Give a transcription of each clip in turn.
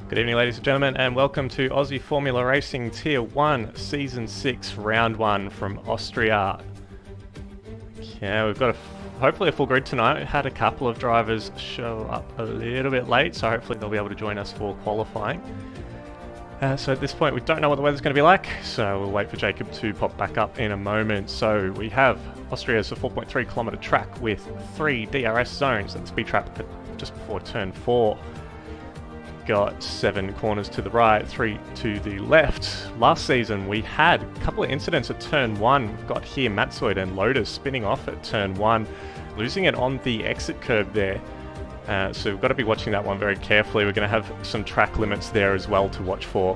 Good evening, ladies and gentlemen, and welcome to Aussie Formula Racing Tier 1, Season 6, Round 1 from Austria. Yeah, we've got hopefully a full grid tonight. We had a couple of drivers show up a little bit late, so hopefully they'll be able to join us for qualifying. So at this point, we don't know what the weather's going to be like, so we'll wait for Jacob to pop back up in a moment. So we have Austria's a 4.3 kilometre track with 3 DRS zones at the speed trap just before turn 4. Got 7 corners to the right, 3 to the left. Last season we had a couple of incidents at turn 1. We've got here Matzoid and Lotus spinning off at turn 1, losing it on the exit curb there. So we've got to be watching that one very carefully. We're going to have some track limits there as well to watch for.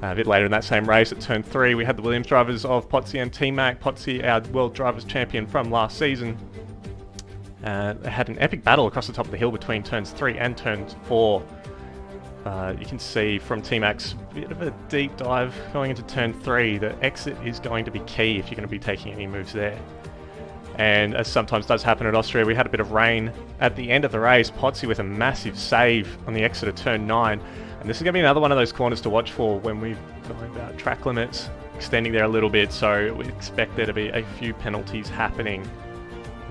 A bit later in that same race at turn 3 we had the Williams drivers of Potsy and T-Mac. Potsy, our World Drivers Champion from last season. They had an epic battle across the top of the hill between turns 3 and turns 4. You can see from T-Mac's bit of a deep dive going into turn 3, the exit is going to be key if you're going to be taking any moves there. And as sometimes does happen at Austria, we had a bit of rain at the end of the race. Potsy with a massive save on the exit of turn 9. And this is going to be another one of those corners to watch for when we've got about track limits extending there a little bit. So we expect there to be a few penalties happening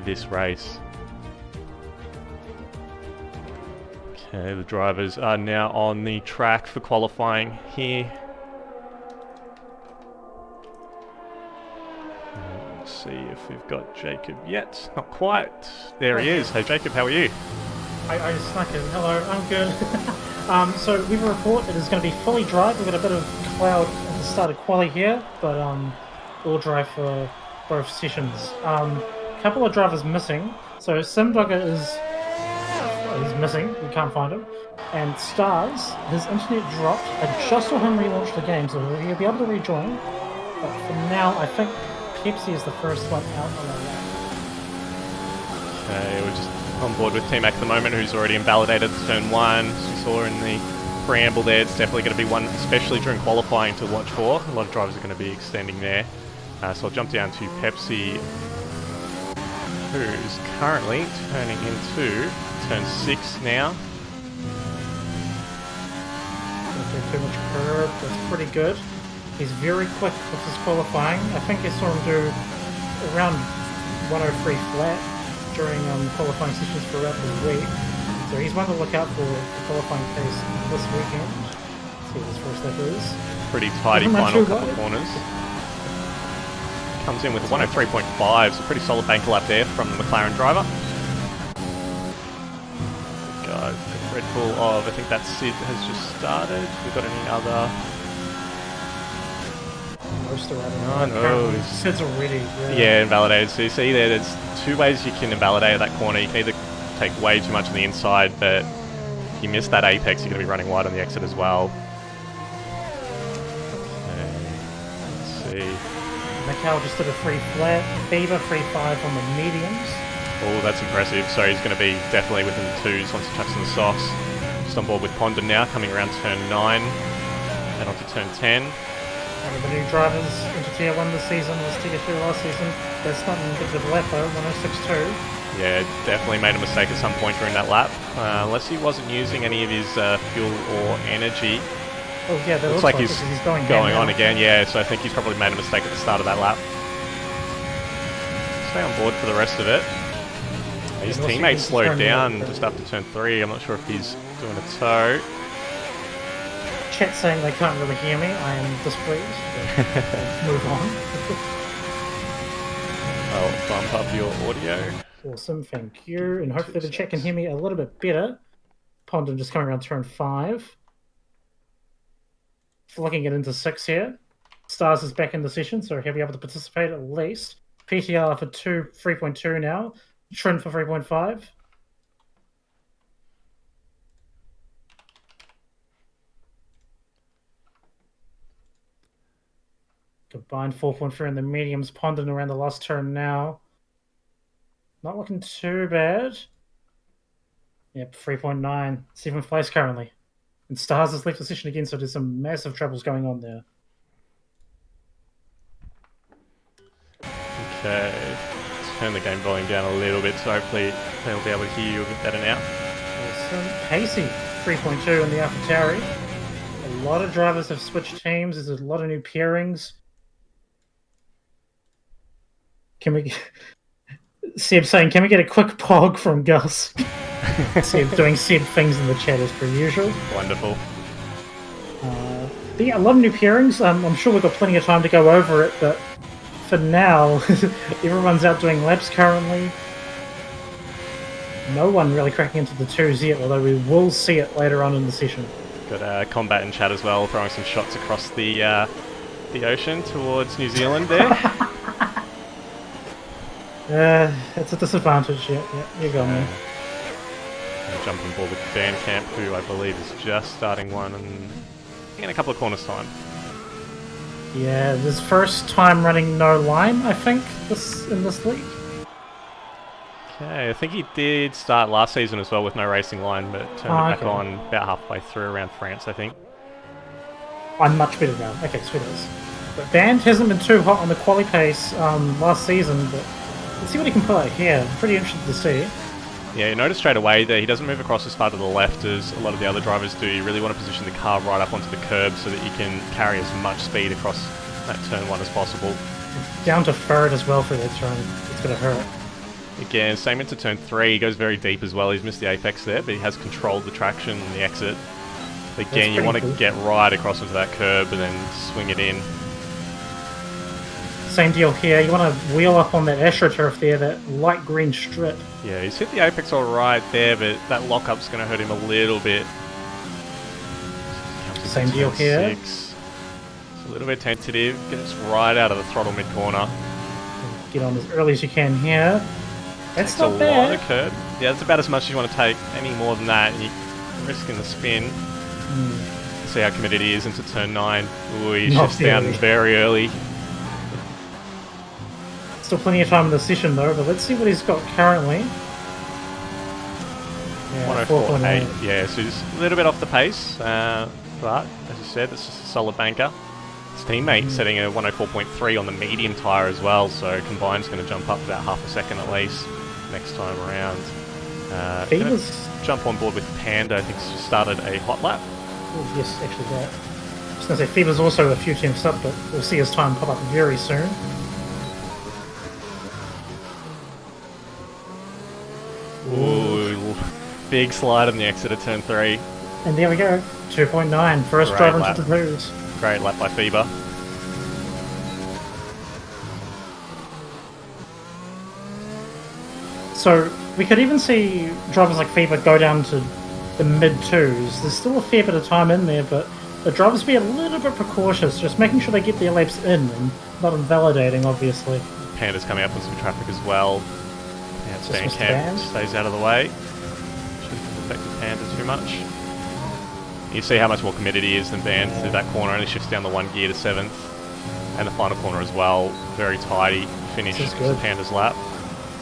this race. Okay, the drivers are now on the track for qualifying here. Let's see if we've got Jacob yet. Not quite. There he is. Hey Jacob, how are you? I snuck in. Hello, I'm good. So weather report, it is going to be fully dry. We've got a bit of cloud at the start of quali here, but all dry for both sessions. Couple of drivers missing. So Simdugger he's missing, we can't find him. And Stars, his internet dropped. I just saw him relaunch the game, so he'll be able to rejoin. But for now, I think Pepsi is the first one out on the lap. Okay, we're just on board with T-Mac at the moment, who's already invalidated turn 1. As you saw in the preamble there, it's definitely going to be one, especially during qualifying, to watch for. A lot of drivers are going to be extending there. So I'll jump down to Pepsi, who's currently turning into turn 6 now. Don't do too much curb, that's pretty good. He's very quick with his qualifying. I think I saw him do around 103 flat during qualifying sessions throughout the week. So he's one to look out for the qualifying pace this weekend. Let's see what his first lap is. Pretty tidy final couple of corners. Comes in with a 103.5, so pretty solid banker lap there from the McLaren driver. Got the Red Bull of, I think that Sid has just started. We've got any other... Most are out of no. Sid's already. Yeah, invalidated. So you see there's 2 ways you can invalidate at that corner. You can either take way too much on the inside, but if you miss that apex, you're going to be running wide on the exit as well. Okay, let's see. Macau just did a free flat. Fever free 5 on the mediums. Oh, that's impressive. So he's going to be definitely within the 2s once he chucks in the softs. Just on board with Pondon now, coming around turn 9 and onto turn 10. One of the new drivers into Tier 1 this season was Tier 2 last season. That's not an indicative lap though, 106.2. Yeah, definitely made a mistake at some point during that lap. Unless he wasn't using any of his fuel or energy. Oh yeah, that looks like he's going on again, yeah, so I think he's probably made a mistake at the start of that lap. Stay on board for the rest of it. His teammate slowed down just after turn 3. I'm not sure if he's doing a tow. Chat saying they can't really hear me. I am displeased. Move on. I'll bump up your audio. Awesome, thank you. And hopefully the chat can hear me a little bit better. Pondon just coming around turn 5. Looking at into 6 here. Stars is back in the session, so he'll be able to participate at least. PTR for 3.2 now. Trin for 3.5. Combined 4.3 in the mediums. Pondon around the last turn now. Not looking too bad. Yep, 3.9. 7th place currently. And Stars has left the session again, so there's some massive troubles going on there. Okay, let's turn the game volume down a little bit, so hopefully they'll be able to hear you a bit better now. Awesome. Pacey, 103.2 in the AFR. A lot of drivers have switched teams. There's a lot of new pairings. Can we... Seb saying, can we get a quick pog from Gus? Seb doing Seb things in the chat as per usual. Wonderful. But yeah, a lot of new pairings. I'm sure we've got plenty of time to go over it, but for now, everyone's out doing laps currently. No one really cracking into the twos yet, although we will see it later on in the session. Got Combat in chat as well, throwing some shots across the ocean towards New Zealand there. It's a disadvantage, yeah, you're going there. Jump on board with Bandcamp, who I believe is just starting one in a couple of corners time. Yeah, this first time running no line, I think, in this league. Okay, I think he did start last season as well with no racing line, but turned it back on about halfway through around France, I think. I'm much better now. Okay, sweet as. But Band hasn't been too hot on the quali pace last season, but let's see what he can pull out here. Pretty interested to see. Yeah, you notice straight away that he doesn't move across as far to the left as a lot of the other drivers do. You really want to position the car right up onto the curb so that you can carry as much speed across that turn one as possible. Down to third as well for that turn. It's going to hurt. Again, same into turn 3. He goes very deep as well. He's missed the apex there, but he has controlled the traction and the exit. Again, you want to get right across into that curb and then swing it in. Same deal here. You want to wheel up on that AstroTurf there, that light green strip. Yeah, he's hit the apex all right there, but that lock-up's going to hurt him a little bit. Same deal here. 6. It's a little bit tentative. Gets right out of the throttle mid-corner. Get on as early as you can here. That's Takes not bad. A lot of curb. Yeah, that's about as much as you want to take. Any more than that, you're risking the spin. See how committed he is into turn 9. Ooh, he shifts down very early. Still plenty of time in the session though, but let's see what he's got currently. Yeah, 104.8. Yeah, so he's a little bit off the pace, but as you said, it's just a solid banker. His teammate setting a 104.3 on the medium tyre as well, so combined's going to jump up about half a second at least next time around. Jump on board with Panda. I think he's just started a hot lap. Oh, yes, actually that. I was going to say Fever's also a few tenths up, but we'll see his time pop up very soon. Ooh, big slide on the exit of turn 3. And there we go, 2.9, first driver into the twos. Great lap by Fever. So we could even see drivers like Fever go down to the mid-twos. There's still a fair bit of time in there, but the drivers be a little bit precautious, just making sure they get their laps in and not invalidating, obviously. Panda's coming up on some traffic as well. Yeah, it's Bandcamp stays out of the way. Shouldn't have affected Panda too much. You see how much more committed he is than Band through that corner. Only shifts down the 1 gear to 7th. And the final corner as well. Very tidy finish to Panda's lap.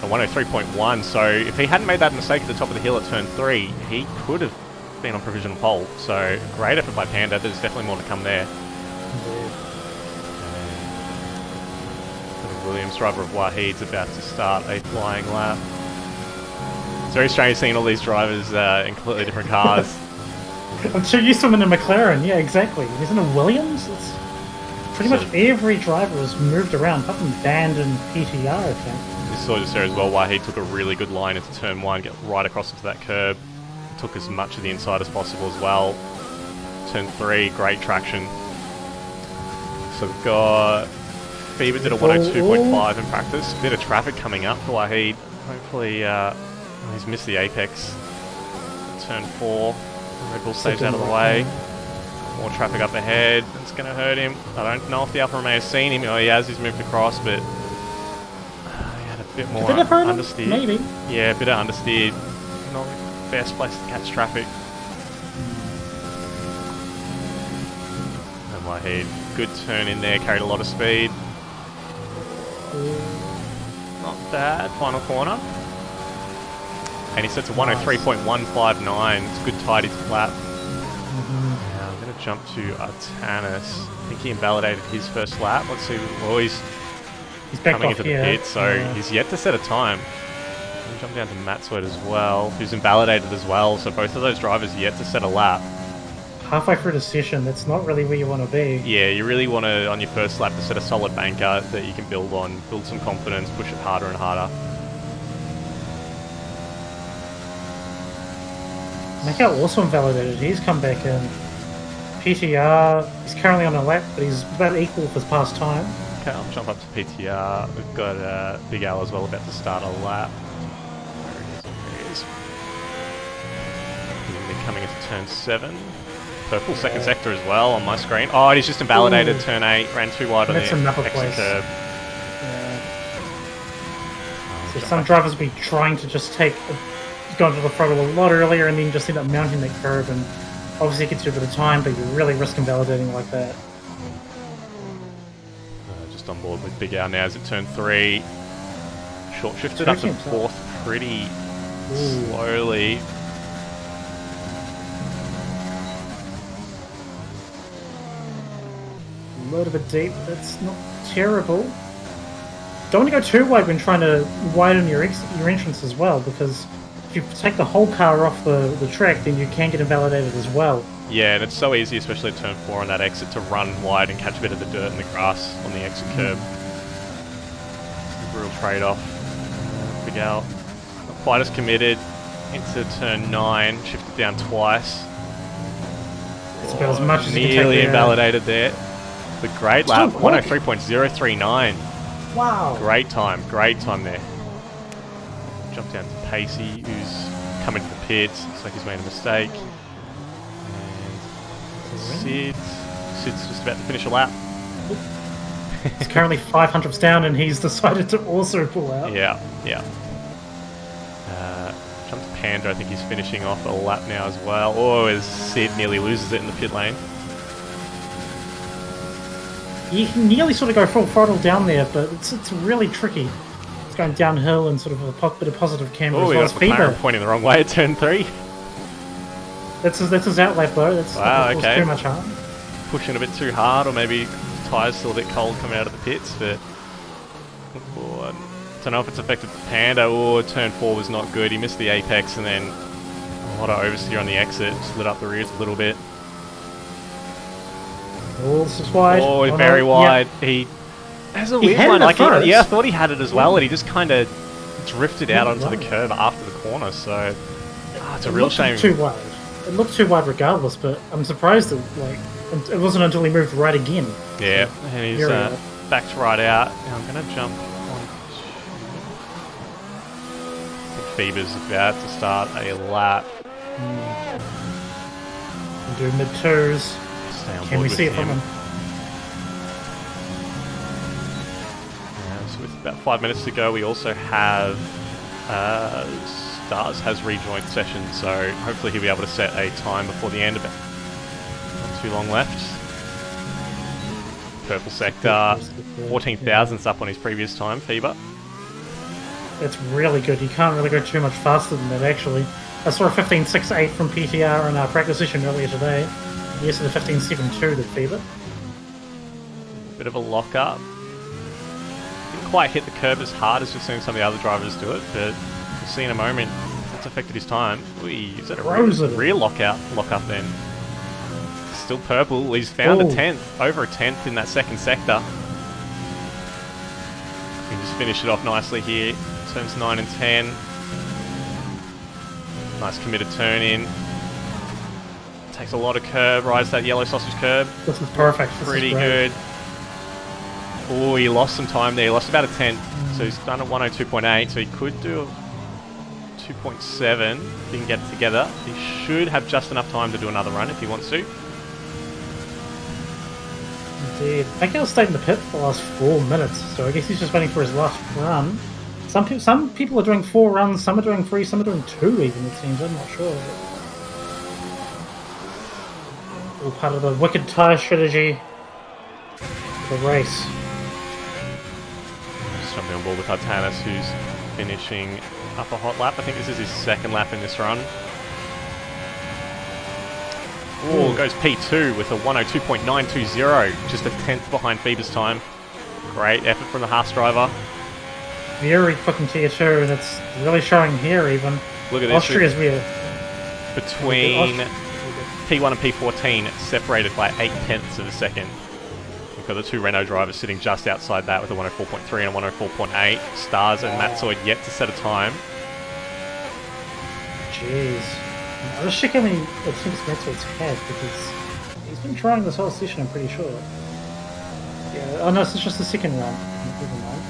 A 103.1, so if he hadn't made that mistake at the top of the hill at turn 3, he could have been on provisional pole. So great effort by Panda. There's definitely more to come there. Williams, driver of Wahid's, about to start a flying lap. It's very strange seeing all these drivers in completely different cars. I'm too used to him in a McLaren, yeah, exactly. Isn't it Williams? It's pretty much every driver has moved around, apart from Band and PTR, I think. You saw just there as well, Wahid took a really good line into turn 1, get right across into that curb. Took as much of the inside as possible as well. Turn 3, great traction. So we've got Fever did a 102.5 in practice. A bit of traffic coming up for Wahid. Hopefully he's missed the apex. Turn 4. Red Bull stays out of the way. More traffic up ahead. It's going to hurt him. I don't know if the Alfa Romeo has seen him. Oh, he has. He's moved across, but he had a bit more understeer. Maybe. Yeah, a bit of understeer. Not the best place to catch traffic. And Wahid, good turn in there. Carried a lot of speed. Not bad. Final corner. And he sets a 103.159. It's a good tidy lap. Now I'm going to jump to Artanis. I think he invalidated his first lap. Let's see. Well, he's coming into the pit, so he's yet to set a time. Jump down to Matsuet as well, who's invalidated as well, so both of those drivers yet to set a lap. Halfway through the session, that's not really where you want to be. Yeah, you really want to, on your first lap, to set a solid banker that you can build on, build some confidence, push it harder and harder. Look how also invalidated. He's come back in. PTR, he's currently on a lap, but he's about equal with his past time. Okay, I'll jump up to PTR. We've got Big Al as well about to start a lap. There he is. They're coming into turn 7. Purple second sector as well on my screen. Oh, and he's just invalidated. Ooh. Turn 8, ran too wide on the exit curb. Yeah. So some drivers will be trying to just go into the throttle a lot earlier and then just end up mounting that curve, and obviously it gets you a bit of time, but you really risk invalidating like that. Just on board with Big Al now as it turn 3. Short shifted up to 4th pretty slowly. A little bit deep, that's not terrible. Don't want to go too wide when trying to widen your entrance as well, because if you take the whole car off the track, then you can get invalidated as well. Yeah, and it's so easy, especially at turn 4 on that exit, to run wide and catch a bit of the dirt and the grass on the exit curb. Real trade-off. Big Al, not quite as committed. Into turn 9, shifted down twice. It's about as much as you can take. Nearly invalidated there. The great lap, 103.039. Wow. Great time there. Jump down to Pacey, who's coming to the pits. Looks like he's made a mistake. And Sid's just about to finish a lap. He's currently 500ths down and he's decided to also pull out. Yeah. Jump to Panda, I think he's finishing off a lap now as well. Oh, as Sid nearly loses it in the pit lane. You can nearly sort of go full throttle down there, but it's really tricky. It's going downhill and sort of a bit of positive camber as well as McLaren pointing the wrong way at turn 3. That's his outlap though. That's okay. Too much harm. Pushing a bit too hard, or maybe tyres still a bit cold coming out of the pits. But I don't know if it's affected Panda. Or turn 4 was not good. He missed the apex, and then a lot of oversteer on the exit, just lit up the rears a little bit. Oh, this is wide. Oh, very wide. Yeah. He has a weird one. Like I thought he had it as well, and he just kind of drifted out onto the curb after the corner. So it's a real shame. Too wide. It looked too wide regardless, but I'm surprised that it wasn't until he moved right again. Yeah, so, and he's backed right out. Now I'm going to jump on. Fever's about to start a lap. Do mid twos. Can we see it from him? So with about 5 minutes to go, we also have Stars has rejoined session, so hopefully he'll be able to set a time before the end of it. Not too long left. Purple sector, 14 thousandths up on his previous time, Fever. That's really good. You can't really go too much faster than that, actually. I saw a 15.68 from PTR in our practice session earlier today. Yes, the 15.72 that Fever. Bit of a lock up. Didn't quite hit the curb as hard as we've seen some of the other drivers do it, but we'll see in a moment. That's affected his time. Is that a rear lock up then? Still purple. He's found a 10th, over a 10th in that second sector. We can just finish it off nicely here. Turns 9 and 10. Nice committed turn in. Takes a lot of curb, rides that yellow sausage curb. This is perfect. Pretty good. Oh, he lost some time there. He lost about a 10th. So he's done at 102.8. So he could do a 2.7 if he can get it together. He should have just enough time to do another run if he wants to. Indeed. I think he'll stay in the pit for the last 4 minutes. So I guess he's just waiting for his last run. Some people are doing 4 runs. Some are doing 3. Some are doing 2 even, it seems. I'm not sure. All part of the wicked tyre strategy for the race. Just jumping on board with Artanis, who's finishing up a hot lap. I think this is his second lap in this run. Oh, goes P2 with a 102.920, just a 10th behind Fever's time. Great effort from the Haas driver. If very quick in Tier 2, and it's really showing here even. Look at this. Austria's weird. Between P1 and P14, separated by 0.8 of a second. We've got the two Renault drivers sitting just outside that with a 104.3 and a 104.8. Stars and Matzoid yet to set a time. Jeez. I was checking the attempts Matzoid's had because he's been trying this whole session, I'm pretty sure. Yeah, oh no, this is just the second round. Never mind.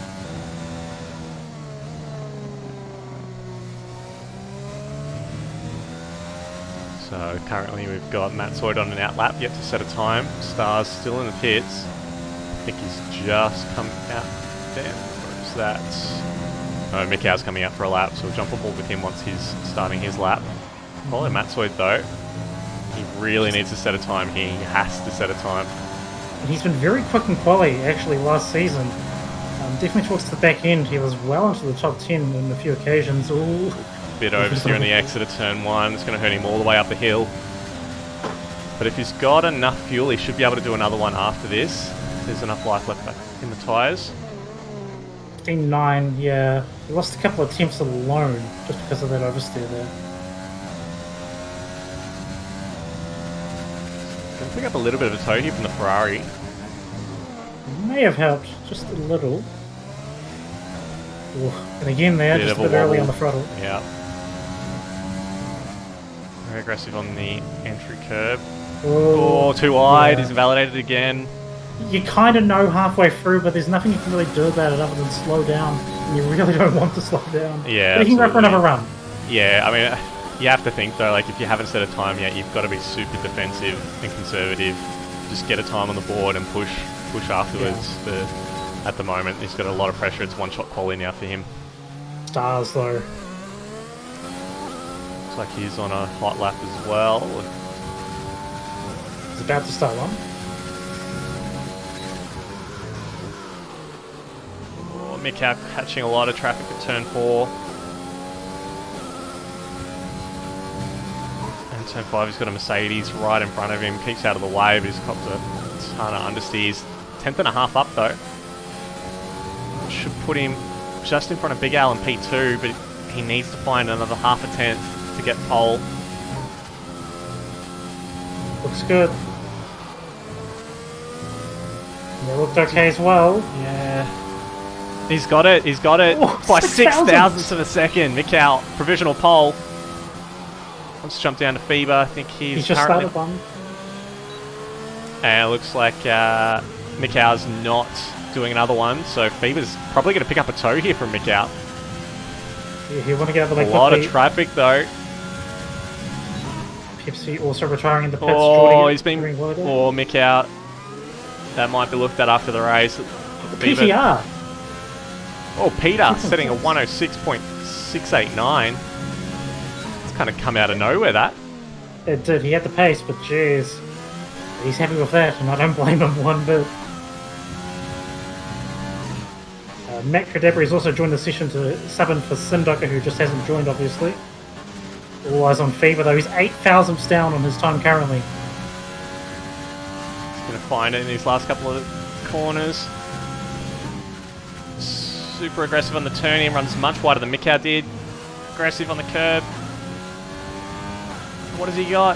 So currently we've got Matzoid on an outlap, yet to set a time. Stars still in the pits. I think he's just come out there. Where's that? Oh, Mikau's coming out for a lap, so we'll jump on board with him once he's starting his lap. Follow Matzoid though. He really needs to set a time here. He has to set a time. And he's been very quick in quali actually last season. Definitely towards the back end, he was well into the top 10 on a few occasions. Ooh. Bit oversteer on the exit of turn 1. It's going to hurt him all the way up the hill. But if he's got enough fuel, he should be able to do another one after this. There's enough life left back in the tyres. 15.9, yeah. He lost a couple of attempts alone just because of that oversteer there. Going to pick up a little bit of a toe here from the Ferrari. May have helped, just a little. Ooh. And again there, just a bit early on the throttle. Yeah. Very aggressive on the entry curb. Oh, too wide. Yeah. He's invalidated again. You kind of know halfway through, but there's nothing you can really do about it other than slow down. And you really don't want to slow down. Yeah, but you can go for another run. Yeah, I mean, you have to think though, like if you haven't set a time yet, you've got to be super defensive and conservative. Just get a time on the board and push afterwards. Yeah. At the moment, he's got a lot of pressure. It's one-shot quality now for him. Stars though. Looks like he's on a hot lap as well. He's about to start one. Oh, Mikau catching a lot of traffic at turn 4. And turn 5, he's got a Mercedes right in front of him. Keeps out of the way, but he's copped a ton of understeers. 10th and a half up though. Should put him just in front of Big Al in P2, but he needs to find another half a tenth to get pole. Looks good. And it looked okay as well. Yeah. He's got it. He's got it. Oh, by 6 thousandths of a second. Mikau, provisional pole. Let's jump down to FIBA. I think he's just started one. And it looks like Mikau's not doing another one, so FIBA's probably going to pick up a toe here from Mikau. Yeah, he want to get out of the way. A lot of traffic though. Pepsi also retiring in the pits. Oh, he's been... Oh, Mikau. That might be looked at after the race. PTR. Oh, Peter setting a 106.689. It's kind of come out of nowhere, that. It did. He had the pace, but jeez. He's happy with that, and I don't blame him one bit. Matt Cadabri has also joined the session to sub in for Sindoka, who just hasn't joined, obviously. All eyes on FIBA, though. He's 8 thousandths down on his time currently. He's going to find it in these last couple of corners. Super aggressive on the turning, runs much wider than Mikau did. Aggressive on the curb. What has he got?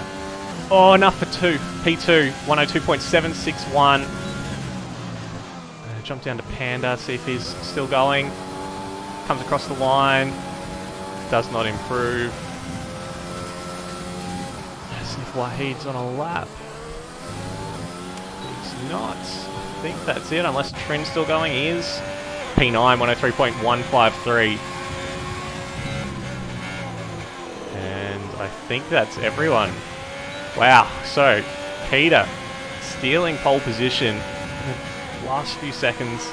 Oh, enough for 2. P2, 102.761. Jump down to Panda, see if he's still going. Comes across the line. Does not improve. See if Wahid's on a lap. He's not. I think that's it, unless Trin's still going. He is. P9, 103.153. And I think that's everyone. Wow, so Peter stealing pole position in the last few seconds.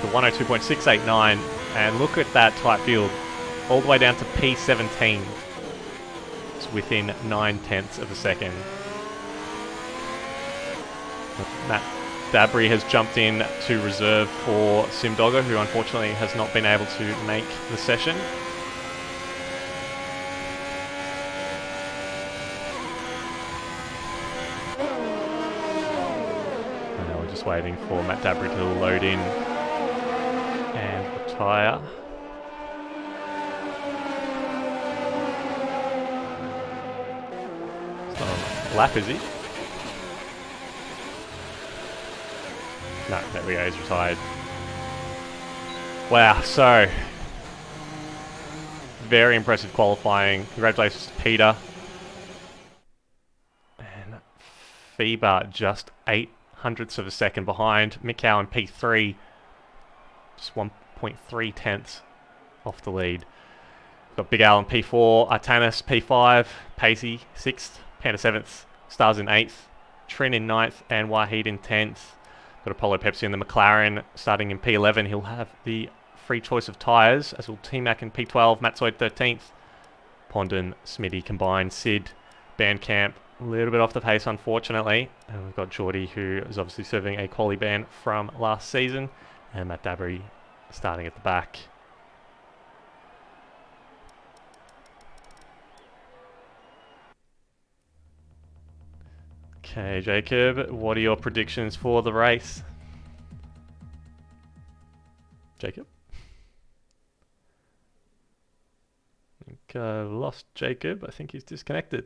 The 102.689, and look at that tight field, all the way down to P17. It's within 9/10 of a second. Matt Dabry has jumped in to reserve for Simdogger, who unfortunately has not been able to make the session. And now we're just waiting for Matt Dabry to load in. And tyre. It's not on lap, is he? No, there we go, he's retired. Wow, so very impressive qualifying. Congratulations to Peter. And Feber just 0.08 of a second behind. Mikau in P3, just 1.3 tenths off the lead. We've got Big Al in P4, Artanis P5, Pacey 6th, Panda 7th, Stars in 8th, Trin in 9th, and Wahid in 10th. Got Apollo Pepsi in the McLaren starting in P11. He'll have the free choice of tyres, as will T-Mac in P12, Matzoid 13th, Pondon, Smitty combined, Sid, Bandcamp, a little bit off the pace unfortunately. And we've got Geordie, who is obviously serving a quali ban from last season, and Matt Dabry starting at the back. Okay, Jacob, what are your predictions for the race? Jacob? I think I've lost Jacob. I think he's disconnected.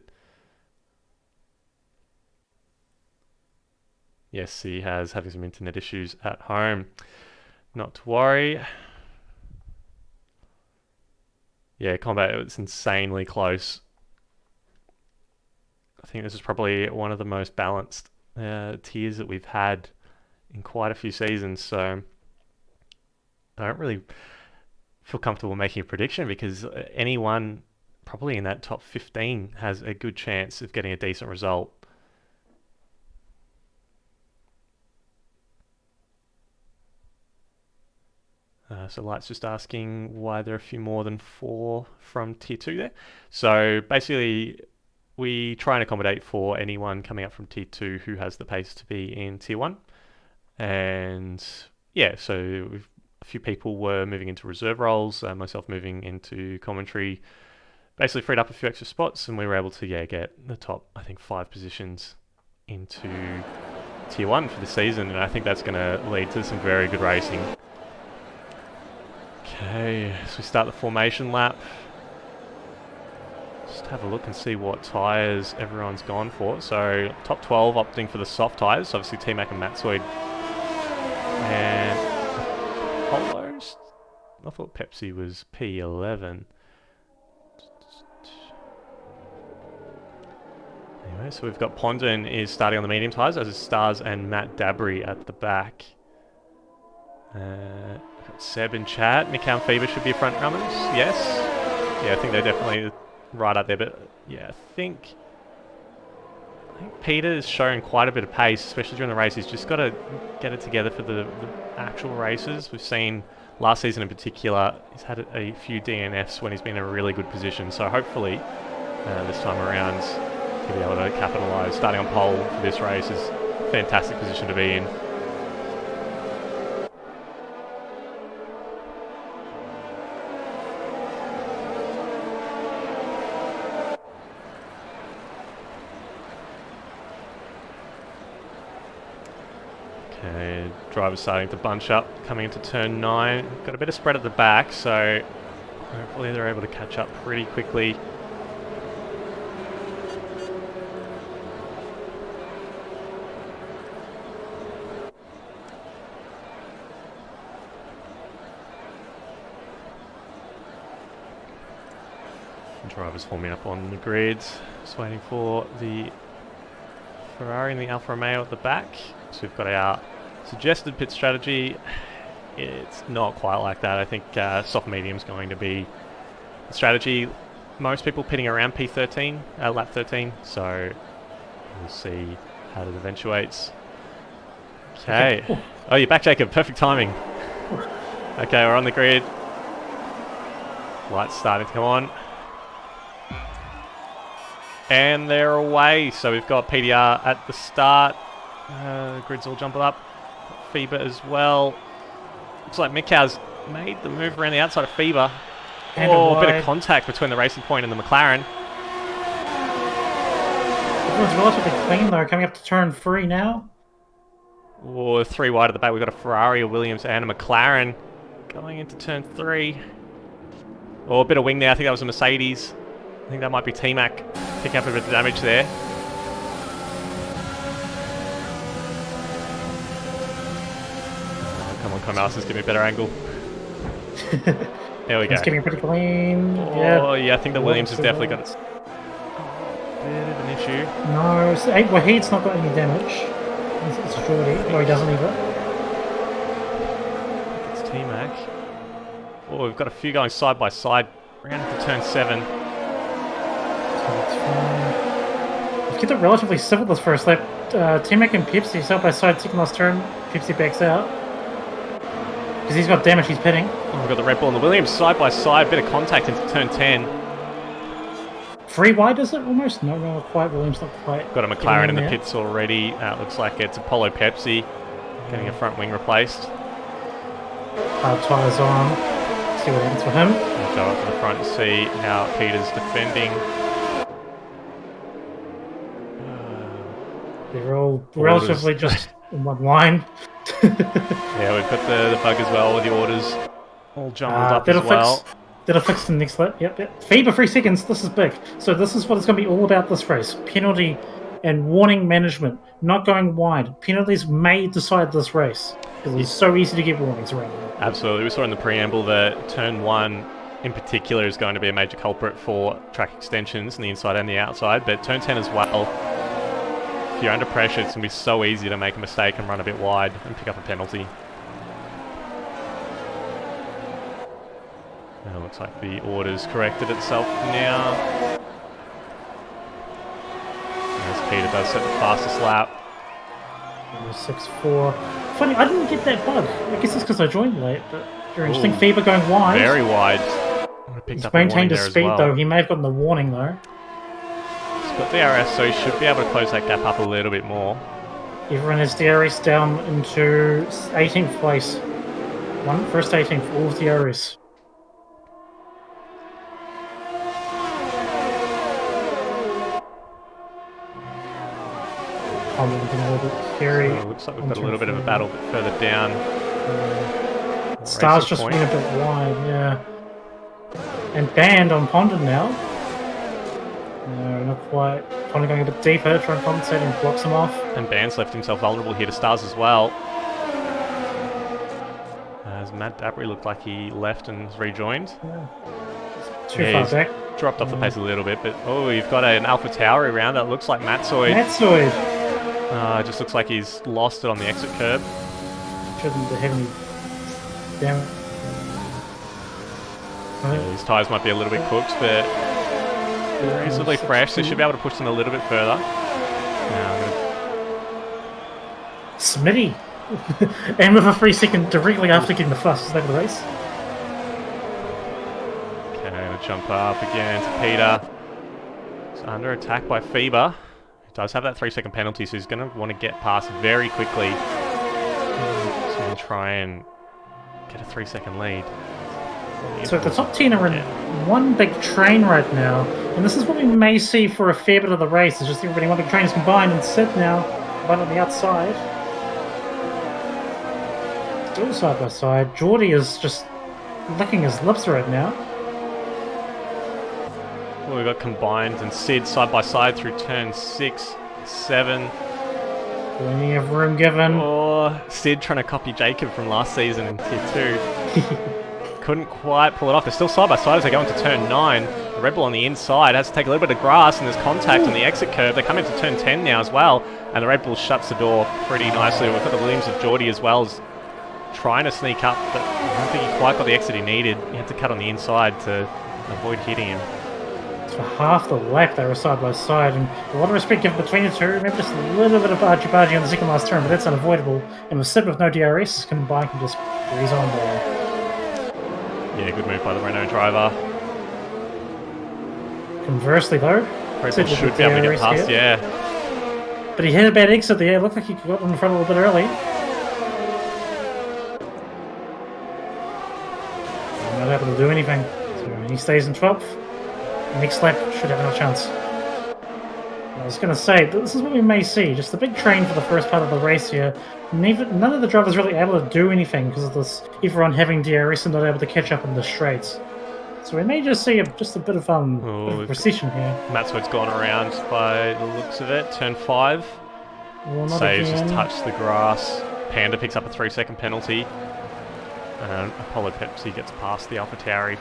Yes, he has, having some internet issues at home. Not to worry. Yeah, combat, it's insanely close. I think this is probably one of the most balanced tiers that we've had in quite a few seasons, so I don't really feel comfortable making a prediction because anyone probably in that top 15 has a good chance of getting a decent result. So Light's just asking why there are a few more than 4 from Tier 2 there. So basically, we try and accommodate for anyone coming up from Tier 2 who has the pace to be in Tier 1. And yeah, so a few people were moving into reserve roles, myself moving into commentary, basically freed up a few extra spots, and we were able to get the top, I think, 5 positions into Tier 1 for the season, and I think that's going to lead to some very good racing. Okay, so we start the formation lap. Just have a look and see what tyres everyone's gone for. So top 12 opting for the soft tyres, obviously T-Mac and Matzoid. And Apollo's, I thought Pepsi was P11. Anyway, so we've got Pondon is starting on the medium tyres, as is Stars and Matt Dabry at the back. We've got Seb in chat. Mikau and Fever should be front runners. Yes. Yeah, I think they're definitely right up there. But yeah, I think Peter is showing quite a bit of pace, especially during the race. He's just got to get it together for the actual races. We've seen last season in particular, he's had a few DNFs when he's been in a really good position. So hopefully this time around he'll be able to capitalise. Starting on pole for this race is a fantastic position to be in. Okay, driver's starting to bunch up, coming into turn 9. Got a bit of spread at the back, so hopefully they're able to catch up pretty quickly. Drivers forming up on the grid, just waiting for the Ferrari and the Alfa Romeo at the back. So we've got our suggested pit strategy. It's not quite like that. I think soft medium is going to be the strategy. Most people pitting around P13, lap 13. So we'll see how it eventuates. Okay. Oh, you're back, Jacob. Perfect timing. Okay, we're on the grid. Lights starting to come on. And they're away. So we've got PDR at the start. Grid's all jumping up. Feber as well. Looks like Mikau's made the move around the outside of Feber. Oh, a bit of contact between the Racing Point and the McLaren. Everyone's relatively clean though, coming up to turn 3 now. Oh, 3 wide at the back. We've got a Ferrari, a Williams, and a McLaren Going into turn 3. Oh, a bit of wing there. I think that was a Mercedes. I think that might be T-Mac picking up a bit of damage there. Oh, come on, Comasters, give me a better angle. There we go. It's getting pretty clean. Oh, yeah, I think the Williams has definitely got a bit of an issue. No, Wahid's not got any damage. It's Jordy. No, he doesn't either. It's T-Mac. Oh, we've got a few going side by side. Round into turn 7. So that's fine. We've kept it relatively civil this first lap. T-Mac and Pepsi side by side, second last turn. Pepsi backs out. Because he's got damage, he's pitting. Oh, we've got the Red Bull and the Williams side by side. Bit of contact into turn 10. 3 wide, is it almost? No, not quite. Williams not quite. Got a McLaren in the pits already. Looks like it's Apollo Pepsi getting a front wing replaced. Hard tyres on. See what happens for him. We'll go up to the front and see how Peter's defending. They're all relatively just in one line. Yeah, we've got the bug as well with the orders all jumbled up as well. That'll fix the next lap. Yep. Fever 3 seconds. This is big. So this is what it's going to be all about this race. Penalty and warning management. Not going wide. Penalties may decide this race. Because it's so easy to get warnings around. Absolutely. We saw in the preamble that turn 1 in particular is going to be a major culprit for track extensions on the inside and the outside. But turn 10 as well. If you're under pressure, it's going to be so easy to make a mistake and run a bit wide and pick up a penalty. It looks like the order's corrected itself now. As Peter does set the fastest lap. 6-4. Funny, I didn't get that bug. I guess it's because I joined late, but very interesting. Fever going wide. Very wide. He's maintained his speed though. He may have gotten the warning though. He's got DRS, so he should be able to close that gap up a little bit more. Everyone has DRS down into 18th place. First 18th, all of DRS. A little bit scary. So it looks like we've got a little bit of a battle a bit further down. Stars just went a bit wide, yeah. And Band on Pondon now. No, not quite. Pondon going a bit deeper, trying to compensate and blocks him off. And Band's left himself vulnerable here to Stars as well. As Matt Dabry looked like he left and has rejoined. Yeah. Too far back. Dropped off the pace a little bit, but oh, you've got an Alpha Tauri around that looks like Matsoid. Matsoid! It just looks like he's lost it on the exit curb. Shouldn't have any damage. Yeah, his tyres might be a little bit cooked, but they're reasonably fresh, so should be able to push them a little bit further. Smitty! And with a 3 second directly after getting the fastest lap of the race. Okay, going to jump up again to Peter. He's under attack by Fever. Does have that 3 second penalty, so he's going to want to get past very quickly. So he'll try and get a 3 second lead. So the top 10 are in one big train right now, and this is what we may see for a fair bit of the race. It's just everybody in one big train is combined and sit now, right on the outside. Still side by side. Geordie is just licking his lips right now. Well, we've got Combined and Sid side by side through turn 6, 7. Plenty of room given. Oh, Sid trying to copy Jacob from last season in Tier 2. Couldn't quite pull it off. They're still side by side as they go into turn 9. The Red Bull on the inside has to take a little bit of grass, and there's contact on the exit curb. They come into turn 10 now as well, and the Red Bull shuts the door pretty nicely. We've got the Williams of Geordie as well as trying to sneak up, but I don't think he quite got the exit he needed. He had to cut on the inside to avoid hitting him. For half the lap they were side by side, and a lot of respect given between the two. Maybe just a little bit of bargy on the second last turn, but that's unavoidable. And with Sid with no DRS, Combined can just breeze on there. Yeah, good move by the Renault driver. Conversely though, Red Bull should be able to get past, yeah. But he had a bad exit there. It looked like he got in front a little bit early. Not able to do anything. So he stays in 12th. Next lap should have no chance. I was going to say, this is what we may see. Just the big train for the first part of the race here. None of the drivers really able to do anything because of this. Everyone having DRS and not able to catch up in the straights. So we may just see just a bit of bit of recession here. Maxwell's gone around by the looks of it. Turn 5. Saves just touched the grass. Panda picks up a 3-second penalty. And Apollo Pepsi gets past the AlphaTauri.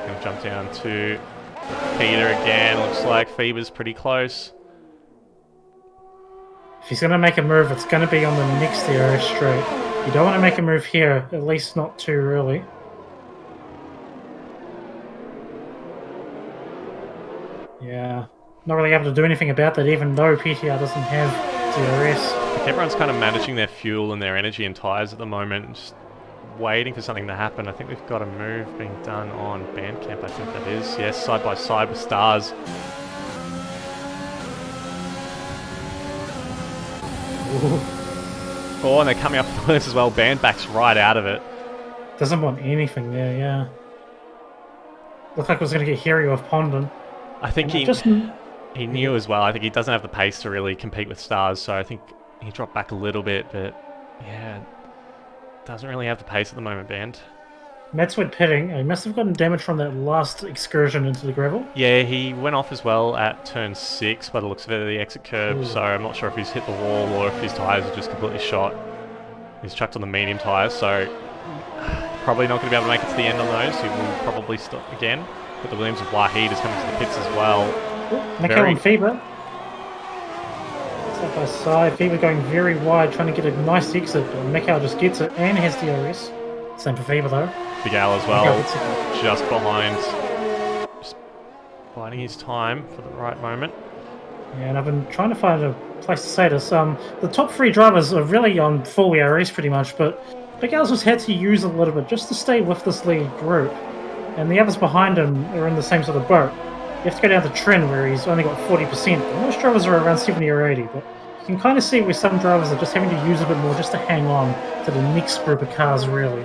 Going to jump down to Peter again. Looks like Feber's pretty close. If he's going to make a move, it's going to be on the next DRS straight. You don't want to make a move here, at least not too early. Yeah, not really able to do anything about that, even though PTR doesn't have DRS. Everyone's kind of managing their fuel and their energy and tyres at the moment, just waiting for something to happen. I think we've got a move being done on Bandcamp, I think that is. Yes, side by side with Stars. Ooh. Oh, and they're coming up with this as well. Band backs right out of it. Doesn't want anything there, yeah. Looked like it was going to get Harry off Pondon. I think he knew as well. I think he doesn't have the pace to really compete with Stars, so I think he dropped back a little bit, but yeah, doesn't really have the pace at the moment, Band. Mets went pitting. He must have gotten damage from that last excursion into the gravel. Yeah, he went off as well at turn 6 by the looks of it, at the exit curb. Ooh. So I'm not sure if he's hit the wall or if his tyres are just completely shot. He's chucked on the medium tyres, so probably not going to be able to make it to the end on those. He will probably stop again. But the Williams of Wahid is coming to the pits as well. Mikkel and Feber. Side by side. Feber going very wide, trying to get a nice exit, but Mikkel just gets it and has DRS. Same for Feber though. Big Al as well, just behind. Just biding his time for the right moment. Yeah, and I've been trying to find a place to say this. The top 3 drivers are really on full ERS pretty much, but Big Al's just had to use a little bit just to stay with this lead group. And the others behind him are in the same sort of boat. You have to go down to Trin where he's only got 40%. Most drivers are around 70 or 80, but you can kind of see where some drivers are just having to use a bit more just to hang on to the next group of cars, really.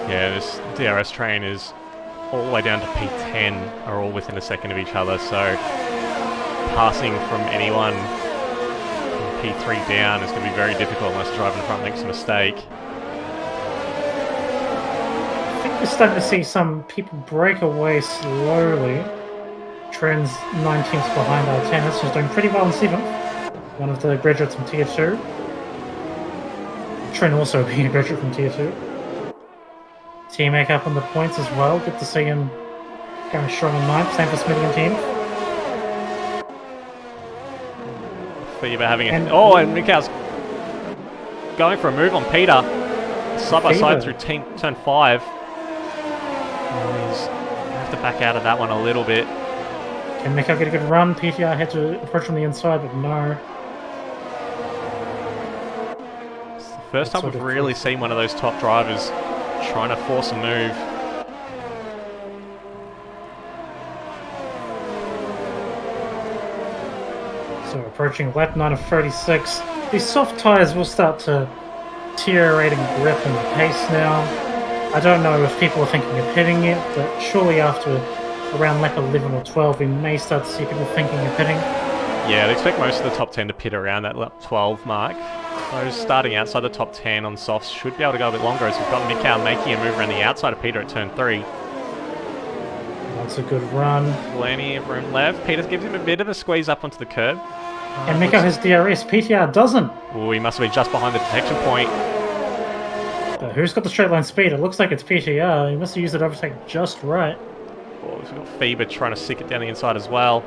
Yeah, this DRS train is all the way down to P10, are all within a second of each other, so passing from anyone from P3 down is going to be very difficult unless the driver in front makes a mistake. We're starting to see some people break away slowly. Tren's 9/10 behind our tennis, who's doing pretty well in 7th. One of the graduates from Tier 2. Tren also being a graduate from Tier 2. T-Mac up on the points as well. Good to see him going strong in 9th. Same for Smitty and 10th. Fever having and Mikkel's going for a move on Peter. Side by side through turn 5. He's going to have to back out of that one a little bit. Can Mikkel get a good run? PTR had to approach from the inside, but no. It's the first time we've really seen one of those top drivers trying to force a move. So approaching lap 9 of 36. These soft tyres will start to deteriorating grip and pace now. I don't know if people are thinking of pitting it, but surely after around lap 11 or 12 we may start to see people thinking of pitting. Yeah, I'd expect most of the top 10 to pit around that lap 12 mark. Those starting outside the top 10 on softs should be able to go a bit longer, as we've got Mikkel making a move around the outside of Peter at turn 3. That's a good run. Plenty of room left. Peter gives him a bit of a squeeze up onto the curb. And Mikkel has DRS, PTR doesn't. Oh, he must have been just behind the detection point. But who's got the straight line speed? It looks like it's PTR. He must have used it overtake just right. Oh, we've got Feber trying to stick it down the inside as well.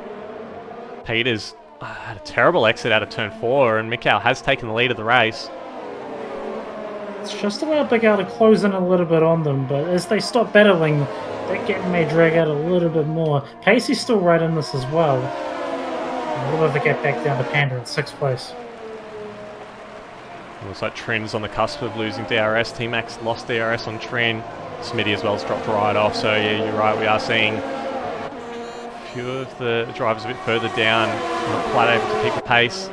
Peter's had a terrible exit out of turn 4, and Mikkel has taken the lead of the race. It's just allowed Big Al to close in a little bit on them, but as they stop battling, that gap may drag out a little bit more. Pacey's still right in this as well. A little bit of a gap back down to Panda in 6th place. Looks like Tren's on the cusp of losing DRS. T-Max lost DRS on Tren. Smitty as well has dropped right off, so yeah, you're right, we are seeing a few of the drivers a bit further down, not quite able to keep the pace.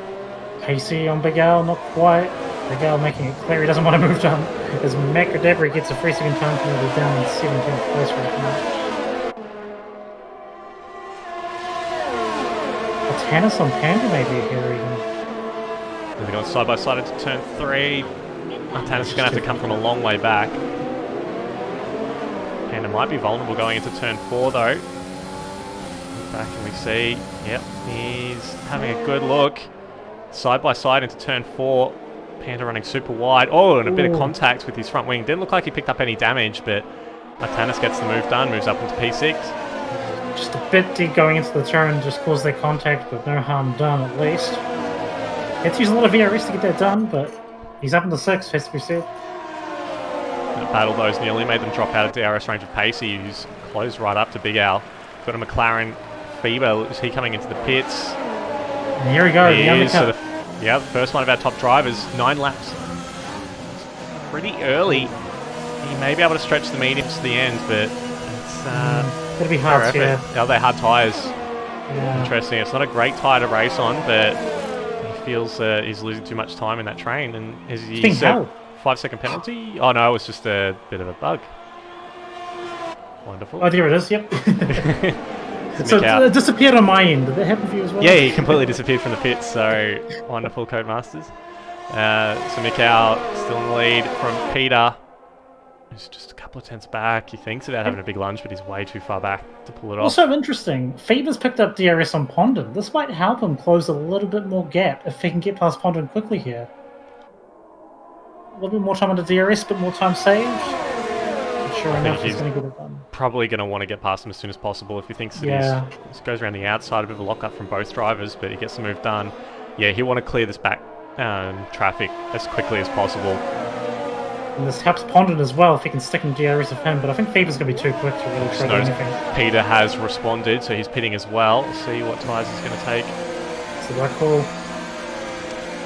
Pacey on Big Al, not quite. Big Al making it clear he doesn't want to move down, as Macadabri gets a 3-second time penalty down in 17th place right now. Tannis on Panda maybe here even. They're going side by side into turn 3. Tannis is going to have to come from a long way back. Panda might be vulnerable going into turn 4 though. Back and we see, yep, he's having a good look. Side by side into turn 4. Panda running super wide. Oh, and a bit of contact with his front wing. Didn't look like he picked up any damage, but Tannis gets the move done, moves up into P6. Just a bit deep going into the turn, just caused their contact, but no harm done at least. He had to use a lot of VRS to get that done, but he's up into 6, has to be said. That battle those nearly made them drop out of DRS range of Pacey, who's closed right up to Big Al. Got a McLaren Feeber. Is he coming into the pits? And here we go, the undercut. Yeah, the first one of our top drivers, 9 laps. Pretty early. He may be able to stretch the mediums to the end, but it's it'll be hard, yeah. Oh, they're hard tyres. Yeah. Interesting. It's not a great tyre to race on, but he feels he's losing too much time in that train. And is he 5-second penalty? Oh no, it was just a bit of a bug. Wonderful. Oh, there it is. Yep. So it disappeared on my end. Did that happen for you as well? Yeah, he completely disappeared from the pits. So wonderful, Codemasters. So Mikau still in the lead from Peter. He's just a couple of tenths back. He thinks about having a big lunge, but he's way too far back to pull it off. Also interesting, Feeber's picked up DRS on Pondon. This might help him close a little bit more gap if he can get past Pondon quickly here. A little bit more time on the DRS, but more time saved. Sure enough, he's going to get it done. Probably going to want to get past him as soon as possible if he thinks that he goes around the outside, a bit of a lock-up from both drivers, but he gets the move done. Yeah, he'll want to clear this back traffic as quickly as possible. And this helps Pondon as well if he can stick in DRS of him, but I think Feeber's going to be too quick to really try anything. Peter has responded, so he's pitting as well. We'll see what tyres he's going to take. It's the right call.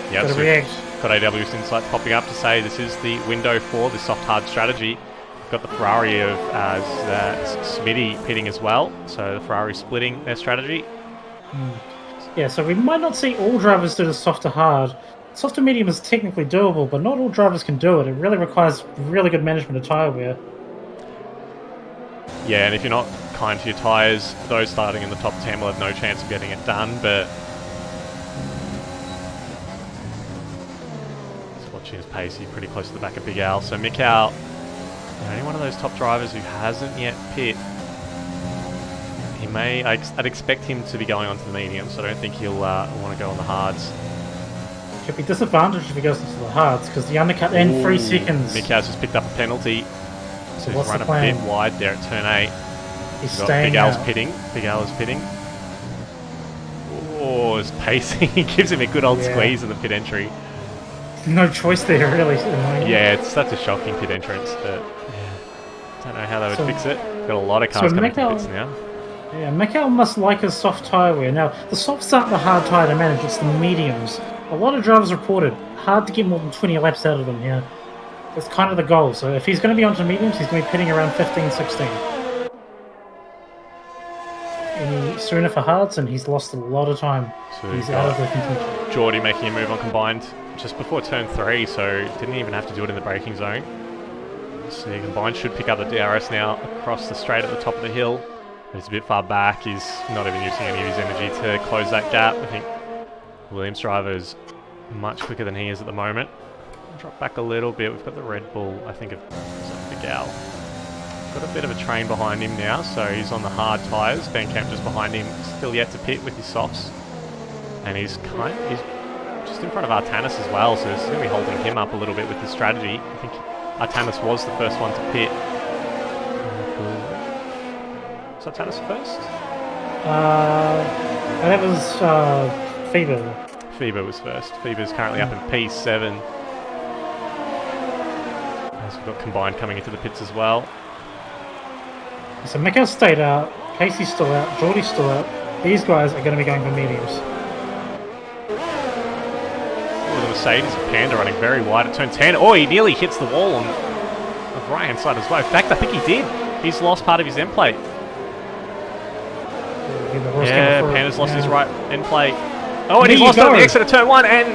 Yeah, so react. Got AWS Insights popping up to say this is the window for the soft-hard strategy. Got the Ferrari of Smitty pitting as well, so the Ferrari splitting their strategy. Yeah, so we might not see all drivers do the soft to hard. Soft to medium is technically doable, but not all drivers can do it. It really requires really good management of tyre wear. Yeah, and if you're not kind to your tyres, those starting in the top 10 will have no chance of getting it done, but just watching his pace, he's pretty close to the back of Big Al. So Mikau, only one of those top drivers who hasn't yet pit. He may, I'd expect him to be going onto the medium, so I don't think he'll want to go on the hards. Should be disadvantaged if he goes into the hards, because the undercut in 3 seconds. Mikau's just picked up a penalty, so he's run a bit wide there at turn 8. He's staying Big Al's pitting. Big Al is pitting. Oh, his pacing. He gives him a good old squeeze in the pit entry. No choice there, really. Yeah, it's such a shocking pit entrance, but don't know how they would fix it. Got a lot of cars coming to pits now. Yeah, Mikau must like his soft tyre wear. Now, the softs aren't the hard tyre to manage, it's the mediums. A lot of drivers reported hard to get more than 20 laps out of them here. That's kind of the goal. So if he's going to be onto mediums, he's going to be pitting around 15, 16. Any sooner for hards, and he's lost a lot of time. So he's out of the contention. Geordie making a move on combined just before turn 3, so didn't even have to do it in the braking zone. So combined should pick up the DRS now across the straight at the top of the hill. He's a bit far back. He's not even using any of his energy to close that gap. I think Williams' driver is much quicker than he is at the moment. Drop back a little bit. We've got the Red Bull, I think, of Big Al. Got a bit of a train behind him now, so he's on the hard tyres. Bandcamp just behind him, still yet to pit with his softs. And he's just in front of Artanis as well, so it's going to be holding him up a little bit with his strategy. I think Artanis was the first one to pit. Was Artanis first? That was Feeber. Feeber was first. Feeber's currently up in P7. As we've got combined coming into the pits as well. So Mikau stayed out, Casey's still out, Geordie's still out. These guys are going to be going for mediums. Oh, the Mercedes and Panda running very wide at turn 10. Oh, he nearly hits the wall on the right-hand side as well. In fact, I think he did. He's lost part of his end plate. Yeah, Panda's lost his right end plate. Oh, and he's lost on the exit of turn 1, and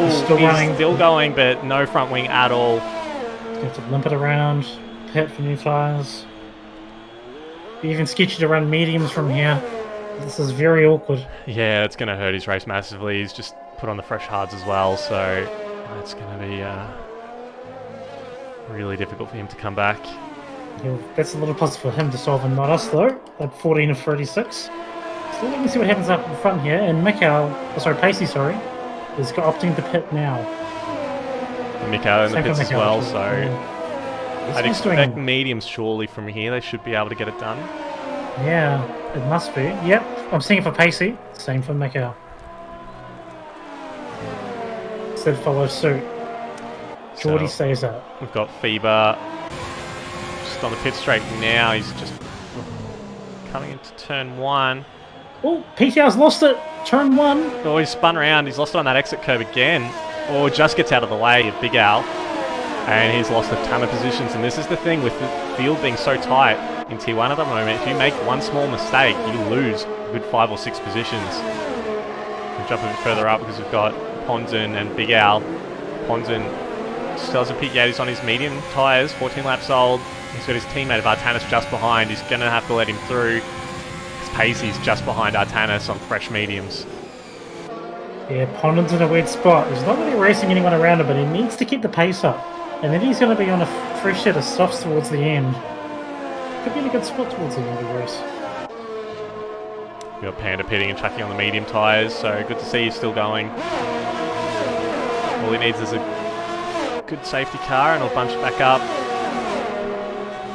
he's still going, but no front wing at all. You have to limp it around, pit for new tyres. You even sketch it around mediums from here. This is very awkward. Yeah, it's going to hurt his race massively. He's just put on the fresh hards as well, so it's going to be really difficult for him to come back. That's a little positive for him to solve and not us, though. At 14 of 36. So let me see what happens up in front here. And Pacey, is opting to pit now. Mikko in the pits as well, so yeah. I'd expect mediums surely from here. They should be able to get it done. Yeah, it must be. Yep, I'm seeing it for Pacey. Same for Mikko. Sid follows suit. Geordie stays out. We've got Feber just on the pit straight now. He's just coming into turn 1. Oh, PTR's lost it. Turn 1. Oh, he's spun around. He's lost it on that exit curve again. Or just gets out of the way of Big Al. And he's lost a ton of positions. And this is the thing with the field being so tight in Tier 1 at the moment. If you make one small mistake, you lose a good 5 or 6 positions. We'll jump a bit further up because we've got Ponzin and Big Al. Ponzin still hasn't peaked yet. He's on his medium tyres, 14 laps old. He's got his teammate Artanis just behind. He's going to have to let him through. Pacey's just behind Artanis on fresh mediums. Yeah, Ponden's in a weird spot. He's not really racing anyone around him, but he needs to keep the pace up. And then he's going to be on a fresh set of softs towards the end. Could be in a good spot towards the end of the race. We've got Panda pitting and tracking on the medium tyres, so good to see he's still going. All he needs is a good safety car and he'll bunch back up.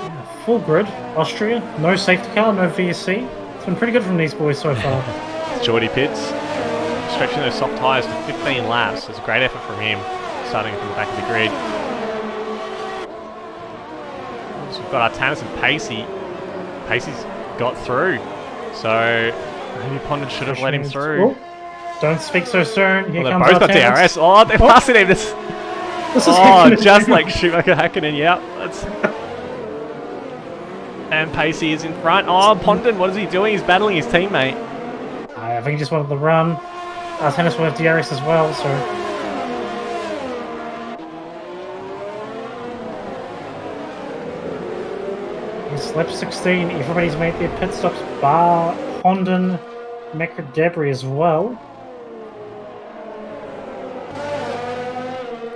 Yeah, full grid, Austria, no safety car, no VSC. It's been pretty good from these boys so far. Geordie pits, stretching those soft tyres to 15 laps. It's a great effort from him, starting from the back of the grid. So we've got Artanis and Pacey. Pacey's got through, so maybe Pondon should have let him through. Oh, don't speak so soon. Here comes both got DRS. Oh, they're passing him. This is just like Schumacher Hakkinen. Yep. And Pacey is in front. Oh, Pondon, what is he doing? He's battling his teammate. I think he just wanted the run. Artanis will have DRS as well, so... It's lap 16. Everybody's made their pit stops, bar Pondon, Macradabri as well.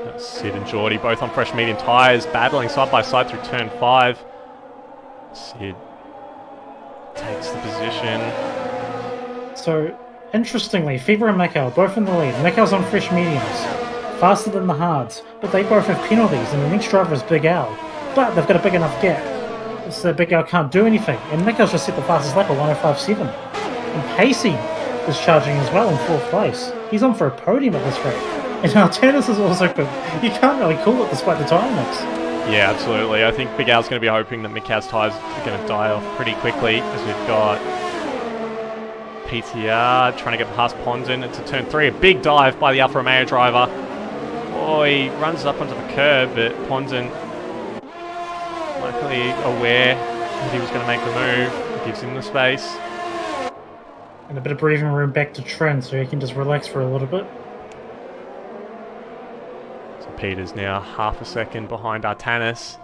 That's Sid and Geordie both on fresh medium tyres, battling side by side through turn 5. Sid takes the position. So, interestingly, Fever and Mikko both in the lead. Mikko's on fresh mediums, faster than the hards, but they both have penalties, and the next driver is Big Al. But they've got a big enough gap, so Big Al can't do anything, and Mikko's just set the fastest lap at 105.7. And Pacey is charging as well in 4th place. He's on for a podium at this rate. And Artanis is also good. You can't really call it despite the tyre mix. Yeah, absolutely. I think Big Al's going to be hoping that Mikko's tyres are going to die off pretty quickly, as we've got PTR trying to get past Ponzin into turn 3. A big dive by the Alfa Romeo driver. Oh, he runs up onto the curb, but Ponzin, luckily aware that he was going to make the move, gives him the space. And a bit of breathing room back to Trent, so he can just relax for a little bit. Peter's now half a second behind Artanis,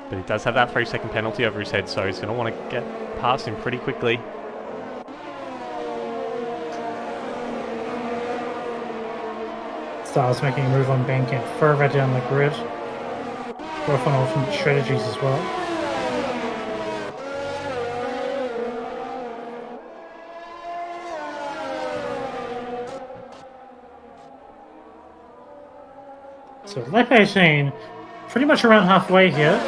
but he does have that 3-second penalty over his head, so he's going to want to get past him pretty quickly. Styles making a move on Bandcamp further down the grid. Both on alternate strategies as well. So lap 18, pretty much around halfway here.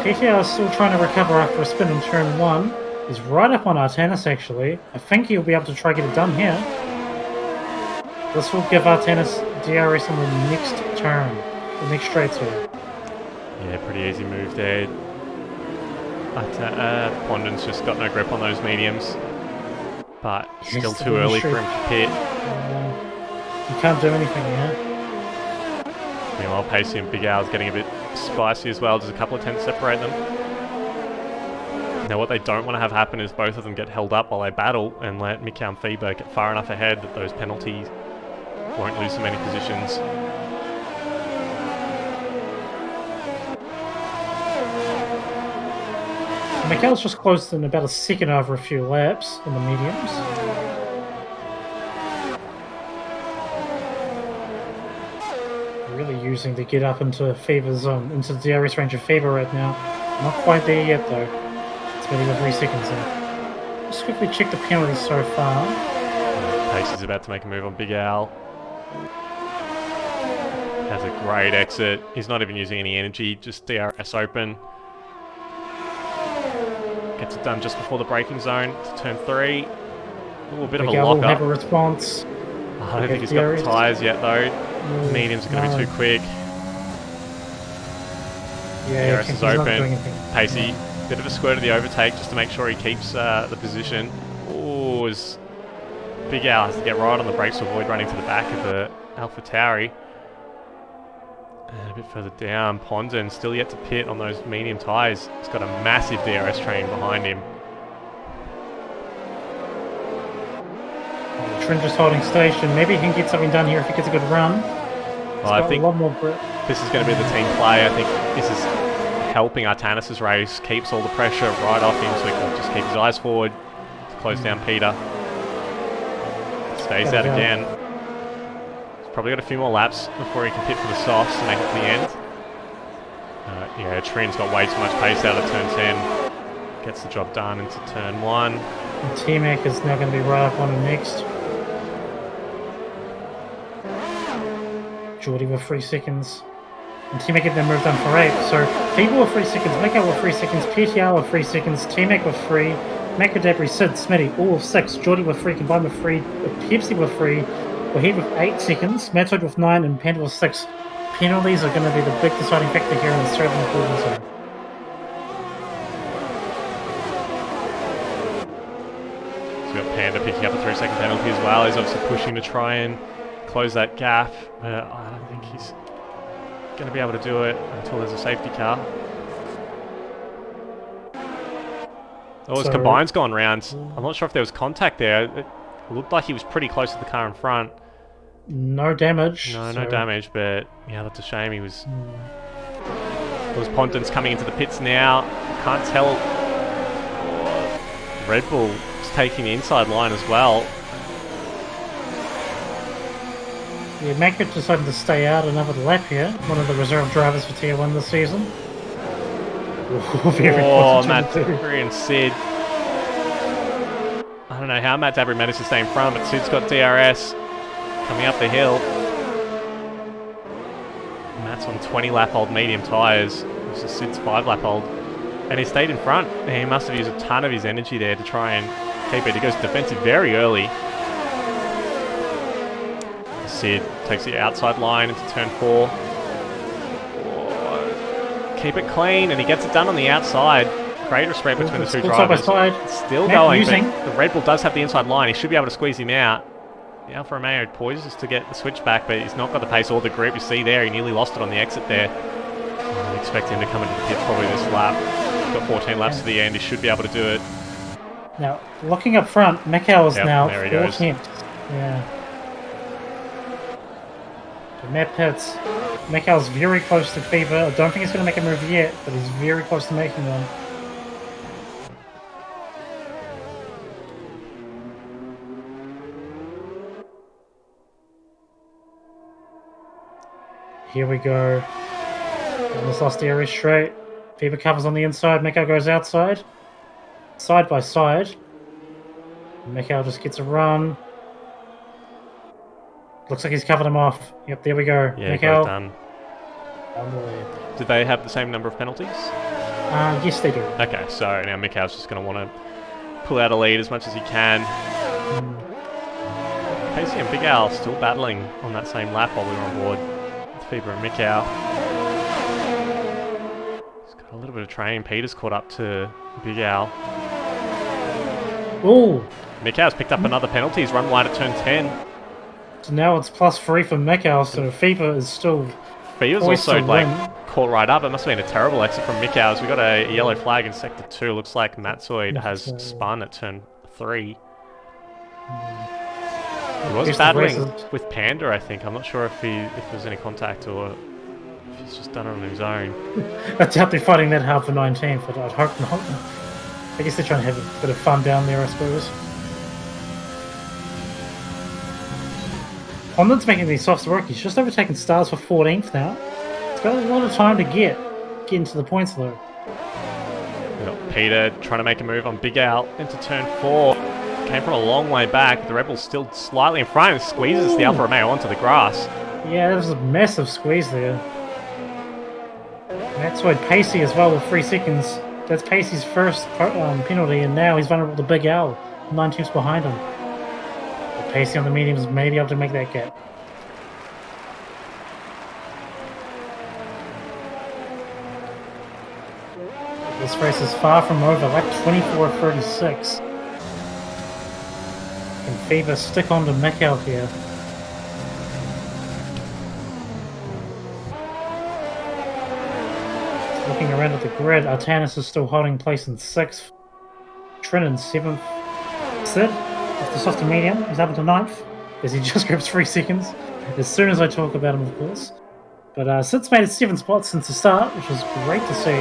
PTR is still trying to recover after a spin in turn 1. He's right up on Artanis actually. I think he'll be able to try to get it done here. This will give Artanis DRS on the next turn, the next straight turn. Yeah, pretty easy move there. Pondon's just got no grip on those mediums, but still too early for him to pit. You can't do anything here. Meanwhile, Pacey and Big Al's getting a bit spicy as well. Just a couple of tenths separate them. Now, what they don't want to have happen is both of them get held up while they battle and let Mikko and Spielberg get far enough ahead that those penalties won't lose so many positions. So Mikhail's just closed in about a second over a few laps in the mediums. Really using to get up into Fever's into the DRS range of Fever right now. Not quite there yet though. It's barely got 3 seconds in. Just quickly check the penalties so far. Pacey's about to make a move on Big Al. Has a great exit. He's not even using any energy, just DRS open. Gets it done just before the braking zone to turn 3. Ooh, a bit of a Miguel will have a lock-up. response. I don't think he's got the tyres yet though. Mediums are going to be too quick. Yeah, DRS is open. Pacey, bit of a squirt of the overtake just to make sure he keeps the position. Ooh, Big Al has to get right on the brakes to avoid running to the back of the Alpha Tauri. And a bit further down, Pondon still yet to pit on those medium tyres. He's got a massive DRS train behind him. Trent just holding station. Maybe he can get something done here if he gets a good run. Well, I think a lot more grip. This is going to be the team play. I think this is helping Artanis' race, keeps all the pressure right off him so he can just keep his eyes forward to close down Peter. Stays out again. He's probably got a few more laps before he can pit for the softs to make it to the end. Yeah, Trent's got way too much pace out of turn 10. Gets the job done into turn 1. And T-Mac is now going to be right up on him next. Geordie with 3 seconds. And T-Mac get their move done for 8. So Feeble with 3 seconds, Mika with 3 seconds, PTR with 3 seconds, T-Mac with 3, Macadabri, Sid, Smitty, all with 6, Geordie with 3, combined with 3, Pepsi with 3, Wahid with 8 seconds, Mattoid with 9, and Panda with 6. Penalties are going to be the big deciding factor here in the third and fourth zone. So we've got Panda picking up a 3-second penalty as well. He's obviously pushing to try and close that gap, but I don't think he's going to be able to do it until there's a safety car. Oh, his combine's gone round. I'm not sure if there was contact there. It looked like he was pretty close to the car in front. No damage. No damage, but yeah, that's a shame. He was... Those Pontons coming into the pits now. Can't tell. Red Bull is taking the inside line as well. Yeah, Mackett decided to stay out another lap here. One of the reserve drivers for Tier 1 this season. Matt Dabry and Sid. I don't know how Matt Dabry managed to stay in front, but Sid's got DRS coming up the hill. Matt's on 20-lap-old medium tyres. This is Sid's 5-lap-old. And he stayed in front. He must have used a ton of his energy there to try and keep it. He goes defensive very early. Sid takes the outside line into turn 4. Keep it clean, and he gets it done on the outside. Great respect between the two drivers. Still going, but the Red Bull does have the inside line. He should be able to squeeze him out. The Alfa Romeo poises to get the switch back, but he's not got the pace or the grip. You see there, he nearly lost it on the exit there. I expect him to come into the pits probably this lap. He's got 14 laps to the end. He should be able to do it. Now, looking up front, Macau is now 14th. Yeah. Matt Pitts. Macau's very close to Fever. I don't think he's going to make a move yet, but he's very close to making one. Here we go. Almost lost the area straight. Fever covers on the inside. Macau goes outside. Side by side. Macau just gets a run. Looks like he's covered him off. Yep, there we go. Yeah, got it done. Unbelievable. Did they have the same number of penalties? Yes, they do. Okay, so now Mikau's just going to want to pull out a lead as much as he can. Casey and Big Al still battling on that same lap while we were on board with Fever and Mikau. He's got a little bit of train. Peter's caught up to Big Al. Ooh! Mikau's picked up another penalty. He's run wide at turn 10. So now it's +3 for Mikau, so Fever is still... Fever's also caught right up. It must have been a terrible exit from Mikau's. We got a yellow flag in sector 2. Looks like Matzoid has spun at turn 3. He was battling with Panda, I think. I'm not sure if there's any contact or if he's just done it on his own. I doubt they're fighting that hard for 19th, but I'd hope not. I guess they're trying to have a bit of fun down there, I suppose. Condon's making these softs work. He's just overtaken Stars for 14th now. He's got a lot of time to get into the points though. We've got Peter trying to make a move on Big Al into turn 4. Came from a long way back. The Rebel's still slightly in front and squeezes the Alfa Romeo onto the grass. Yeah, that was a massive squeeze there. That's why Pacey as well with 3 seconds. That's Pacey's first penalty, and now he's vulnerable to Big Al, 9 tenths behind him. But Pacey on the mediums may be able to make that gap. This race is far from over, like 24:36. Can Fever stick on to Mick out here? Looking around at the grid, Artanis is still holding place in 6th. Trinan 7th. Sid, with the soft to medium, he's up into 9th, as he just grabs 3 seconds. As soon as I talk about him, of course. But Sid's made it 7 spots since the start, which is great to see.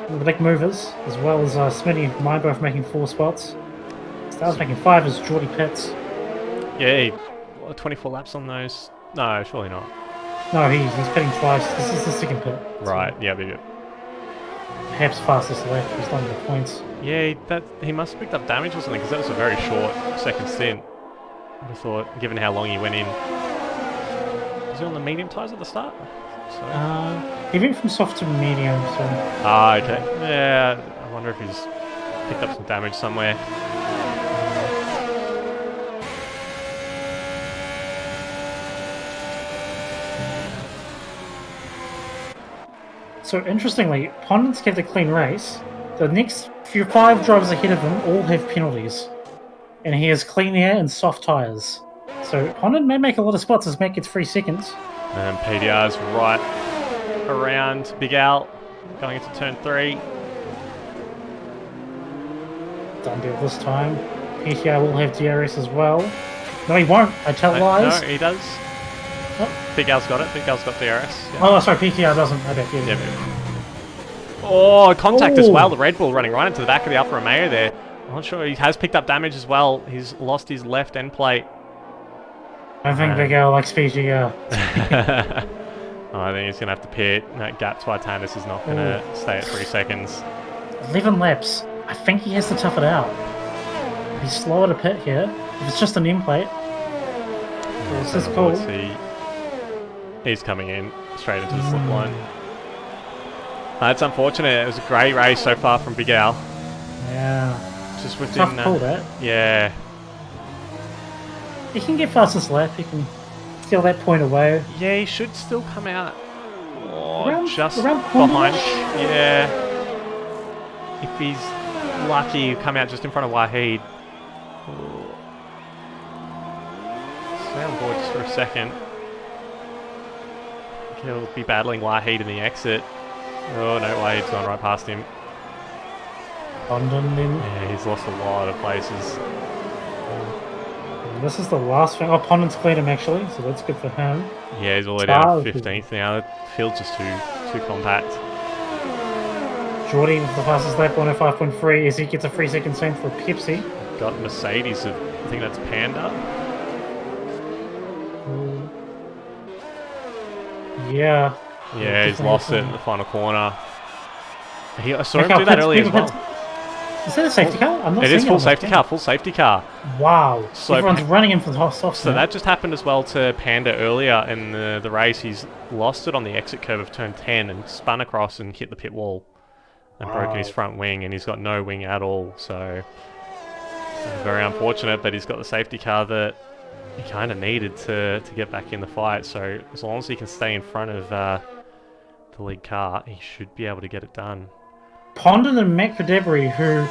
One of the big movers, as well as Smitty and mine both making 4 spots. Star's making 5 as Geordie pits. Yeah, 24 laps on those. No, surely not. No, he's pitting twice. This is the second pit. Right, yeah. Perhaps fastest lap, he's done the points. Yeah, he must have picked up damage or something, because that was a very short second stint. I thought, given how long he went in. Was he on the medium tyres at the start? So. He went from soft to medium, so... Ah, okay. Yeah, I wonder if he's picked up some damage somewhere. So interestingly, Pondon's kept a clean race. The next 5 drivers ahead of him all have penalties. And he has clean air and soft tyres. So Pondon may make a lot of spots as Matt gets 3 seconds. And PDR's right around Big Al, going into turn 3. Done deal this time. PTR will have DRS as well. No, he won't. I tell lies. No, he does. Oh. Big Al's got it. Big Al's got DRS. Yeah. Oh, sorry, PTR doesn't. I bet. Yeah. Oh, contact as well. The Red Bull running right into the back of the Alfa Romeo there. I'm not sure. He has picked up damage as well. He's lost his left end plate. I think Big Al likes PTR. Oh, I think he's going to have to pit. That gap to Artanis is not going to stay at 3 seconds. 11 laps. I think he has to tough it out. He's slower to pit here. If it's just an end plate. This is cool. He's coming in straight into the slip line. That's unfortunate. It was a great race so far from Big Al. Yeah. Just within tough pull that. Yeah. He can get fastest lap. He can steal that point away. Yeah, he should still come out. Oh, around behind. Yeah. If he's lucky, he'll come out just in front of Wahid. Oh. Stay on board just for a second. He'll be battling Wahid in the exit. Oh no, Wahid's gone right past him. London then. Yeah, he's lost a lot of places. And this is the last thing. Oh, Pondon's cleared him actually, so that's good for him. Yeah, he's all the way down to 15th now. The field's just too compact. Geordie with the fastest lap, 105.3, as he gets a 3 second same for Pepsi. Got Mercedes, I think that's Panda. Yeah. Yeah, he's lost it in the final corner. I saw him do that earlier as well. Is that a safety car? I'm not It seeing is full safety car, full safety car. Wow. So everyone's running in for the soft. So that just happened as well to Panda earlier in the race. He's lost it on the exit curve of turn 10 and spun across and hit the pit wall and broken his front wing, and he's got no wing at all. So very unfortunate, but he's got the safety car that he kind of needed to get back in the fight. So as long as he can stay in front of the lead car, he should be able to get it done. Pondon and Mac Debris, who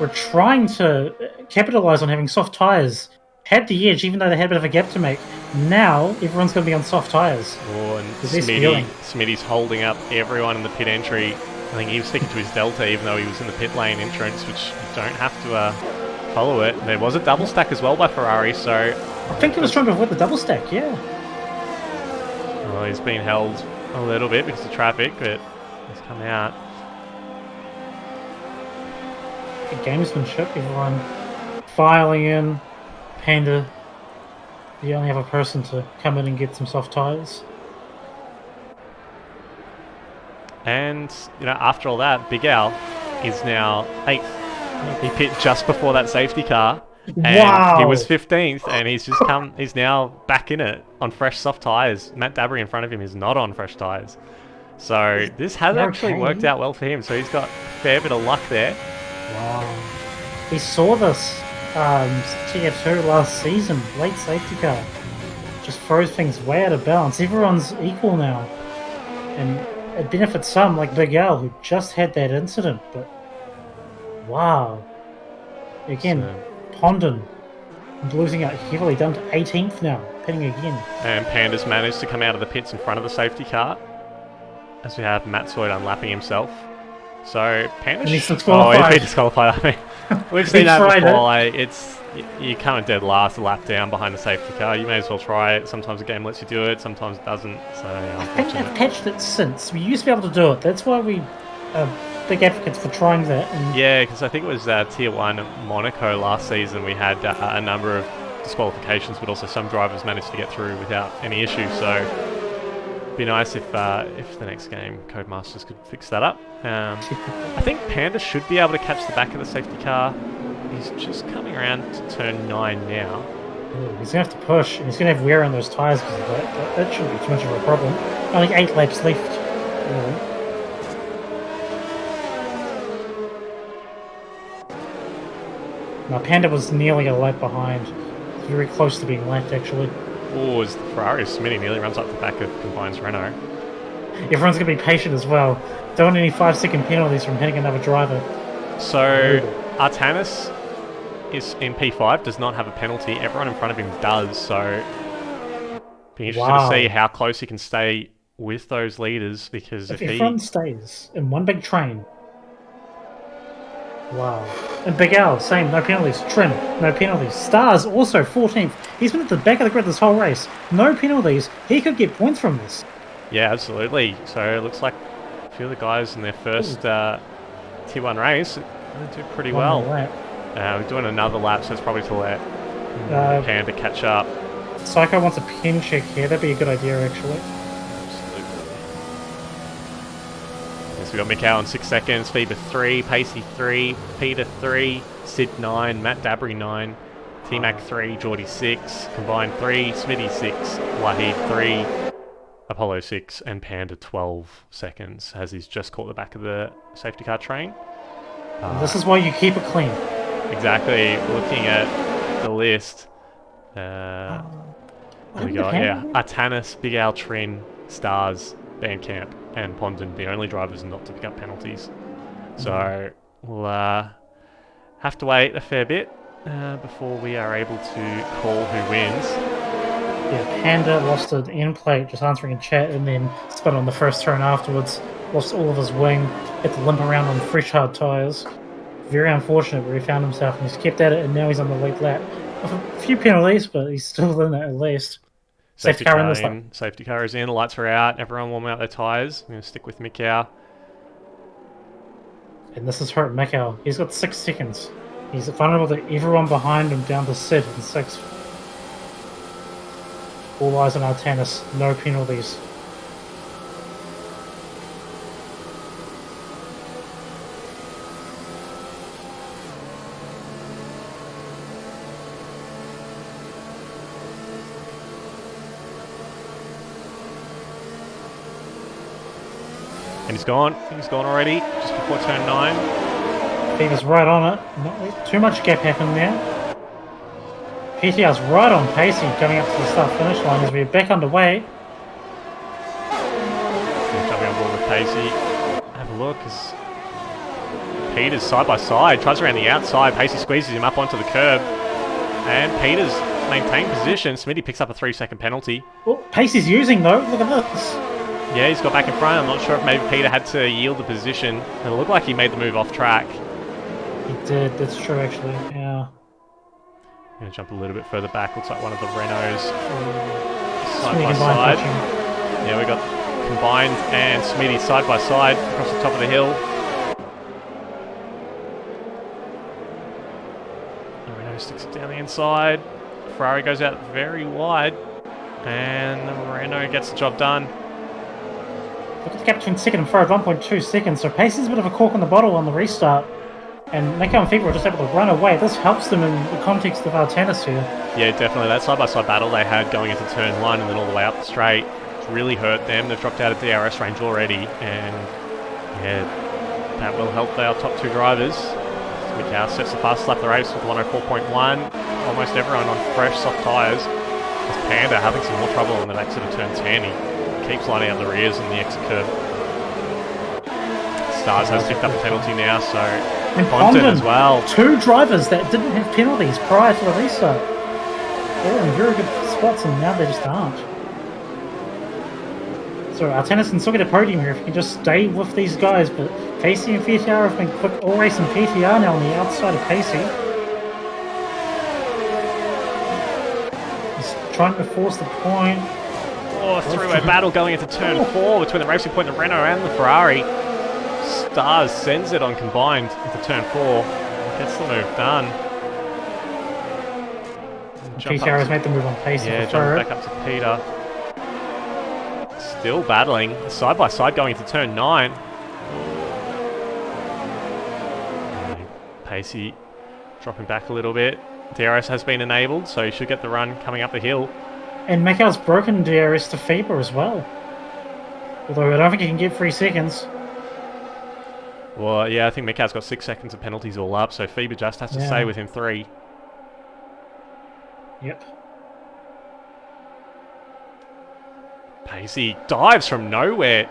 were trying to capitalise on having soft tyres, had the edge even though they had a bit of a gap to make. Now everyone's going to be on soft tyres. Oh, and Smitty's holding up everyone in the pit entry. I think he was sticking to his delta even though he was in the pit lane entrance, which you don't have to follow it. There was a double stack as well by Ferrari, so... I think he was trying to avoid the double stack, yeah. Well, he's been held a little bit because of traffic, but he's come out. good gamesmanship. Everyone filing in. Panda, the only other person to come in and get some soft tyres. And, after all that, Big Al is now 8th. He pit just before that safety car. And he was 15th, and he's now back in it on fresh soft tyres. Matt Dabry in front of him is not on fresh tyres. So this has actually worked out well for him. So he's got a fair bit of luck there. Wow. We saw this Tier 2 last season, late safety car. Just throws things way out of balance. Everyone's equal now. And it benefits some, like Big Al, who just had that incident, but wow. Again, Pondon losing out heavily, down to 18th now, pitting again. And Panda's managed to come out of the pits in front of the safety car, as we have Matt Soyd unlapping himself. So Panda's... he's disqualified. Oh, he's been disqualified. I mean, we've seen that before. You come in dead last, a lap down behind the safety car. You may as well try it. Sometimes the game lets you do it, sometimes it doesn't. So yeah, I think they've patched it since. We used to be able to do it. That's why we are big advocates for trying that. And yeah, because I think it was Tier 1 Monaco last season. We had a number of disqualifications, but also some drivers managed to get through without any issue. So it'd be nice if the next game Codemasters could fix that up. I think Panda should be able to catch the back of the safety car. He's just coming around to turn 9 now. He's going to have to push, and he's going to have wear on those tyres because of that. That shouldn't be too much of a problem. Only 8 laps left. Now, Panda was nearly a lap behind. Very close to being lapped, actually. Oh, as the Ferrari Smitty nearly runs up the back of Combine's Renault. Everyone's going to be patient as well. Don't want any 5-second penalties from hitting another driver. So, Artanis is in P5, does not have a penalty. Everyone in front of him does, so be interested to see how close he can stay with those leaders, because if everyone stays in one big train. Wow. And Big Al, same, no penalties. Trim, no penalties. Stars, also 14th. He's been at the back of the grid this whole race. No penalties. He could get points from this. Yeah, absolutely. So it looks like a few of the guys in their first Tier 1 race do pretty well. We're doing another lap, so it's probably to let Panda catch up. Psycho wants a pin check here. That'd be a good idea, actually. Absolutely. Yes, we got Mikau on 6 seconds, Fever 3, Pacey 3, Peter 3, Sid 9, Matt Dabry 9, T-Mac 3, Geordie 6, Combined 3, Smitty 6, Wahid 3, Apollo 6, and Panda 12 seconds, as he's just caught the back of the safety car train. This is why you keep it clean. Exactly. Looking at the list, there we go. Yeah, Artanis, Big Al, Trin, Stars, Bandcamp, and Pondon, the only drivers not to pick up penalties. So we'll have to wait a fair bit before we are able to call who wins. Yeah, Panda lost an end plate just answering in chat, and then spun on the first turn afterwards. Lost all of his wing, had to limp around on fresh hard tyres. Very unfortunate where he found himself, and he's kept at it, and now he's on the late lap. A few penalties, but he's still in it at least. Safety car in this lap. Safety car is in, the lights are out, everyone warm out their tyres. I'm going to stick with Mikau. And this has hurt Mikau. He's got 6 seconds. He's vulnerable to everyone behind him down to Sid in 6th. All eyes on Artanis, no penalties. And he's gone already, just before turn 9. Fever's right on it. Not too much gap happened there. PTR's right on Pacey coming up to the start-finish line as we're back underway. Jumping on board with Pacey. Have a look, as Peter's side by side, tries around the outside. Pacey squeezes him up onto the curb. And Peter's maintained position. Smitty picks up a 3-second penalty. Well, Pacey's using though, look at this. Yeah, he's got back in front. I'm not sure if maybe Peter had to yield the position. It looked like he made the move off track. He did, that's true actually, yeah. I'm going to jump a little bit further back. Looks like one of the Renaults side by Smitty side. Yeah, we got Combined and Smitty side by side across the top of the hill. inside. Ferrari goes out very wide. And Renault gets the job done. Look at the gap between second and third, 1.2 seconds. So Pacey's a bit of a cork in the bottle on the restart. And Nico and Fever are just able to run away. This helps them in the context of our tennis here. Yeah, definitely. That side-by-side battle they had going into turn 1 and then all the way up the straight really hurt them. They've dropped out of DRS range already. And yeah, that will help our top 2 drivers. Mikhail sets the fastest lap of the race with 104.1. Almost everyone on fresh, soft tyres. It's Panda having some more trouble on the exit of turn 10. He keeps lining up the rears in the exit curve. Stars has picked up a penalty now, so Condon as well. 2 drivers that didn't have penalties prior to the restart. They were in very good spots and now they just aren't. So our tennis can still get a podium here if we can just stay with these guys, but Pacey and PTR have been quick all race, and PTR now on the outside of Pacey. He's trying to force the point. Oh, three-way battle going into turn 4 between the Racing Point, the Renault and the Ferrari. Stars sends it on combined into turn 4. Gets the move done. PTR has made the move on Pacey. Yeah, jumping back up to Peter. Still battling side by side going into turn 9. Pacey dropping back a little bit. DRS has been enabled, so he should get the run coming up the hill. And Mikhail's broken DRS to Faber as well. Although I don't think he can get 3 seconds. Well, yeah, I think Mikhail's got 6 seconds of penalties all up, so Faber just has to stay within 3. Yep. Pacey dives from nowhere.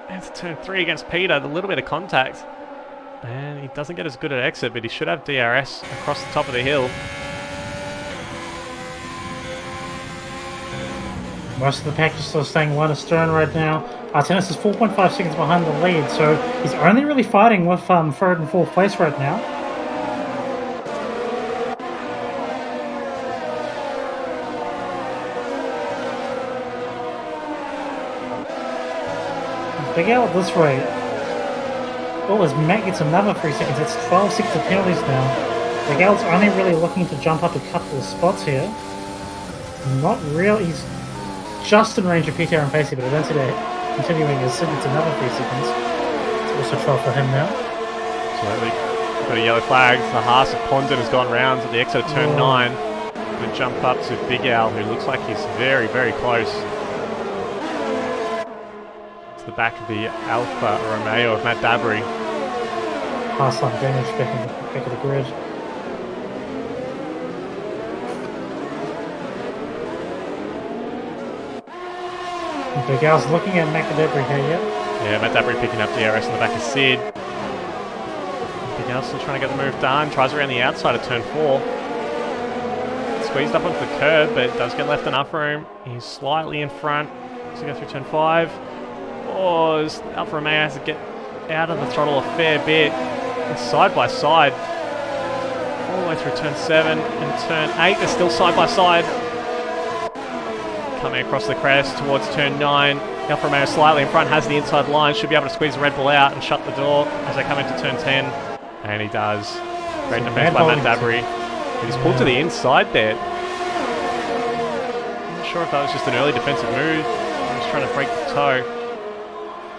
That's turn 3 against Peter, a little bit of contact. And he doesn't get as good at exit, but he should have DRS across the top of the hill. Most of the pack is still staying one astern right now. Tennis is 4.5 seconds behind the lead, so he's only really fighting with 3rd and 4th place right now. Big Al at this rate. Oh, as Matt gets another 3 seconds, that's 12 seconds of penalties now. Big Al's only really looking to jump up a couple of spots here. Not really. He's just in range of PTR and Pacey, but I don't see that continuing as Sid gets another 3 seconds. It's also 12 for him now. Absolutely. Got a yellow flag. The Haas of Pondon has gone rounds at the exit of turn 9. Going to jump up to Big Al, who looks like he's very, very close. The back of the Alfa Romeo of Matt Dabry. Pass line damage back of the grid. Big Al's looking at Matt Dabry here, Yeah, Matt Dabry picking up DRS in the back of Sid. Big Al's still trying to get the move done. Tries around the outside of turn 4. Squeezed up onto the curb, but does get left enough room. He's slightly in front. So go through turn 5. Oh, Alfa Romeo has to get out of the throttle a fair bit. And side by side, all the way through turn 7 and turn 8, they're still side by side. Coming across the crest towards turn 9. Alfa Romeo slightly in front, has the inside line, should be able to squeeze the Red Bull out and shut the door as they come into turn 10. And he does. Great defense by Matt Dabry. He's pulled to the inside there. I'm not sure if that was just an early defensive move. He was trying to break the toe.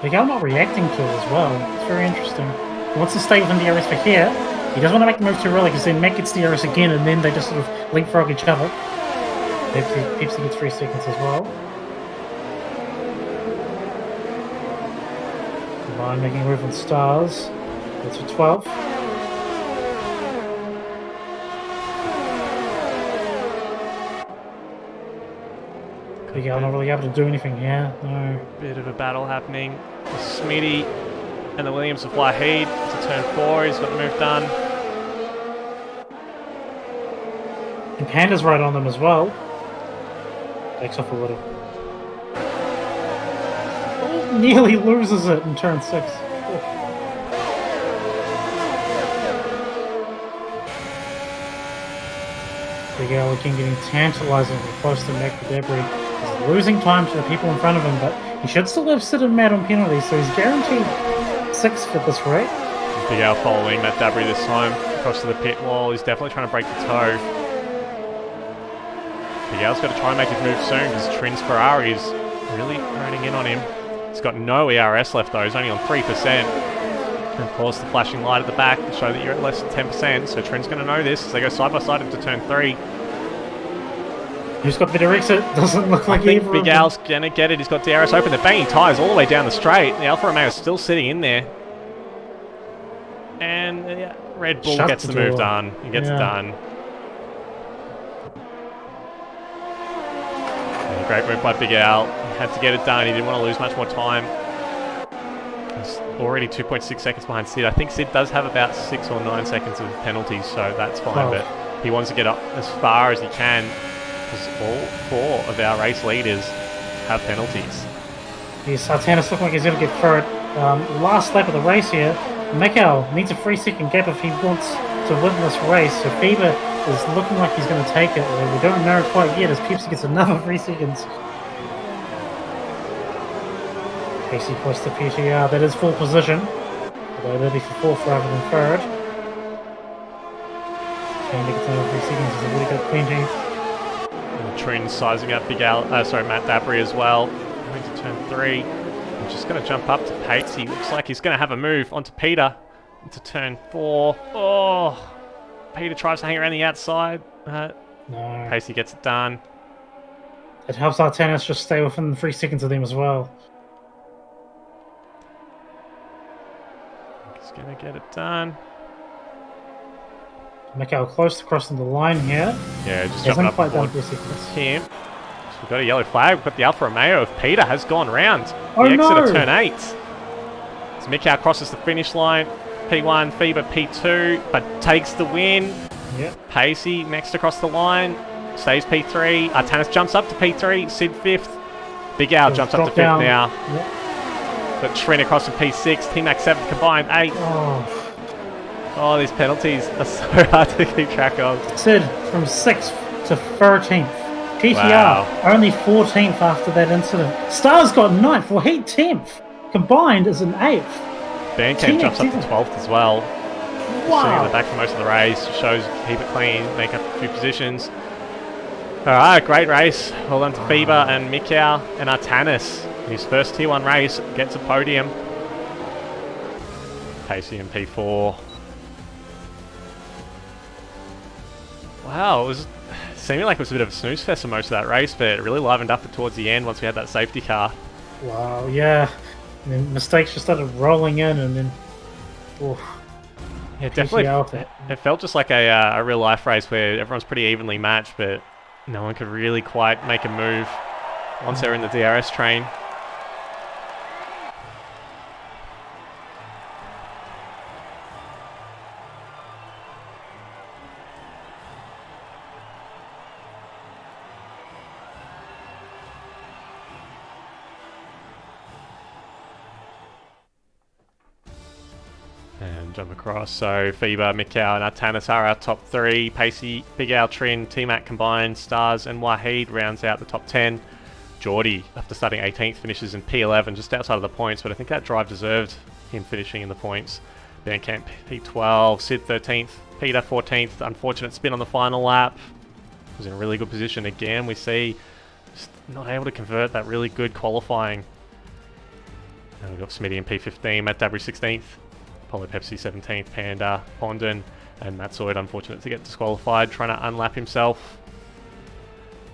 Big Al not reacting to it as well. It's very interesting. He wants to stay within DRS for here. He doesn't want to make the move too early because then Matt gets DRS again and then they just sort of leapfrog each other. Pepsi gets 3 seconds as well. Line making a move on Stars. That's for 12. Big Al not really able to do anything here. No. Bit of a battle happening. The Smitty and the Williams of Wahid to turn 4. He's got the move done. And Panda's right on them as well. Backs off a little. Oh, nearly loses it in turn 6. Big Al again getting tantalizingly close to Matt Debris. He's losing time to the people in front of him, but he should still have Sid and Matt on penalties, so he's guaranteed 6th at this rate. Big Al following Matt Dabry this time across to the pit wall. He's definitely trying to break the toe. Miguel's got to try and make his move soon because Trin's Ferrari is really running in on him. He's got no ERS left though, he's only on 3%. And of course the flashing light at the back to show that you're at less than 10%, so Trin's going to know this as they go side by side into turn 3. Who's got the better exit? Doesn't look like either. Big Al's going to get it, he's got DRS open, they're banging tyres all the way down the straight. The Alfa Romeo is still sitting in there. And Red Bull gets the move done, he gets it done. Great move by Big Al. He had to get it done. He didn't want to lose much more time. He's already 2.6 seconds behind Sid. I think Sid does have about 6 or 9 seconds of penalties, so that's fine. But he wants to get up as far as he can because all 4 of our race leaders have penalties. Yes, Artanis looking like he's going to get third. Last lap of the race here. Mikkel needs a 3-second gap if he wants to win this race. So Fever is looking like he's going to take it. We don't know quite yet as Pepsi gets another 3 seconds. Casey puts the PTR. That is full position. Although that'll be for 4th rather than 3rd. Trying to get another 3 seconds is a really good 20. And Trin sizing up Matt Dabry as well. Going to turn 3. I'm just going to jump up to Patesy. Looks like he's going to have a move onto Peter. Into turn 4. Oh! Peter tries to hang around the outside. No. Pacey gets it done. It helps Artanis just stay within 3 seconds of them as well. He's going to get it done. Mikkel close to crossing the line here. Yeah, just jumping up aboard him. So we've got a yellow flag. We've got the Alfa Romeo of Peter has gone round. The exit of turn 8. So Mikkel crosses the finish line. P1, Fever P2, but takes the win. Yep. Pacey next across the line, stays P3. Artanis jumps up to P3, Sid 5th. Big Al jumps up to 5th now. Yep. Got Trin across to P6, T-Mac 7th, combined 8. Oh, these penalties are so hard to keep track of. Sid from 6th to 13th. PTR only 14th after that incident. Stars got 9th, well, he 10th. Combined is an 8th. Bandcamp jumps up to 12th as well. Wow. Sitting at the back for most of the race. Shows keep it clean, make up a few positions. Alright, great race. Well done to Fever and Mikau and Artanis. His first Tier 1 race gets a podium. Pacey in P4. Wow, it was seeming like it was a bit of a snooze fest for most of that race, but it really livened up towards the end once we had that safety car. Wow, yeah. And then mistakes just started rolling in, and then, yeah, definitely. It felt just like a real life race where everyone's pretty evenly matched, but no one could really quite make a move once they're in the DRS train. And jump across. So Fever, Mikau, and Artanis are our top 3. Pacey, Big Al, Trin, T-Mac combined, Stars, and Wahid rounds out the top 10. Geordie, after starting 18th, finishes in P11, just outside of the points, but I think that drive deserved him finishing in the points. Bandcamp P12, Sid 13th, Peter 14th. Unfortunate spin on the final lap. Was in a really good position again. We see just not able to convert that really good qualifying. And we've got Smitty in P15, Matt Dabry 16th. Apollo Pepsi 17th, Panda, Pondon, and Matsoid unfortunate to get disqualified, trying to unlap himself.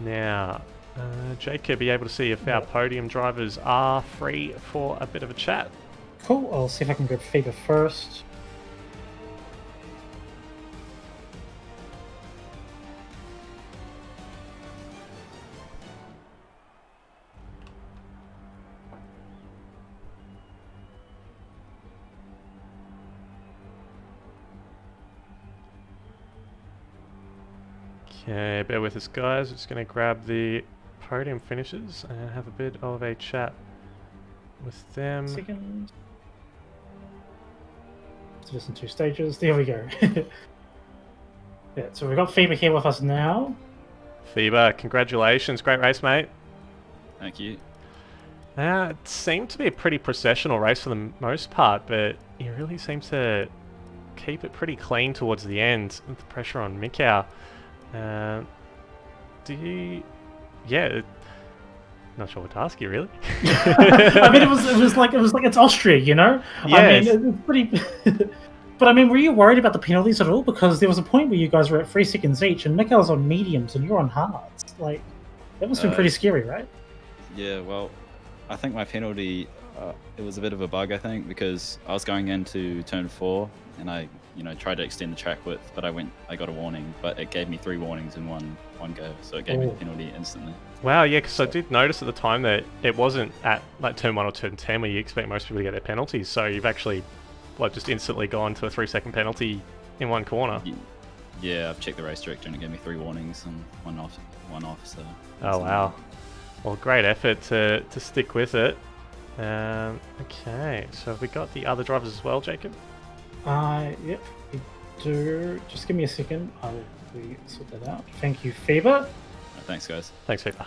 Now, Jake could be able to see if our podium drivers are free for a bit of a chat. Cool, I'll see if I can grab Fever first. Okay, bear with us guys, I'm just going to grab the podium finishes and have a bit of a chat with them. Second. So just in 2 stages, there we go. Yeah, so we've got Fever here with us now. Fever, congratulations, great race mate. Thank you. It seemed to be a pretty processional race for the most part, but you really seem to keep it pretty clean towards the end with the pressure on Mikau. do you... Yeah, not sure what to ask you, really. I mean, it was like it's Austria, you know. Yes. I mean, it's pretty. But I mean, were you worried about the penalties at all? Because there was a point where you guys were at 3 seconds each, and Mikhail's on mediums and you're on hards. Like, that must have been pretty scary, right? Yeah, well, I think my penalty, it was a bit of a bug, I think, because I was going into turn 4 and I, tried to extend the track width, but I got a warning, but it gave me 3 warnings in one go, so it gave me the penalty instantly. Wow, yeah, because I did notice at the time that it wasn't at like turn 1 or turn 10 where you expect most people to get their penalties, so you've actually just instantly gone to a 3-second penalty in one corner. Yeah, I've checked the race director and it gave me 3 warnings and one off, so... Oh, wow. Well, great effort to stick with it. Okay, so have we got the other drivers as well, Jacob? Yep, we do. Just give me a second. I will sort that out. Thank you, Faber. Thanks, guys. Thanks, Faber.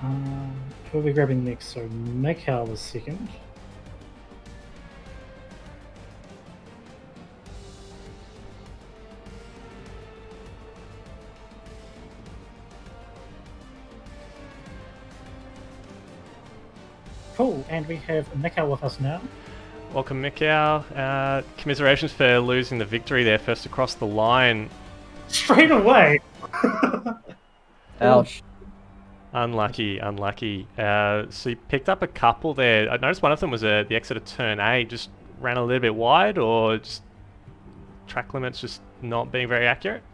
Who are we grabbing next? So Mikhail was second. Cool, and we have Mikhail with us now. Welcome, Mikhail. Commiserations for losing the victory there, first across the line. Straight away! Ouch. Unlucky. So you picked up a couple there. I noticed one of them was the exit of turn 8, just ran a little bit wide, or just track limits just not being very accurate?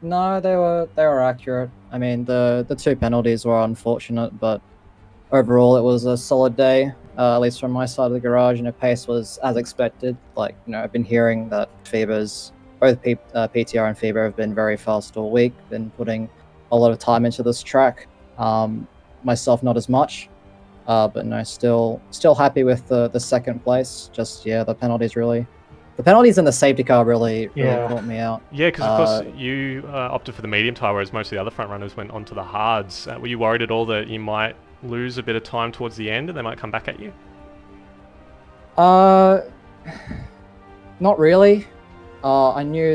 No, they were accurate. I mean, the 2 penalties were unfortunate, but overall it was a solid day, at least from my side of the garage, and the pace was as expected. Like, I've been hearing that both PTR and Faber have been very fast all week, been putting a lot of time into this track. Myself, not as much, but no, still happy with the second place. Just, the penalties and the safety car really caught me out. Yeah, because of course you opted for the medium tyre, whereas most of the other front runners went onto the hards. Were you worried at all that you might lose a bit of time towards the end and they might come back at you? Not really. I knew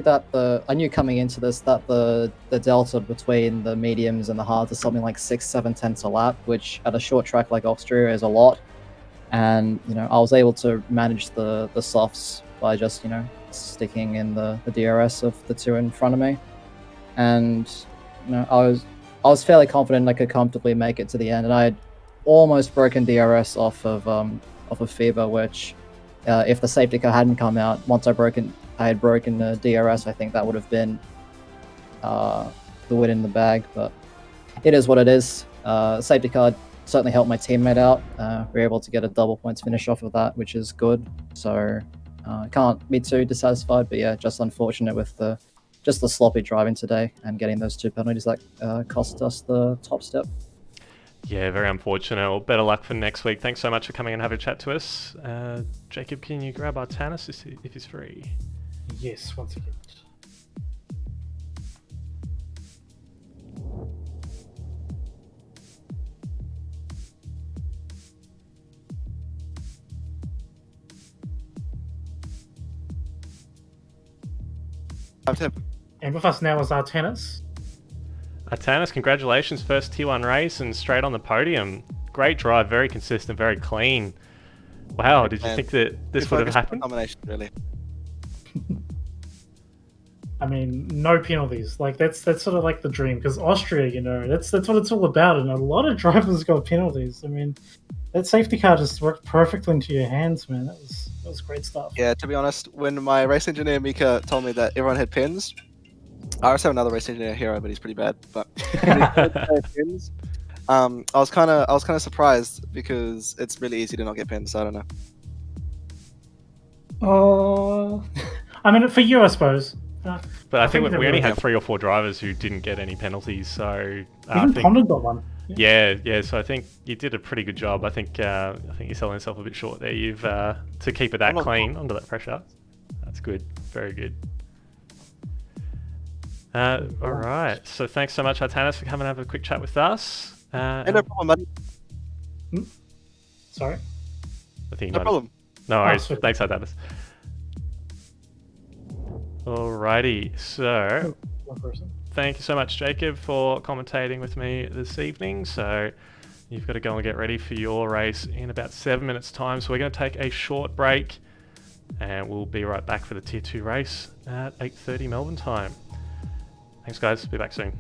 coming into this that the delta between the mediums and the hards is something like 6-7 tenths a lap, which at a short track like Austria is a lot. And I was able to manage the softs by just sticking in the DRS of the 2 in front of me, and I was fairly confident I could comfortably make it to the end, and I had almost broken DRS off of Faber, which if the safety car hadn't come out, once I had broken the DRS, I think that would have been the win in the bag, but it is what it is. Safety car certainly helped my teammate out. We were able to get a double points finish off of that, which is good, so can't be too dissatisfied, but yeah, just unfortunate with the sloppy driving today and getting those 2 penalties that cost us the top step. Yeah, very unfortunate. Well, better luck for next week. Thanks so much for coming and having a chat to us. Jacob, can you grab Artanis if he's free? Yes, once again. And with us now is Artanis. Artanis, congratulations. First Tier 1 race and straight on the podium. Great drive, very consistent, very clean. Wow, did you think that this would have happened? Combination, really. I mean, no penalties. Like that's sort of like the dream, because Austria, that's what it's all about, and a lot of drivers got penalties. I mean, that safety car just worked perfectly into your hands, man. That was great stuff. Yeah, to be honest, when my race engineer Mika told me that everyone had pins, I also have another race engineer Hero, but he's pretty bad. But pins, I was kind of surprised because it's really easy to not get pins. So I don't know. Oh, I mean, for you, I suppose. But I think we only had 3 or 4 drivers who didn't get any penalties, so even Pondon got one. Yeah. So I think you did a pretty good job. I think you're selling yourself a bit short there. You've to keep it that clean under that pressure. That's good. Very good. All right. So thanks so much, Artanis, for coming and have a quick chat with us. No problem, buddy. Sorry. No problem. No worries. Thanks, Artanis. Alrighty, so One person. thank you so much, Jacob, for commentating with me this evening. So you've got to go and get ready for your race in about 7 minutes' time. So we're going to take a short break, and we'll be right back for the Tier 2 race at 8:30 Melbourne time. Thanks, guys. Be back soon.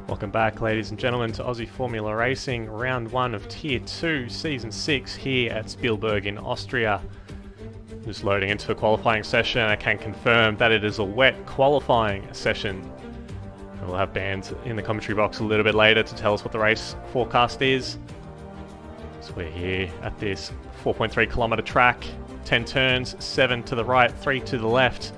Welcome back, ladies and gentlemen, to Aussie Formula Racing, round 1 of Tier 2, Season 6, here at Spielberg in Austria. Just loading into the qualifying session. I can confirm that it is a wet qualifying session. We'll have bands in the commentary box a little bit later to tell us what the race forecast is. So we're here at this 4.3 kilometre track, 10 turns, 7 to the right, 3 to the left,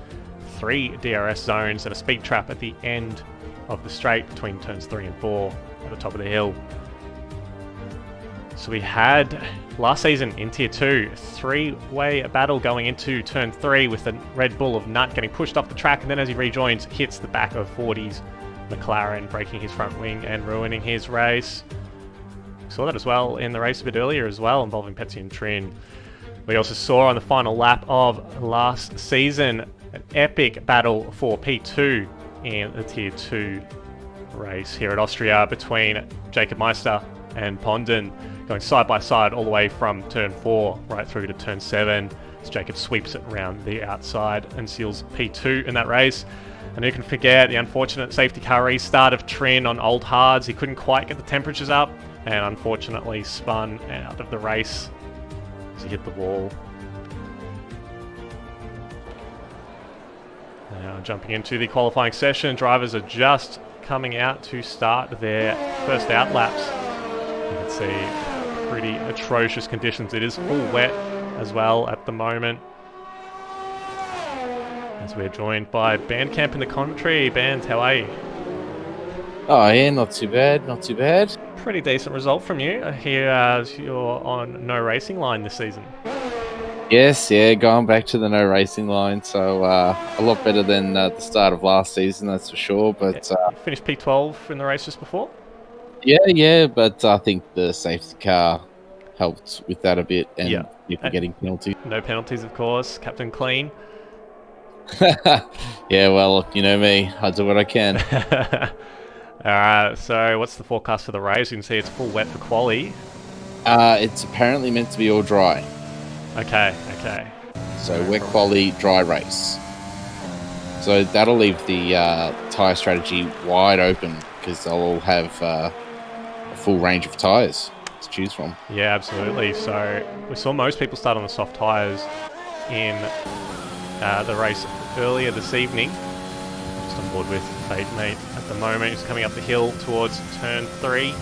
3 DRS zones and a speed trap at the end of the straight between turns 3 and 4 at the top of the hill. So we had last season in Tier 2, 3-way battle going into turn 3 with the Red Bull of Nut getting pushed off the track, and then as he rejoins, hits the back of 40's McLaren, breaking his front wing and ruining his race. We saw that as well in the race a bit earlier as well, involving Petsy and Trin. We also saw on the final lap of last season an epic battle for P2 in the Tier 2 race here at Austria between Jacob Meister and Ponden, going side by side all the way from turn 4 right through to turn 7 as Jacob sweeps it around the outside and seals P2 in that race. And who can forget the unfortunate safety car restart of Trin on old hards. He couldn't quite get the temperatures up and unfortunately spun out of the race as he hit the wall. Now jumping into the qualifying session, drivers are just coming out to start their first out laps. You can see pretty atrocious conditions. It is full wet as well at the moment. As we're joined by Bandcamp in the commentary. Band, how are you? Oh yeah, not too bad, not too bad. Pretty decent result from you. I hear you're on no racing line this season. Yes, yeah, going back to the no racing line, so a lot better than the start of last season, that's for sure. But You finished P12 in the race just before? yeah, but I think the safety car helped with that a bit, and Yeah. people getting penalties. No penalties, of course. Captain Clean. Yeah, well, look, you know me, I do what I can. Alright, so what's the forecast for the race? You can see it's full wet for quali. It's apparently meant to be all dry, Okay. so wet quali, dry race. So that'll leave the tyre strategy wide open because they'll all have a full range of tyres to choose from. Yeah, absolutely. So we saw most people start on the soft tyres in the race earlier this evening. Just on board with Fate Mate at the moment. He's coming up the hill towards turn 3.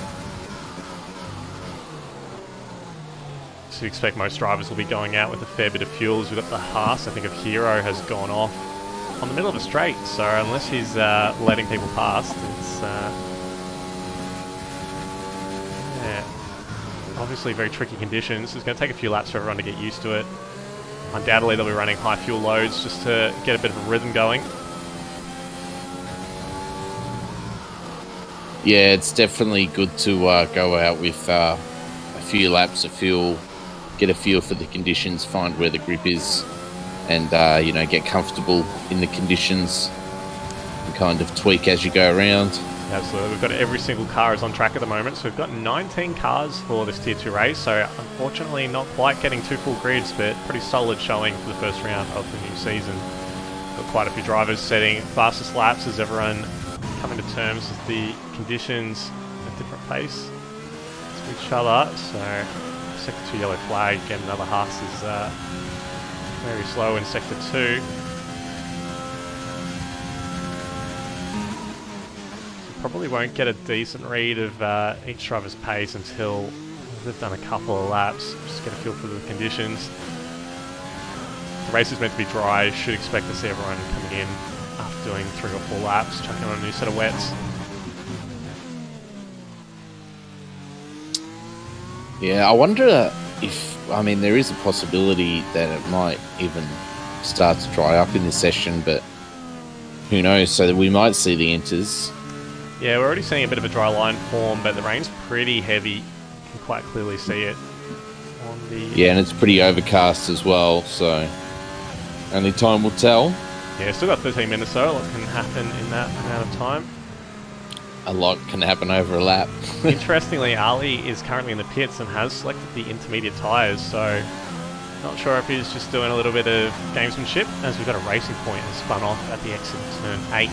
So you expect most drivers will be going out with a fair bit of fuel. As we've got the Haas, I think, of Hero has gone off on the middle of a straight. So unless he's letting people past, it's yeah, obviously very tricky conditions. It's going to take a few laps for everyone to get used to it. Undoubtedly they'll be running high fuel loads just to get a bit of a rhythm going. Yeah, it's definitely good to go out with a few laps of fuel, get a feel for the conditions, find where the grip is, and get comfortable in the conditions and kind of tweak as you go around. Absolutely, we've got every single car is on track at the moment, so we've got 19 cars for this Tier 2 race, so unfortunately not quite getting 2 full grids, but pretty solid showing for the first round of the new season. Got quite a few drivers setting fastest laps as everyone coming to terms with the conditions at different pace to each other. So Sector 2 yellow flag, again another Haas is very slow in Sector 2. Probably won't get a decent read of each driver's pace until they've done a couple of laps, just get a feel for the conditions. The race is meant to be dry, should expect to see everyone coming in after doing 3 or 4 laps, chucking on a new set of wets. Yeah, I wonder if, there is a possibility that it might even start to dry up in this session, but who knows, so that we might see the enters. Yeah, we're already seeing a bit of a dry line form, but the rain's pretty heavy. You can quite clearly see it on the... Yeah, and it's pretty overcast as well, so only time will tell. Yeah, still got 13 minutes though. A lot can happen in that amount of time. A lot can happen over a lap. Interestingly, Ali is currently in the pits and has selected the intermediate tyres, so not sure if he's just doing a little bit of gamesmanship, as we've got a racing point and spun off at the exit of turn 8.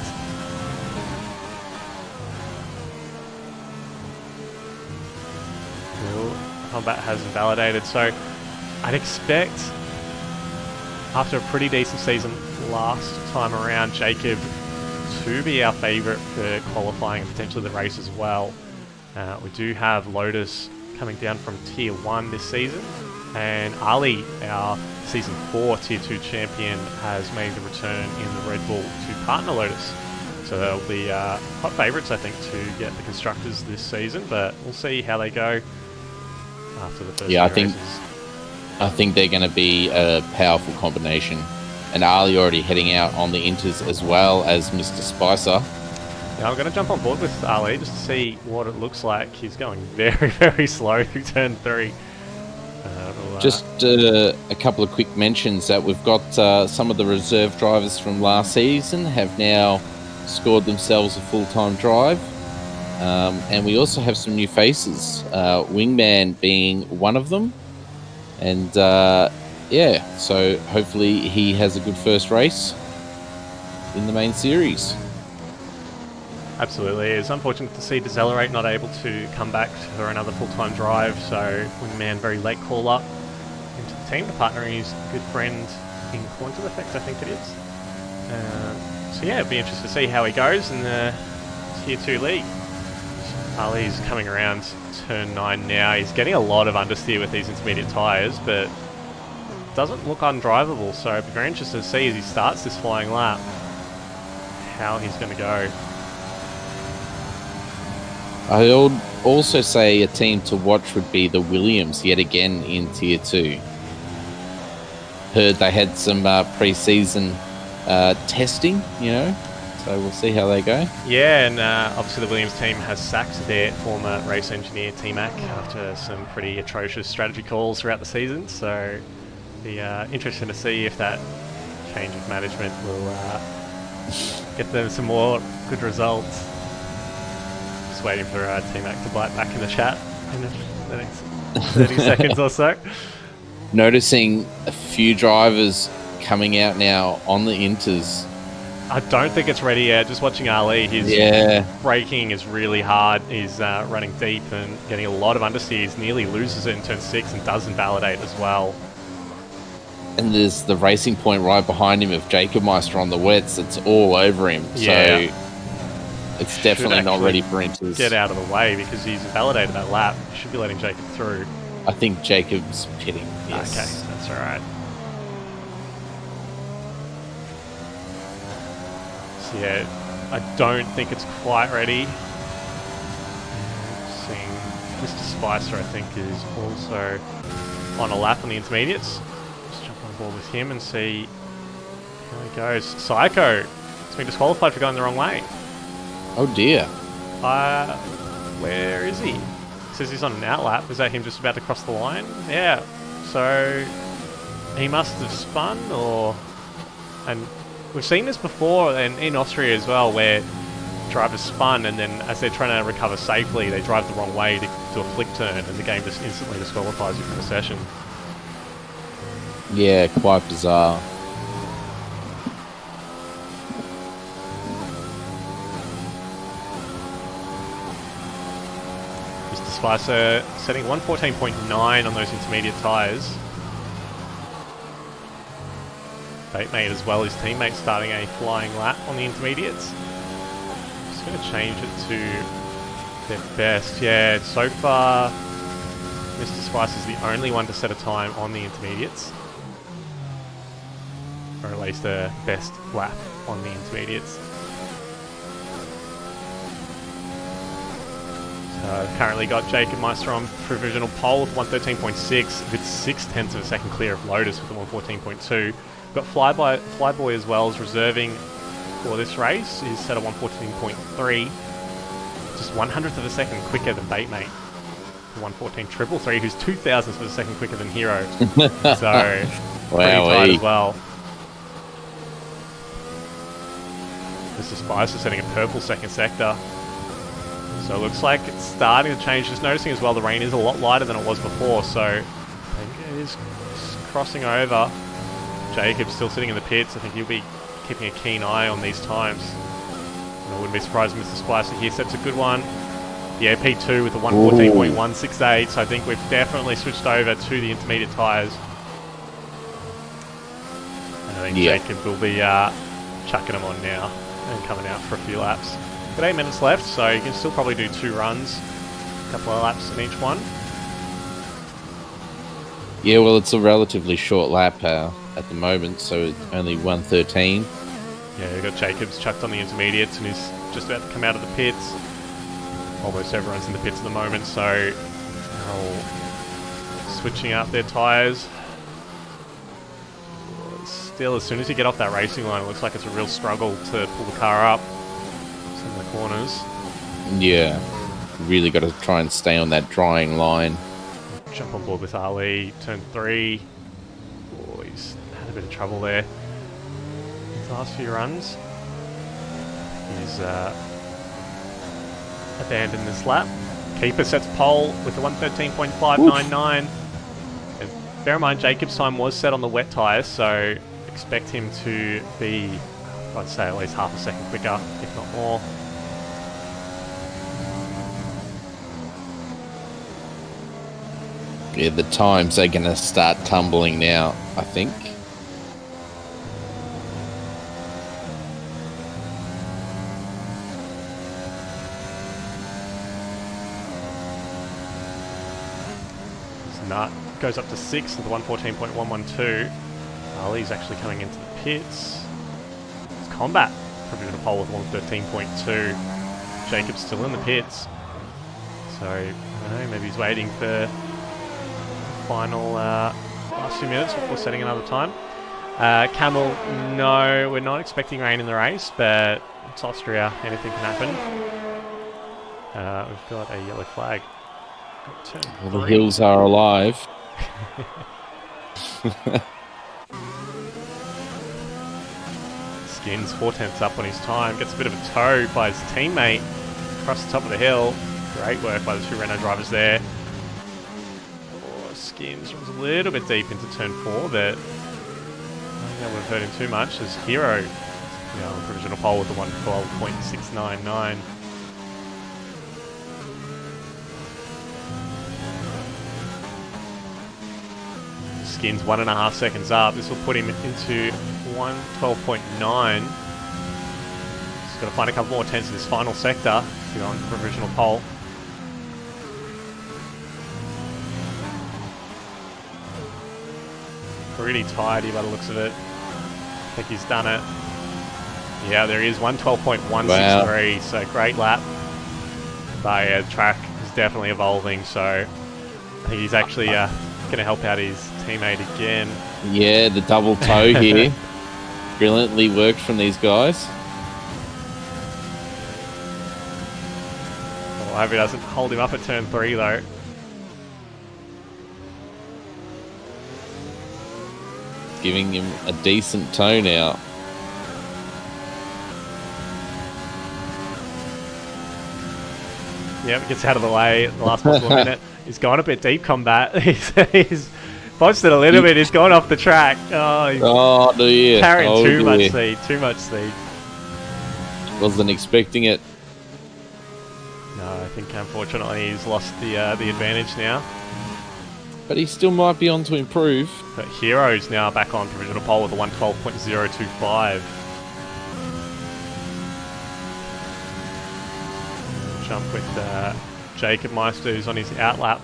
combat has invalidated. So I'd expect, after a pretty decent season last time around, Jacob to be our favourite for qualifying and potentially the race as well. We do have Lotus coming down from Tier 1 this season, and Ali, our Season 4 Tier 2 champion, has made the return in the Red Bull to partner Lotus. So they'll be hot favourites, I think, to get the Constructors this season, but we'll see how they go after the first few races. I think they're going to be a powerful combination. And Ali already heading out on the Inters as well as Mr. Spicer. Yeah, I'm going to jump on board with Ali just to see what it looks like. He's going very, very slow through turn 3. Just a couple of quick mentions that we've got some of the reserve drivers from last season have now scored themselves a full-time drive. And we also have some new faces, Wingman being one of them. And yeah, so hopefully he has a good first race in the main series. Absolutely. It's unfortunate to see Decelerate not able to come back for another full-time drive, so Wingman very late call up into the team to partner his good friend in Quantum Effect, I think it is. So yeah, it'd be interesting to see how he goes in the Tier 2 league. Ali's coming around turn 9 now. He's getting a lot of understeer with these intermediate tyres, but doesn't look undrivable, so I'd be very interested to see as he starts this flying lap how he's going to go. I would also say a team to watch would be the Williams yet again in Tier 2. Heard they had some pre-season testing, you know, so we'll see how they go. Yeah, and obviously the Williams team has sacked their former race engineer T-Mac after some pretty atrocious strategy calls throughout the season, so it'll be interesting to see if that change of management will get them some more good results. Just waiting for T-Mac to bite back in the chat in the next 30 seconds or so. Noticing a few drivers coming out now on the Inters. I don't think it's ready yet. Just watching Ali, his braking is really hard. He's running deep and getting a lot of understeers. Nearly loses it in turn 6 and does invalidate as well. And there's the racing point right behind him of Jacob Meister on the wets. It's all over him. Yeah. So it's definitely not ready for Inters. Get out of the way because he's invalidated that lap. Should be letting Jacob through. I think Jacob's pitting. Yes. Okay, that's all right. So yeah, I don't think it's quite ready. Seeing Mr. Spicer, I think, is also on a lap on the intermediates. Just jump on board with him and see how he goes. Psycho has been disqualified for going the wrong way. Oh dear. Where is he? Says he's on an outlap. Was that him just about to cross the line? Yeah. So he must have spun, and we've seen this before, and in Austria as well, where drivers spun, and then as they're trying to recover safely, they drive the wrong way to a flick turn, and the game just instantly disqualifies you from the session. Yeah, quite bizarre. Spicer setting 114.9 on those intermediate tyres. Batemate as well, his teammate starting a flying lap on the intermediates. Just going to change it to their best. Yeah, so far Mr. Spicer's the only one to set a time on the intermediates. Or at least a best lap on the intermediates. Currently got Jacob Meister on provisional pole with 113.6 with 0.6 of a second clear of Lotus with a 114.2. Got Flyboy as well as reserving for this race. He's set a 114.3, just 100th of a second quicker than Batemate. 114.333, who's 2,000ths of a second quicker than Hero. So pretty tight as well. Mr. Spicer setting a purple second sector. So it looks like it's starting to change. Just noticing as well the rain is a lot lighter than it was before, so I think it is crossing over. Jacob's still sitting in the pits. I think he'll be keeping a keen eye on these times. And I wouldn't be surprised if Mr. Spicer here sets a good one. Yeah, P2 with the 114.168, so I think we've definitely switched over to the intermediate tyres. And I think Jacob will be chucking them on now and coming out for a few laps. Got 8 minutes left, so you can still probably do 2 runs, a couple of laps in each one. Yeah, well, it's a relatively short lap at the moment, so it's only 1:13. Yeah, we've got Jacobs chucked on the intermediates and he's just about to come out of the pits. Almost everyone's in the pits at the moment, so they're all switching out their tyres. Still, as soon as you get off that racing line, it looks like it's a real struggle to pull the car up some of the corners. Yeah, really got to try and stay on that drying line. Jump on board with Ali, turn 3. Oh, he's had a bit of trouble there. His last few runs. He's abandoned this lap. Keeper sets pole with the 113.599. And bear in mind, Jacob's time was set on the wet tyres, so expect him to be, I'd say, at least half a second quicker, if not more. Yeah, the times are going to start tumbling now, I think. Nut goes up to 6 with the 114.112. Ali's actually coming into the pits. It's Combat probably going to pole with 113.2. Jacob's still in the pits. So, I don't know, maybe he's waiting for the final last few minutes before setting another time. Camel, no, we're not expecting rain in the race, but it's Austria, anything can happen. We've got a yellow flag. Well, the hills are alive. Skins 4/10 up on his time, gets a bit of a tow by his teammate across the top of the hill. Great work by the 2 Renault drivers there. Oh, Skins was a little bit deep into turn 4, but I don't think that would have hurt him too much as Hero on provisional pole with the 112.699. Skins 1.5 seconds up. This will put him into 112.9. He's got to find a couple more tenths in this final sector to go on provisional pole. Pretty tidy by the looks of it. I think he's done it. Yeah, there he is, 112.163. Wow. So great lap. But yeah, the track is definitely evolving. So I think he's actually going to help out his teammate again. Yeah, the double toe here. Brilliantly worked from these guys. Well, I hope he doesn't hold him up at turn 3 though. Giving him a decent toe now. Yep, gets out of the way at the last possible minute. He's gone a bit deep, Combat. He's posted a little bit. He's gone off the track. Oh, he's carrying too much speed. Too much speed. Wasn't expecting it. No, I think unfortunately he's lost the advantage now. But he still might be on to improve. But Hero's now back on provisional pole with a 112.025. Jump with Jacob Meister, who's on his outlap.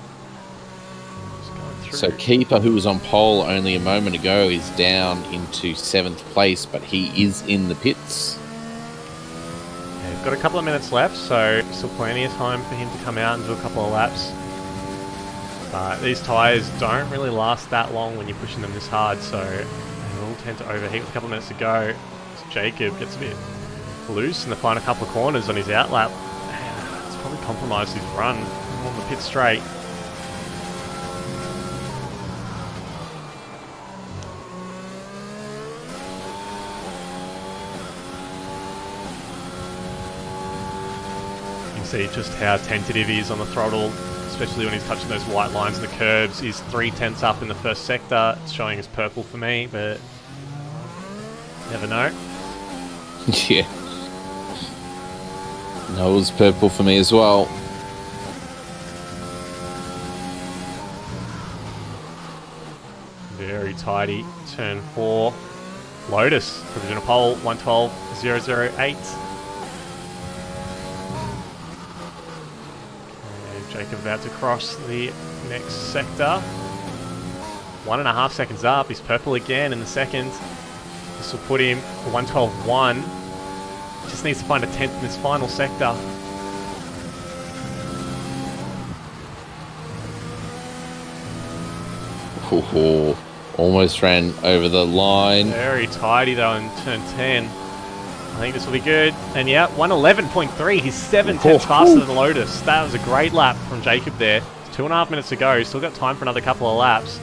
So Keeper, who was on pole only a moment ago, is down into 7th place, but he is in the pits. Yeah, we've got a couple of minutes left, so still plenty of time for him to come out and do a couple of laps. But these tyres don't really last that long when you're pushing them this hard, so they will tend to overheat with a couple of minutes to go. So Jacob gets a bit loose in the final couple of corners on his outlap. It's probably compromised his run on the pit straight. You can see just how tentative he is on the throttle, especially when he's touching those white lines and the curbs. He's 3/10 up in the first sector. It's showing as purple for me, but never know. Yeah. No, it was purple for me as well. tidy. Turn 4. Lotus, provisional pole, 112.008. Okay, Jacob about to cross the next sector. 1.5 seconds up. He's purple again in the second. This will put him 112.1. Just needs to find a 10th in this final sector. Ooh, almost ran over the line. Very tidy though in turn 10. I think this will be good. And yeah, 111.3. He's 7 tenths faster than Lotus. That was a great lap from Jacob there. 2.5 minutes to go. Still got time for another couple of laps.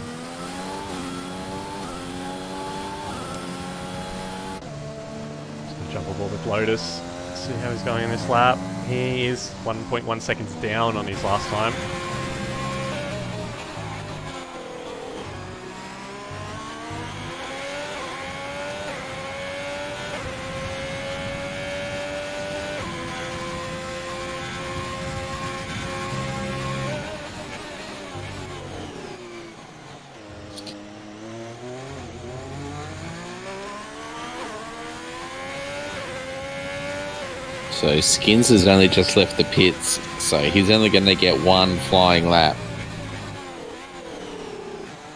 Just gonna jump aboard with Lotus. See how he's going in this lap. He is 1.1 seconds down on his last time. So Skins has only just left the pits, so he's only going to get one flying lap.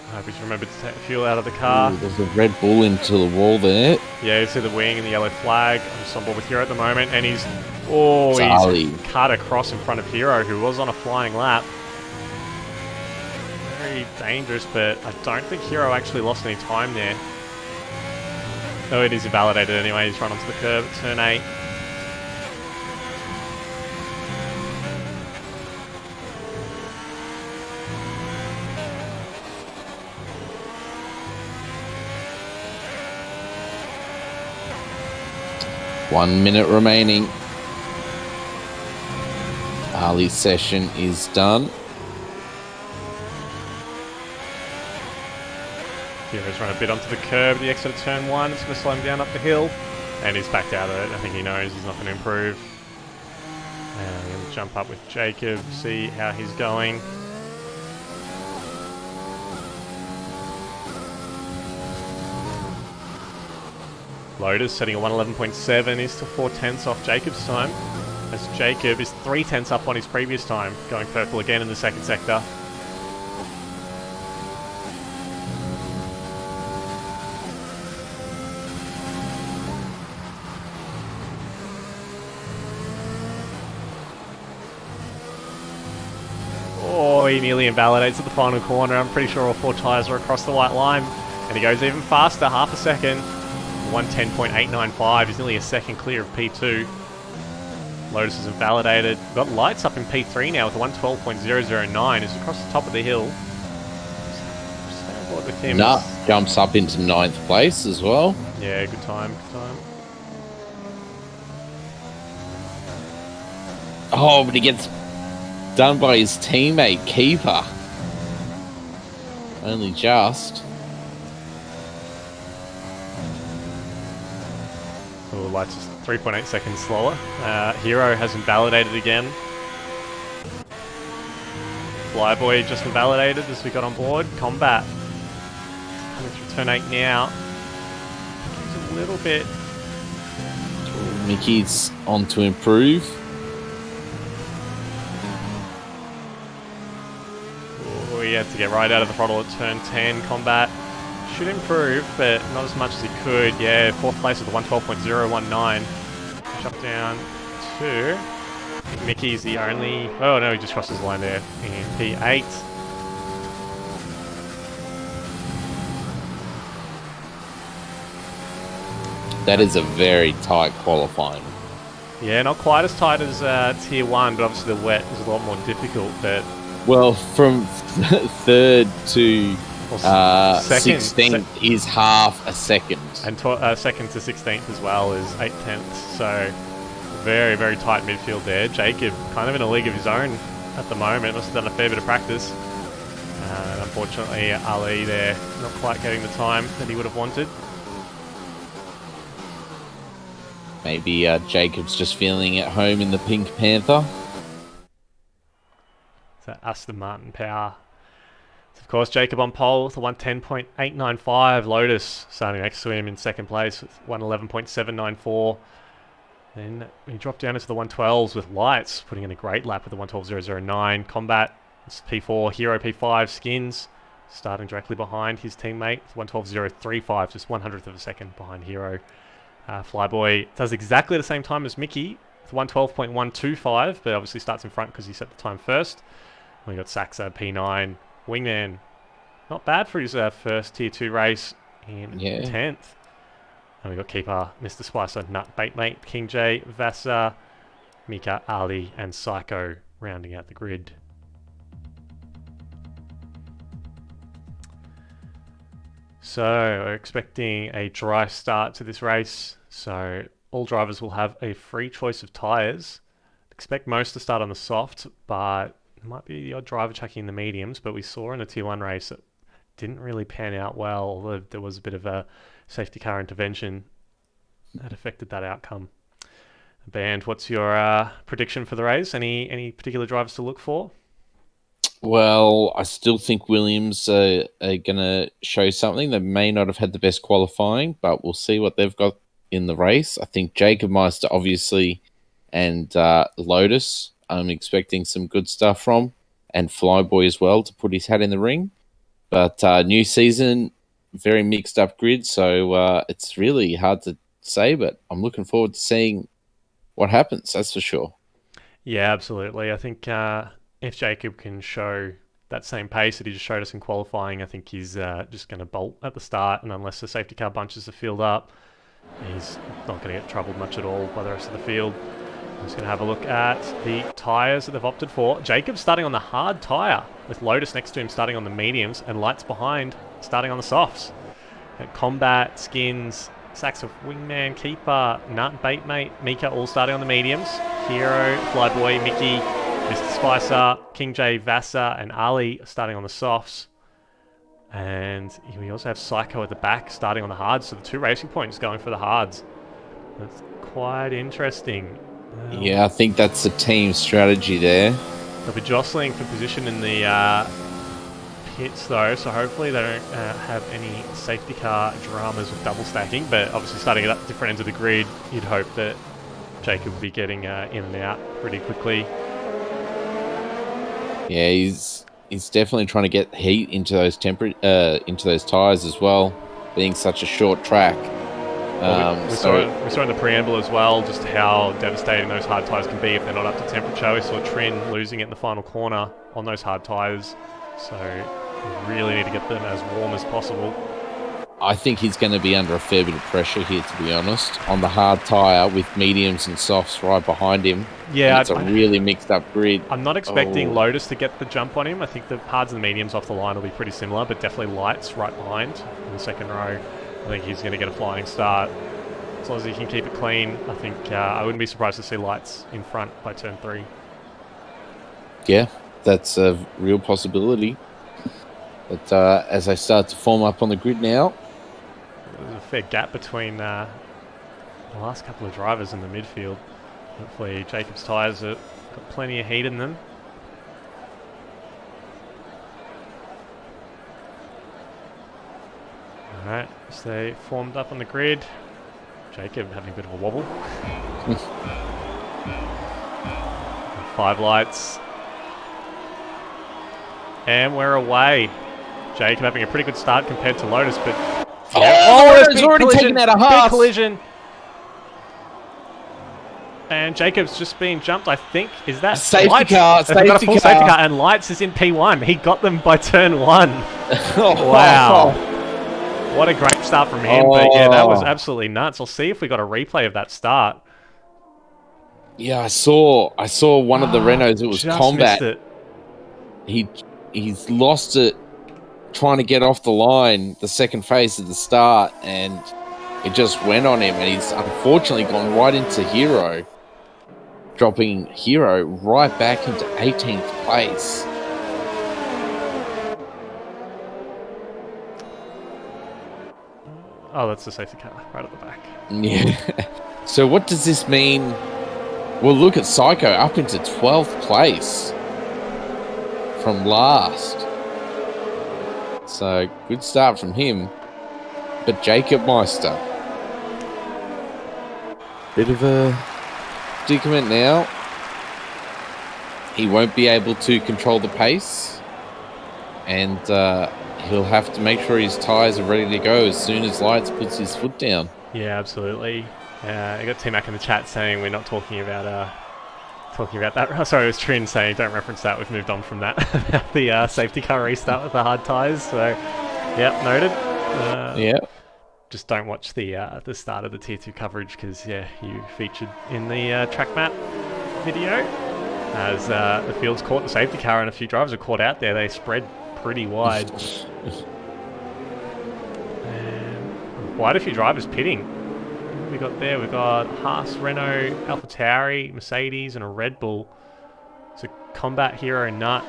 I hope he's remembered to take the fuel out of the car. Ooh, there's a Red Bull into the wall there. Yeah, you see the wing and the yellow flag. I'm just on board with Hero at the moment, and he's cut across in front of Hero, who was on a flying lap. Very dangerous, but I don't think Hero actually lost any time there. No, it is invalidated anyway. He's run onto the curb at turn 8. One minute remaining. Ali's session is done. Hero's run a bit onto the curb, the exit of turn 1. It's going to slow him down up the hill. And he's backed out of it. I think he knows he's not going to improve. And I'm going to jump up with Jacob, see how he's going. Lotus setting a 111.7. He's still 4 tenths off Jacob's time. As Jacob is 3 tenths up on his previous time. Going purple again in the second sector. Oh, he nearly invalidates at the final corner. I'm pretty sure all 4 tyres are across the white line. And he goes even faster, half a second. 110.895. He's nearly a second clear of P2. Lotus is invalidated. We've got lights up in P3 now with 112.009. He's across the top of the hill. Stay on board with him. Jumps up into 9th place as well. Yeah, good time, good time. Oh, but he gets done by his teammate, Keeper. Only just. Oh, lights is 3.8 seconds slower. Hero has invalidated again. Flyboy just invalidated as we got on board. Combat. Coming through turn 8 now. He's a little bit... Mickey's on to improve. Oh, he had to get right out of the throttle at turn 10. Combat should improve, but not as much as he could. Yeah, 4th place with the 112.019. Jump down to... Mickey's the only... Oh no, he just crosses the line there in P8. That is a very tight qualifying. Yeah, not quite as tight as Tier 1, but obviously the wet is a lot more difficult. But well, from 3rd to 16th is half a second. And 2nd to 16th as well is 8 tenths. So very, very tight midfield there. Jacob kind of in a league of his own at the moment. Must have done a fair bit of practice. And unfortunately, Ali there not quite getting the time that he would have wanted. Maybe Jacob's just feeling at home in the Pink Panther. So Aston Martin power Of course, Jacob on pole with a 110.895. Lotus starting next to him in second place with 111.794. Then we drop down into the 112s with Lights, putting in a great lap with the 112.009. Combat, it's P4, Hero P5, Skins, starting directly behind his teammate with 112.035, just 100th of a second behind Hero. Flyboy does exactly the same time as Mickey with 112.125, but obviously starts in front because he set the time first. We got Saxa P9, Wingman, not bad for his first Tier 2 race in 10th. And we got Keeper, Mr. Spicer, Nut, Baitmate, King J, Vasa, Mika, Ali, and Psycho rounding out the grid. So we're expecting a dry start to this race. So all drivers will have a free choice of tyres. Expect most to start on the soft, but there might be the odd driver chucking in the mediums. But we saw in a Tier 1 race it didn't really pan out well, although there was a bit of a safety car intervention that affected that outcome. Band, what's your prediction for the race? Any particular drivers to look for? Well, I still think Williams are going to show something. They may not have had the best qualifying, but we'll see what they've got in the race. I think Jacob Meister, obviously, and Lotus, I'm expecting some good stuff from, and Flyboy as well to put his hat in the ring. But new season, very mixed up grid, so it's really hard to say, but I'm looking forward to seeing what happens, that's for sure. Yeah, absolutely. I think if Jacob can show that same pace that he just showed us in qualifying, I think he's just going to bolt at the start, and unless the safety car bunches the field up, he's not going to get troubled much at all by the rest of the field. I'm just going to have a look at the tyres that they've opted for. Jacob's starting on the hard tyre, with Lotus next to him starting on the mediums, and Lights behind starting on the softs. Combat, Skins, Saxa, Wingman, Keeper, Nut, Baitmate, Mika all starting on the mediums. Hero, Flyboy, Mickey, Mr. Spicer, King J, Vasa, and Ali starting on the softs. And we also have Psycho at the back starting on the hards, so the two racing points going for the hards. That's quite interesting. Yeah, I think that's the team strategy there. They'll be jostling for position in the pits though, so hopefully they don't have any safety car dramas with double stacking, but obviously starting at different ends of the grid, you'd hope that Jacob would be getting in and out pretty quickly. Yeah, he's definitely trying to get heat into those tyres as well, being such a short track. We saw in the preamble as well just how devastating those hard tyres can be if they're not up to temperature. We saw Trin losing it in the final corner on those hard tyres, so we really need to get them as warm as possible. I think he's going to be under a fair bit of pressure here, to be honest, on the hard tyre with mediums and softs right behind him. Yeah, it's a really mixed up grid. I'm not expecting Lotus to get the jump on him. I think the hards and the mediums off the line will be pretty similar, but definitely Lights right behind in the second row. I think he's going to get a flying start. As long as he can keep it clean, I think I wouldn't be surprised to see Lights in front by turn 3. Yeah, that's a real possibility. But as they start to form up on the grid now, there's a fair gap between the last couple of drivers in the midfield. Hopefully Jacob's tyres have got plenty of heat in them. Alright, so they formed up on the grid. Jacob having a bit of a wobble. 5 lights. And we're away. Jacob having a pretty good start compared to Lotus, but... Lotus already taken out a half. Big collision. And Jacob's just been jumped, I think. Is that safety Lights? car? They've got a full safety car, and Lights is in P1. He got them by turn 1. Wow. What a great start from him. But yeah, that was absolutely nuts. I'll see if we got a replay of that start. Yeah, I saw one of the Renaults. It was Combat. Missed it. He's lost it trying to get off the line, the second phase of the start, and it just went on him, and he's unfortunately gone right into Hero, dropping Hero right back into 18th place. Oh, that's the safety car right at the back. Yeah. So what does this mean? Well, look at Psycho up into 12th place from last. So good start from him. But Jacob Meister, bit of a predicament now. He won't be able to control the pace, and he'll have to make sure his tyres are ready to go as soon as Lights puts his foot down. Yeah, absolutely. I got T-Mac in the chat saying we're not talking about that. Sorry, it was Trin saying don't reference that. We've moved on from that. The safety car restart with the hard tyres. So, yep, noted. Yeah. Just don't watch the start of the Tier 2 coverage because, yeah, you featured in the track map video as the field's caught the safety car and a few drivers are caught out there. They spread pretty wide. And quite a few drivers pitting. What we got there? We've got Haas, Renault, AlphaTauri, Mercedes, and a Red Bull. So Combat, Hero, Nut,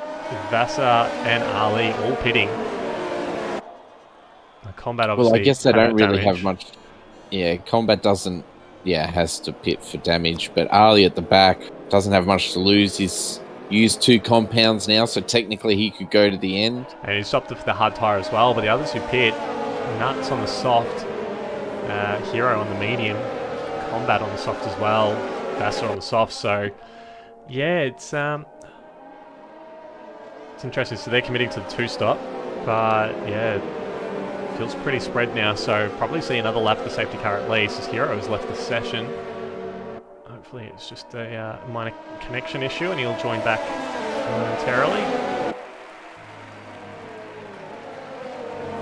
Vassar, and Ali all pitting. Combat obviously. Well, I guess they don't really damage. have much. Yeah, Combat doesn't. Yeah, has to pit for damage, but Ali at the back doesn't have much to lose. He's used 2 compounds now, so technically he could go to the end. And he stopped for the hard tyre as well. But the others who pit, Nuts on the soft, Hero on the medium, Combat on the soft as well, Vassar on the soft. So yeah, it's interesting. So they're committing to the 2-stop, but yeah. Feels pretty spread now, so probably see another lap of the safety car at least as Hero has left the session. Hopefully it's just a minor connection issue and he'll join back momentarily.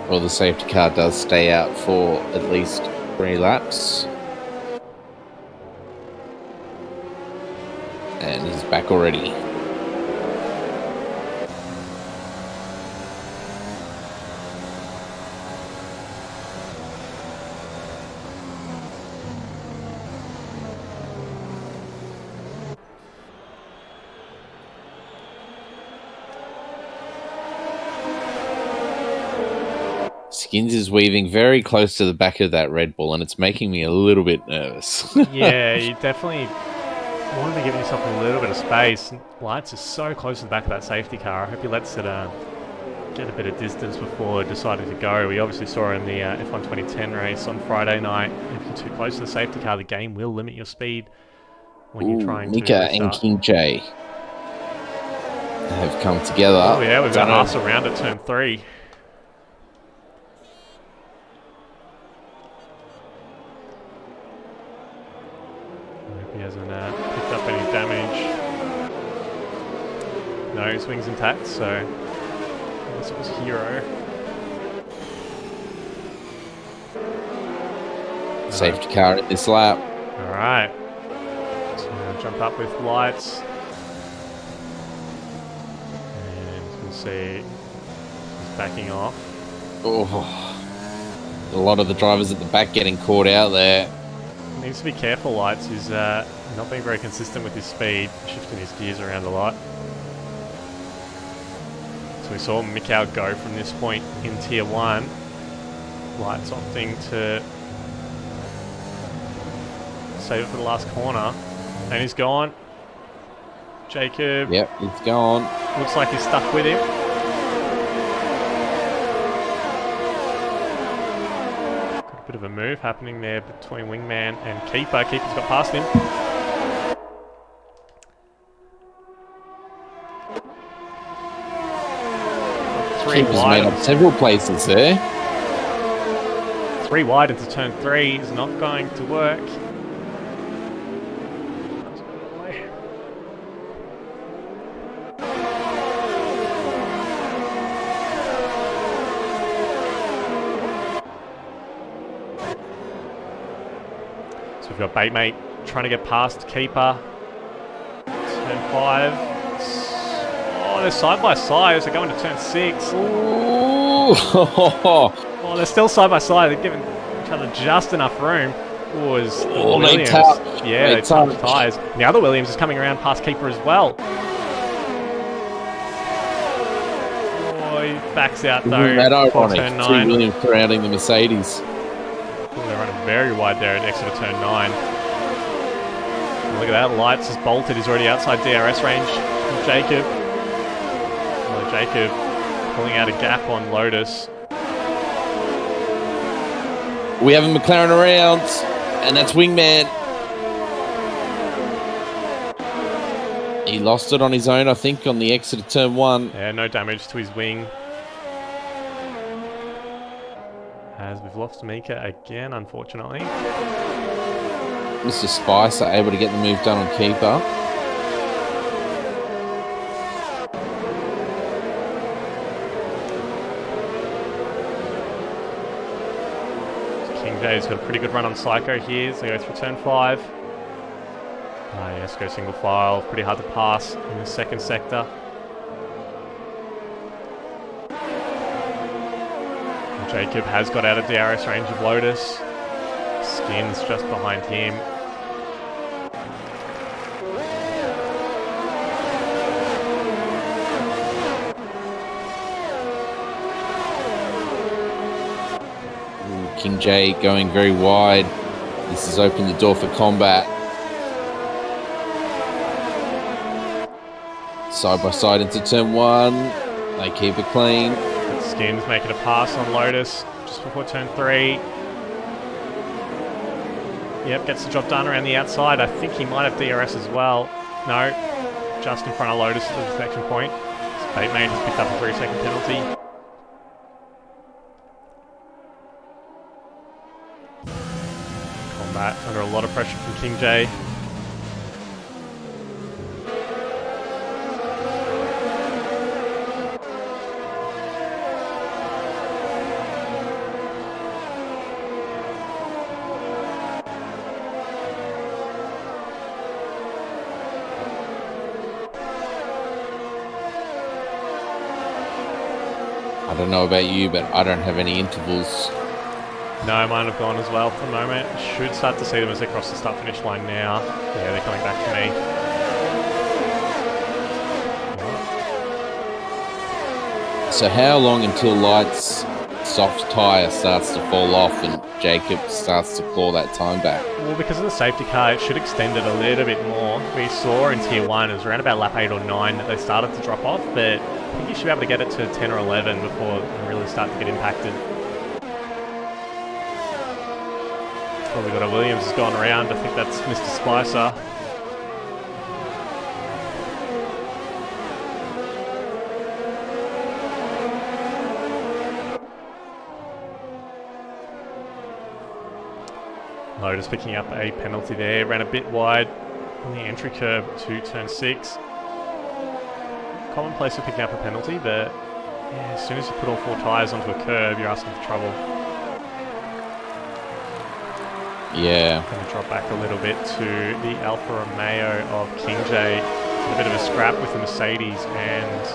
Well, the safety car does stay out for at least 3 laps. And he's back already. Skins is weaving very close to the back of that Red Bull, and it's making me a little bit nervous. Yeah, you definitely want to be giving yourself a little bit of space. Lights are so close to the back of that safety car. I hope he lets it get a bit of distance before deciding to go. We obviously saw in the F1 2010 race on Friday night, if you're too close to the safety car, the game will limit your speed when you're trying to Mika and King J have come together. Oh yeah, we've got Haas around at turn 3. He hasn't picked up any damage. No, his wing's intact, so I guess it was Hero. Safety car at this lap. Alright. So jump up with Lights. And you can see he's backing off. Oh, a lot of the drivers at the back getting caught out there. Needs to be careful, Lights. He's not being very consistent with his speed, shifting his gears around a lot. So we saw Mikau go from this point in Tier 1. Lights opting to save it for the last corner. And he's gone. Jacob. Yep, he's gone. Looks like he's stuck with him. Got a bit of a move happening there between Wingman and Keeper. Keeper's got past him. Keeper's made up several places there. 3 wide into turn 3 is not going to work. So we've got Baitmate trying to get past Keeper. Turn 5. Oh, they're side by side as they go into turn 6. Ooh. Oh, they're still side by side. They're giving each other just enough room. Was Oh, they Williams. touch. Yeah, they touch. touch tyres. And the other Williams is coming around past Keeper as well. Oh, he backs out though. Isn't that for ironic? turn 2 9. Williams surrounding the Mercedes. Oh, they're running very wide there at exit of turn 9. And look at that, Lights has bolted. He's already outside DRS range from Jacob. Well, Jacob pulling out a gap on Lotus. We have a McLaren around, and that's Wingman. He lost it on his own, I think, on the exit of turn 1. Yeah, no damage to his wing. As we've lost Mika again, unfortunately. Mr. Spicer able to get the move done on keeper. King J's got a pretty good run on Psycho here, so he goes through turn 5. Yes, go single file, pretty hard to pass in the second sector. And Jacob has got out of DRS range of Lotus. Skins just behind him. King J going very wide. This has opened the door for combat. Side by side into turn 1. They keep it clean. Skins making a pass on Lotus just before turn 3. Yep, gets the job done around the outside. I think he might have DRS as well. No, just in front of Lotus at the deflection point. Batemate has picked up a 3-second penalty. Combat under a lot of pressure from King J. I don't know about you, but I don't have any intervals. No, mine have gone as well for the moment. Should start to see them as they cross the start-finish line now. Yeah, they're coming back to me. So how long until Light's soft tyre starts to fall off and Jacob starts to claw that time back? Well, because of the safety car, it should extend it a little bit more. We saw in Tier 1, it was around about lap 8 or 9 that they started to drop off, but I think you should be able to get it to 10 or 11 before you really start to get impacted. Well, we've got a Williams has gone around. I think that's Mr. Spicer. Lotus picking up a penalty there. Ran a bit wide on the entry curve to turn 6. Commonplace for picking up a penalty, but yeah, as soon as you put all 4 tyres onto a curb, you're asking for trouble. Yeah. Going to drop back a little bit to the Alfa Romeo of King J. A bit of a scrap with the Mercedes and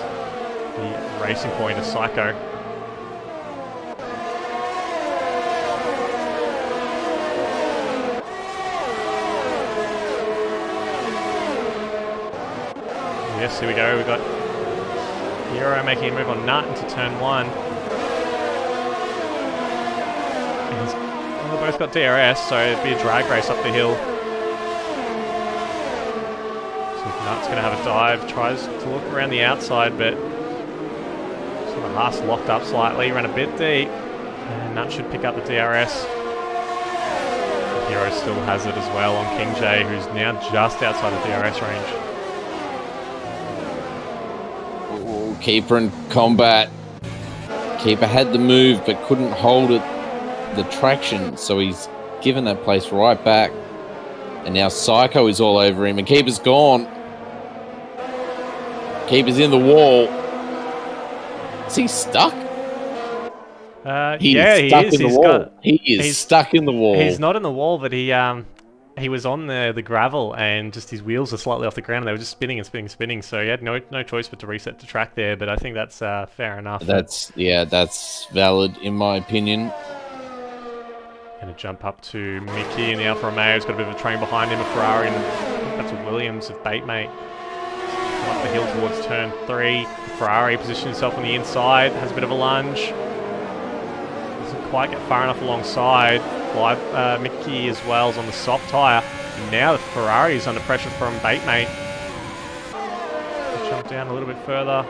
the Racing Point of Psycho. Yes, here we go. We've got Hero making a move on Nut into turn 1. Well, they both got DRS, so it'd be a drag race up the hill. So Nut's going to have a dive, tries to look around the outside, but sort of Haas locked up slightly, ran a bit deep, and Nut should pick up the DRS. Hero still has it as well on King J, who's now just outside the DRS range. Keeper in combat. Keeper had the move but couldn't hold it, the traction, so he's given that place right back. And now Psycho is all over him, and Keeper's gone. Keeper's in the wall. Is he stuck? Yeah, he is. He's stuck in the wall. He's not in the wall, but he was on the gravel, and just his wheels are slightly off the ground. And they were just spinning and spinning and spinning. So he had no choice but to reset the track there. But I think that's fair enough. That's valid in my opinion. Going to jump up to Mickey, and the Alfa Romeo's got a bit of a train behind him, a Ferrari, and I think that's a Williams of Batemate. Up the hill towards turn 3. Ferrari positioned himself on the inside, has a bit of a lunge. Doesn't quite get far enough alongside. Mickey as well is on the soft tyre. And now the Ferrari is under pressure from Batemate. Jump down a little bit further.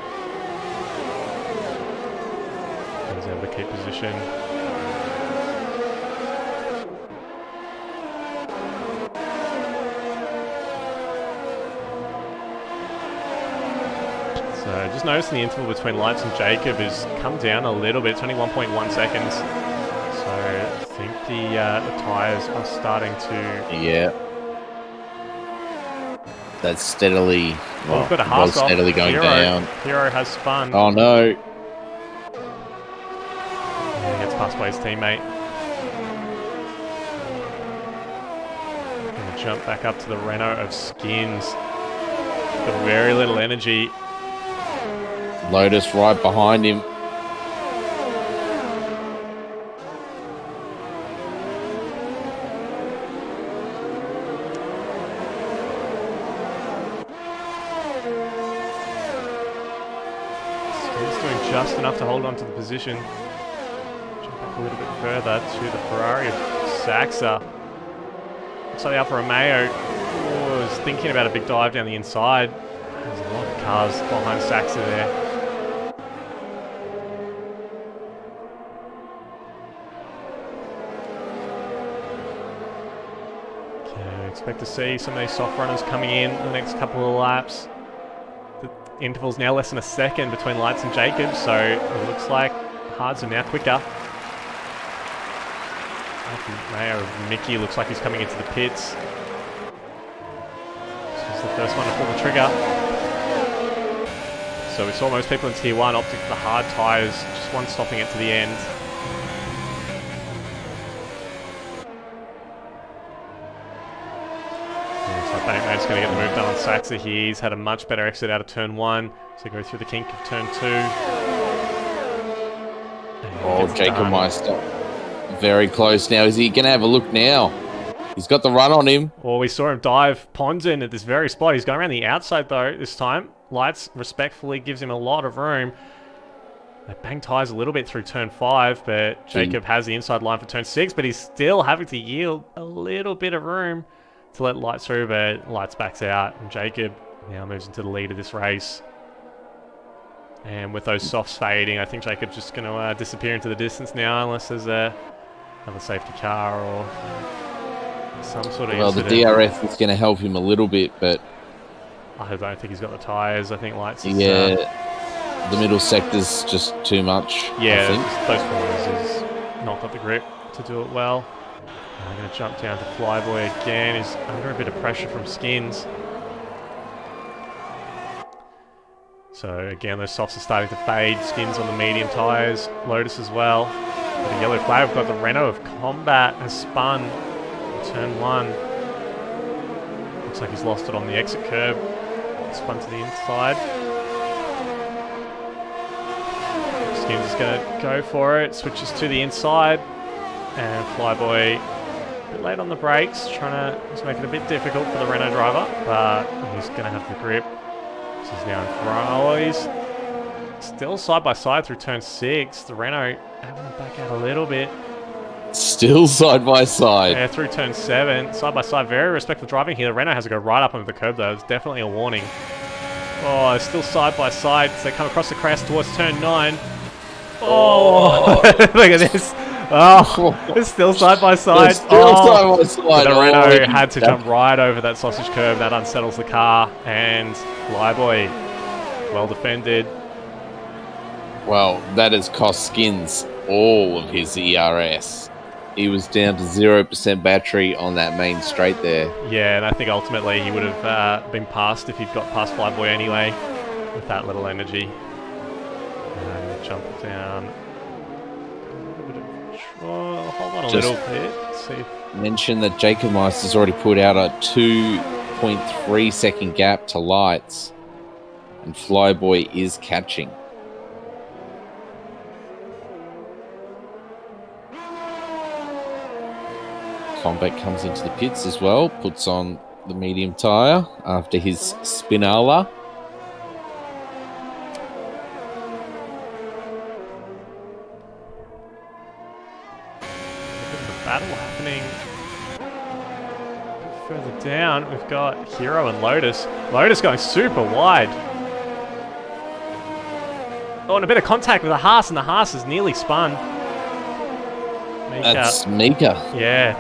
He's able to keep position. So just noticing the interval between Lights and Jacob has come down a little bit. It's only 1.1 seconds. So I think the tyres are starting to... Yeah. That's steadily, Well, we've got a half off. steadily going down. Hero has spun. Oh no. Yeah, he gets past by his teammate. Gonna jump back up to the Renault of Skins. Got very little energy. Lotus right behind him. Just enough to hold on to the position. Jump back a little bit further to the Ferrari of Saxa. Looks like the Alfa Romeo was thinking about a big dive down the inside. There's a lot of cars behind Saxa there. Okay, expect to see some of these soft runners coming in the next couple of laps. Interval's now less than a second between Lights and Jacob, so it looks like hards are now quicker. Mayo of Mickey looks like he's coming into the pits. This is the first one to pull the trigger. So we saw most people in Tier 1 opting for the hard tyres, just one stopping it to the end. Bankmate's going to get the move done on Saxa here. He's had a much better exit out of turn 1. So go through the kink of turn 2. Oh, Jacob Meister. Very close now. Is he going to have a look now? He's got the run on him. Well, we saw him dive ponds in at this very spot. He's going around the outside though this time. Lights respectfully gives him a lot of room. They bang tyres a little bit through turn 5, but Jacob has the inside line for turn 6, but he's still having to yield a little bit of room to let Lights through, but Lights backs out, and Jacob now moves into the lead of this race. And with those softs fading, I think Jacob's just going to disappear into the distance now, unless there's another safety car or some sort of incident. The DRS is going to help him a little bit, but I don't think he's got the tyres. I think Lights is... Yeah, the middle sector's just too much, yeah, I think. those corners has not got the grip to do it well. I'm going to jump down to Flyboy again. He's under a bit of pressure from Skins. So again, those softs are starting to fade. Skins on the medium tyres. Lotus as well. With a yellow flag, we've got the Renault of Combat has spun in turn 1. Looks like he's lost it on the exit curb. Spun to the inside. Skins is going to go for it. Switches to the inside. And Flyboy a bit late on the brakes, trying to just make it a bit difficult for the Renault driver, but he's going to have the grip. This is now in front. Oh, he's still side by side through turn 6. The Renault having to back out a little bit. Still side by side. Yeah, through turn 7. Side by side, very respectful driving here. The Renault has to go right up onto the curb though. It's definitely a warning. Oh, it's still side by side as they come across the crest towards turn 9. Oh, look at this. Oh, it's still side by side. Side by side. The Renault had to jump right over that sausage curb. That unsettles the car. And Flyboy, well defended. Well, that has cost Skins all of his ERS. He was down to 0% battery on that main straight there. Yeah, and I think ultimately he would have been passed if he'd got past Flyboy anyway with that little energy. Jump down. Hold on a little bit. See if... Mention that Jacob Meister's already put out a 2.3 second gap to Lights, and Flyboy is catching. Combat comes into the pits as well, puts on the medium tyre after his Spinala. Battle happening further down. We've got Hero and Lotus. Lotus going super wide. Oh, and a bit of contact with the Haas, and the Haas is nearly spun. That's Mika. Yeah.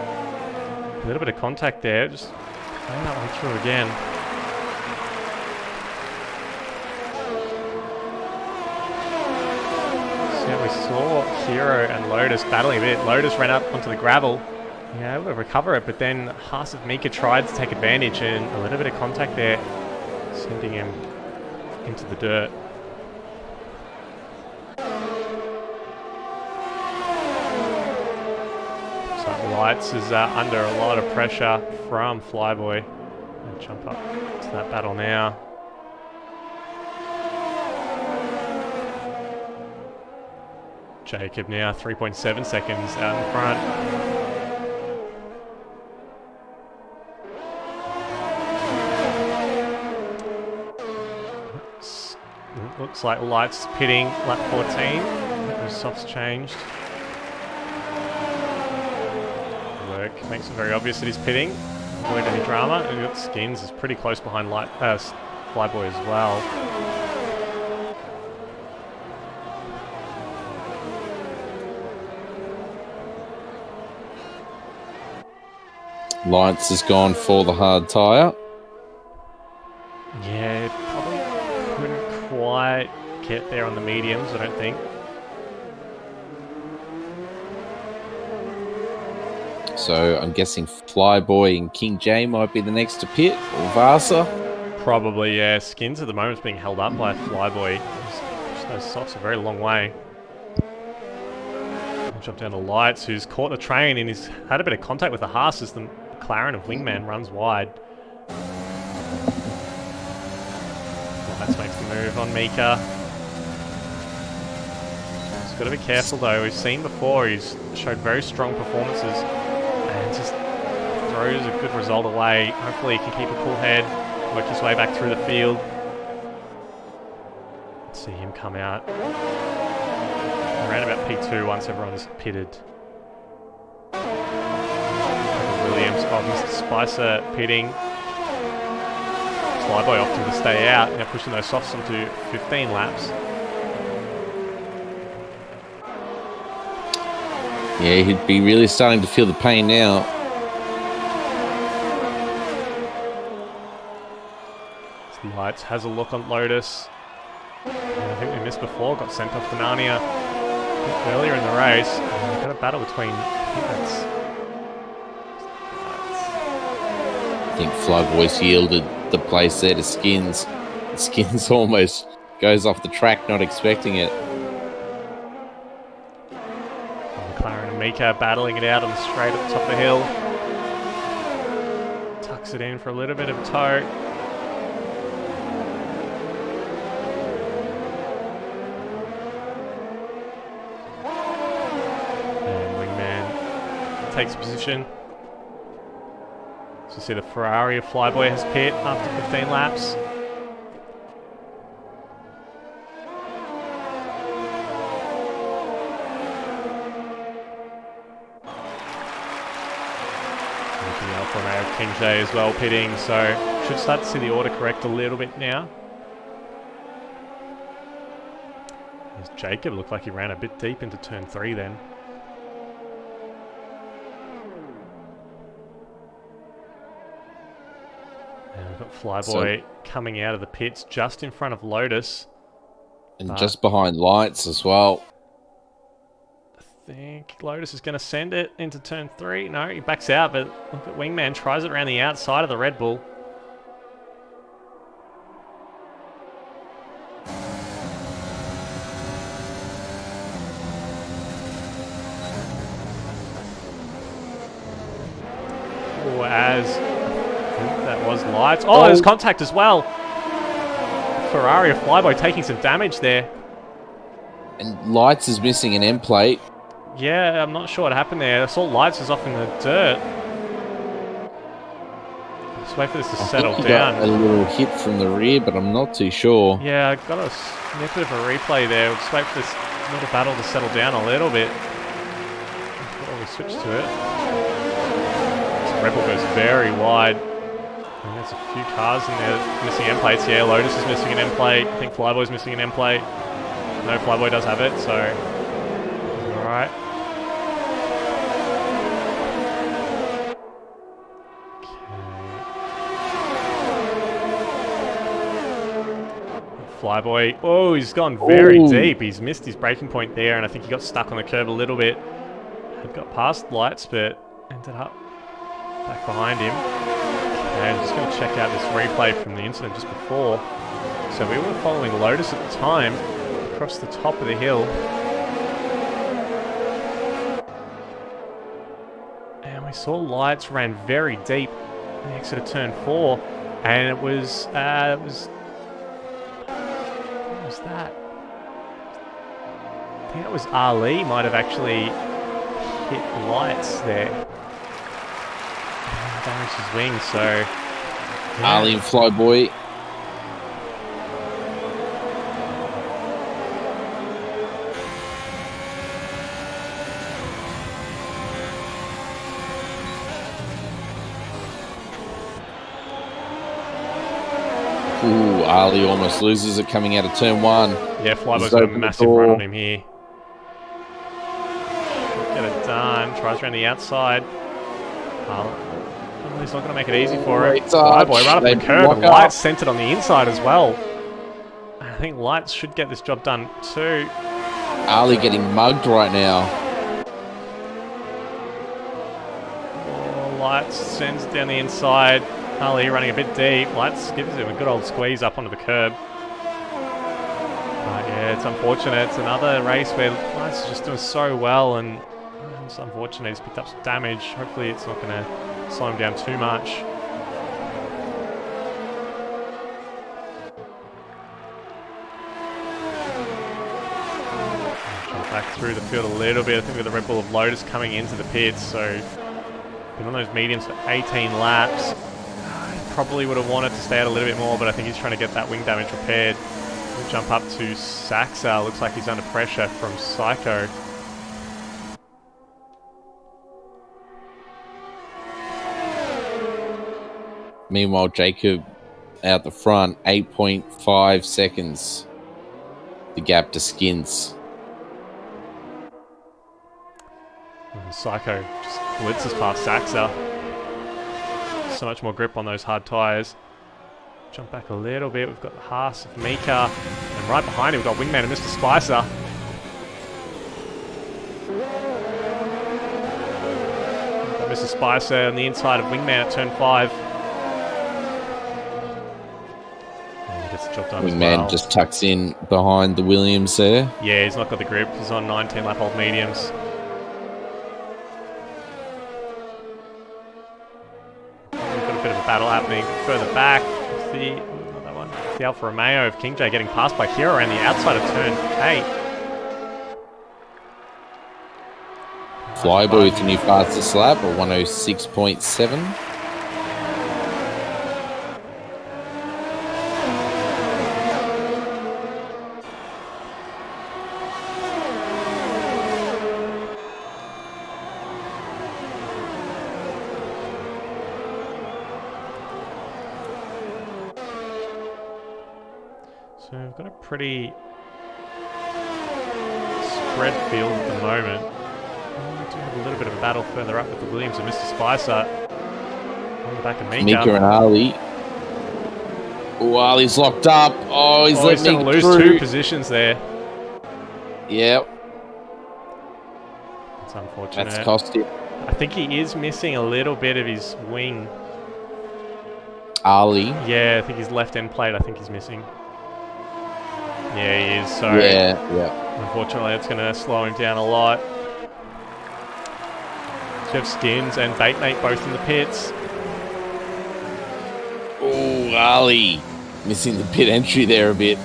A little bit of contact there. Just playing that one through again. saw Hero and Lotus battling a bit. Lotus ran up onto the gravel. Yeah, able to recover it, but then Haas of Mika tried to take advantage and a little bit of contact there, sending him into the dirt. So Lights is under a lot of pressure from Flyboy. And jump up to that battle now. Jacob now 3.7 seconds out in front. Looks like Lights pitting lap 14. Those softs changed. Work makes it very obvious that he's pitting. Avoid any drama. And we've got Skins is pretty close behind Flyboy as well. Lights has gone for the hard tyre. Yeah, probably couldn't quite get there on the mediums, I don't think. So I'm guessing Flyboy and King J might be the next to pit, or Vasa. Probably, yeah. Skins at the moment is being held up by Flyboy. Those softs a very long way. Jump down to Lights, who's caught the train and he's had a bit of contact with the Haas as the McLaren of Wingman runs wide. Lights makes the move on Mika. He's got to be careful though. We've seen before he's showed very strong performances and just throws a good result away. Hopefully he can keep a cool head, work his way back through the field. Let's see him come out. Around about P2 once everyone's pitted. Williams, Mr. Spicer pitting. Flyboy opting to stay out, now pushing those softs onto 15 laps. Yeah, he'd be really starting to feel the pain now. Lights has a look on Lotus. And I think we missed before, got sent off to Narnia earlier in the race. And we've got a battle between, I think Flyboy's yielded the place there to Skins. Skins almost goes off the track, not expecting it. McLaren and Mika battling it out on the straight at the top of the hill. Tucks it in for a little bit of tow. And Wingman takes position. So you see the Ferrari of Flyboy has pit after 15 laps. The Alfa Romeo King J as well pitting, so should start to see the order correct a little bit now. As Jacob looked like he ran a bit deep into turn 3 then. And we've got Flyboy coming out of the pits just in front of Lotus. And just behind Lights as well. I think Lotus is going to send it into turn 3. No, he backs out, but look at Wingman, tries it around the outside of the Red Bull. Oh, as that was Lights. Oh, there's contact as well. Ferrari of Flyboy taking some damage there. And Lights is missing an end plate. Yeah, I'm not sure what happened there. I saw Lights was off in the dirt. Just wait for this to settle He down. got a little hit from the rear, but I'm not too sure. Yeah, I got a snippet of a replay there. We'll just wait for this little battle to settle down a little bit before we switch to it. This Rebel goes very wide. And there's a few cars in there missing end plates. Yeah, Lotus is missing an end plate. I think Flyboy's missing an end plate. No, Flyboy does have it, so alright. Okay. Flyboy. Oh, he's gone very Ooh. deep. He's missed his braking point there, and I think he got stuck on the curb a little bit. Had got past lights, but ended up back behind him. Okay, I'm just going to check out this replay from the incident just before. So we were following Lotus at the time, across the top of the hill. And we saw lights ran very deep in the exit of turn 4. And it was what was that? I think that was Ali might have actually hit lights there. And damaged his wing, so... yeah. Ali and Flyboy. Ooh, Ali almost loses it coming out of turn 1. Yeah, Flyboy's He's got a opened the massive run door. on him here. Get it done. Tries around the outside. He's not going to make it easy for it. Great touch. Flyboy right up They the curb, and block up. Lights sent it on the inside as well. I think Lights should get this job done too. Ali getting mugged right now. Oh, Lights sends it down the inside. Ali running a bit deep. Lights gives him a good old squeeze up onto the curb. Yeah, it's unfortunate. It's another race where Lights is just doing so well, and it's unfortunate he's picked up some damage. Hopefully it's not going to slow him down too much. Jump back through the field a little bit. I think with the Red Bull of Lotus coming into the pits, so been on those mediums for 18 laps. Probably would have wanted to stay out a little bit more, but I think he's trying to get that wing damage repaired. We'll jump up to Saxa. Looks like he's under pressure from Psycho. Meanwhile, Jacob out the front, 8.5 seconds. The gap to Skins. And Psycho just blitzes past Saxa. So much more grip on those hard tyres. Jump back a little bit. We've got the Haas of Mika. And right behind him, we've got Wingman and Mr. Spicer. We've got Mr. Spicer on the inside of Wingman at turn 5. And he gets the job done as Wingman well. just tucks in behind the Williams there. Yeah, he's not got the grip. He's on 19 lap old mediums. Battle happening further back. Not that one. The Alfa Romeo of King J getting passed by Hero around the outside of turn 8. Flyboy with the new fastest lap, or 106.7. So we've got a pretty spread field at the moment. We do have a little bit of a battle further up with the Williams and Mr. Spicer on the back of Mika. Mika and Ali. Oh, Ali's locked up. Oh, he's let he's going to me lose through. 2 positions there. Yep, It's unfortunate. that's cost him. I think he is missing a little bit of his wing. Ali. Yeah, I think his left end plate, I think he's missing. Yeah, he is. So Yeah. unfortunately, it's going to slow him down a lot. Jeff Skins and Baitmate both in the pits. Oh, Ali. Missing the pit entry there a bit.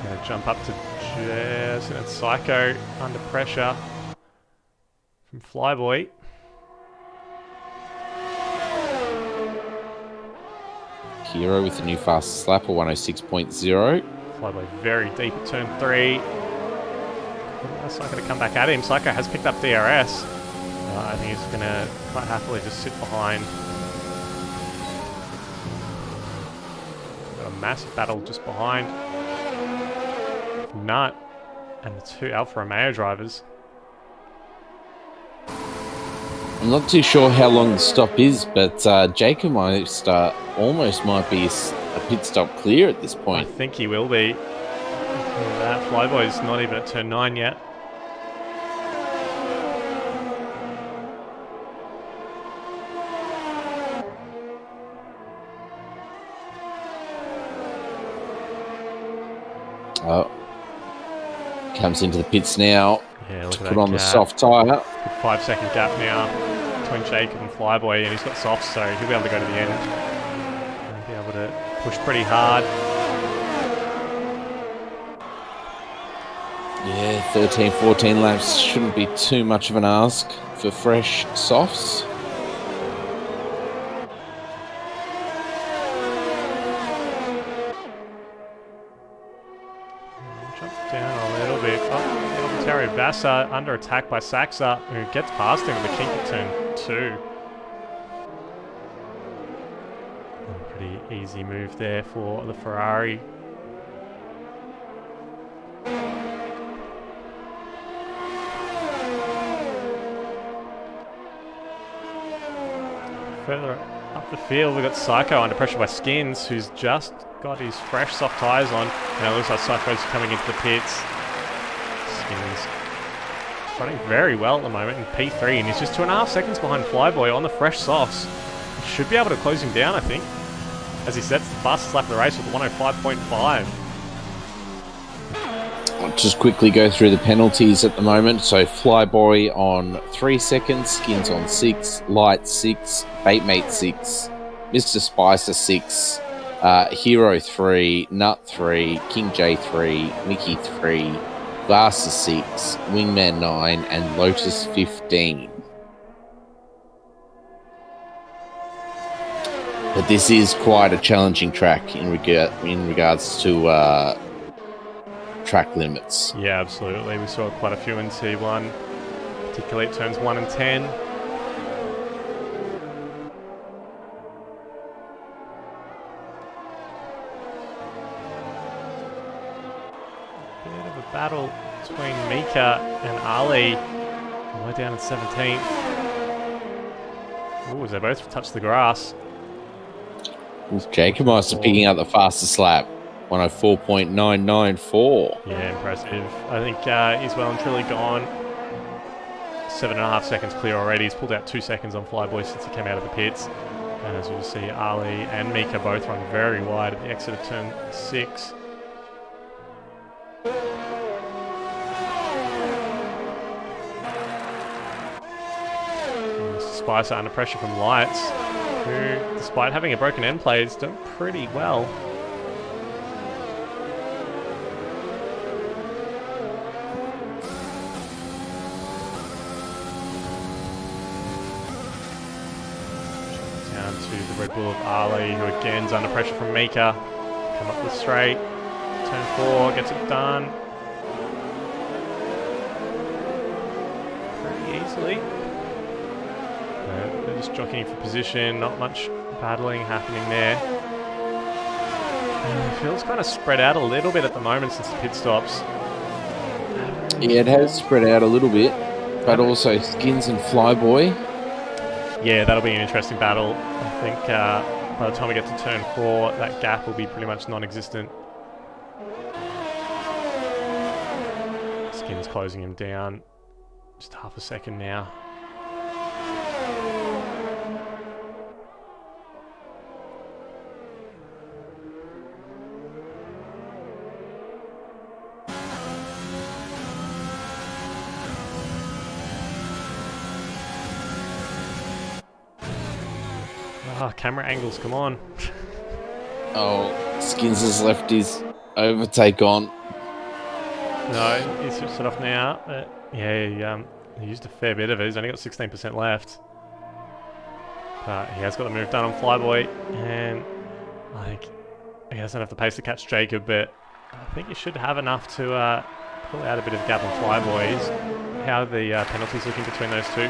Going to jump up to Jess, and it's Psycho under pressure from Flyboy. Hero with the new fastest lap, or 106.0. Flyboy very deep at turn 3. Psycho to come back at him. Psycho has picked up DRS. I think he's going to quite happily just sit behind. Got a massive battle just behind Nut and the 2 Alfa Romeo drivers. I'm not too sure how long the stop is, but Jacob almost might be a pit stop clear at this I point. think he will be. That Flyboy's not even at turn 9 yet. Oh. Comes into the pits now. Yeah, look To at put that on the gap. soft tyre. Good 5-second gap now between Jacob and Flyboy, and he's got softs, so he'll be able to go to the end. And be able to push pretty hard. Yeah, 13, 14 laps shouldn't be too much of an ask for fresh softs. Jump down a little bit. Oh, Terry Vassa under attack by Saxa, who gets past him with a kink at turn 2. Pretty easy move there for the Ferrari. Further up the field, we've got Psycho under pressure by Skins, who's just got his fresh soft tyres on. And it looks like Psycho's coming into the pits. Skins running very well at the moment in P3, and he's just 2.5 seconds behind Flyboy on the fresh softs. Should be able to close him down, I think, as he sets the fastest lap of the race with 105.5. I'll just quickly go through the penalties at the moment. So Flyboy on 3 seconds, Skins on 6, Light 6, Baitmate 6, Mr. Spicer 6, Hero 3, Nut 3, King J 3, Mickey 3, Vasa 6, Wingman 9, and Lotus 15. But this is quite a challenging track in regards to track limits. Yeah, absolutely. We saw quite a few in T1, particularly at turns 1 and 10. Bit of a battle between Mika and Ali. All the way down at 17th. Ooh, as they both touch the grass. Jacob Meister picking up the fastest lap, 104.994. Yeah, impressive. I think he's well and truly gone. 7.5 seconds clear already. He's pulled out 2 seconds on Flyboy since he came out of the pits. And as you see, Ali and Mika both run very wide at the exit of turn 6. Spicer under pressure from Lights, who, despite having a broken end play, is doing pretty well. Down to the Red Bull of Ali, who again is under pressure from Mika. Come up the straight. Turn 4, gets it done. Pretty easily. They're just jockeying for position, not much battling happening there. It feels kind of spread out a little bit at the moment since the pit stops. Yeah, it has spread out a little bit, but also Skins and Flyboy. Yeah, that'll be an interesting battle. I think by the time we get to turn 4, that gap will be pretty much non-existent. Skins closing him down. Just half a second now. Ah, camera angles, come on. Oh, Skins has left his overtake on. No, he switched it off now. But yeah, he used a fair bit of it. He's only got 16% left. But he has got the move done on Flyboy. And I think he doesn't have the pace to catch Jacob, but I think he should have enough to pull out a bit of gap on Flyboy. How are the penalties looking between those two?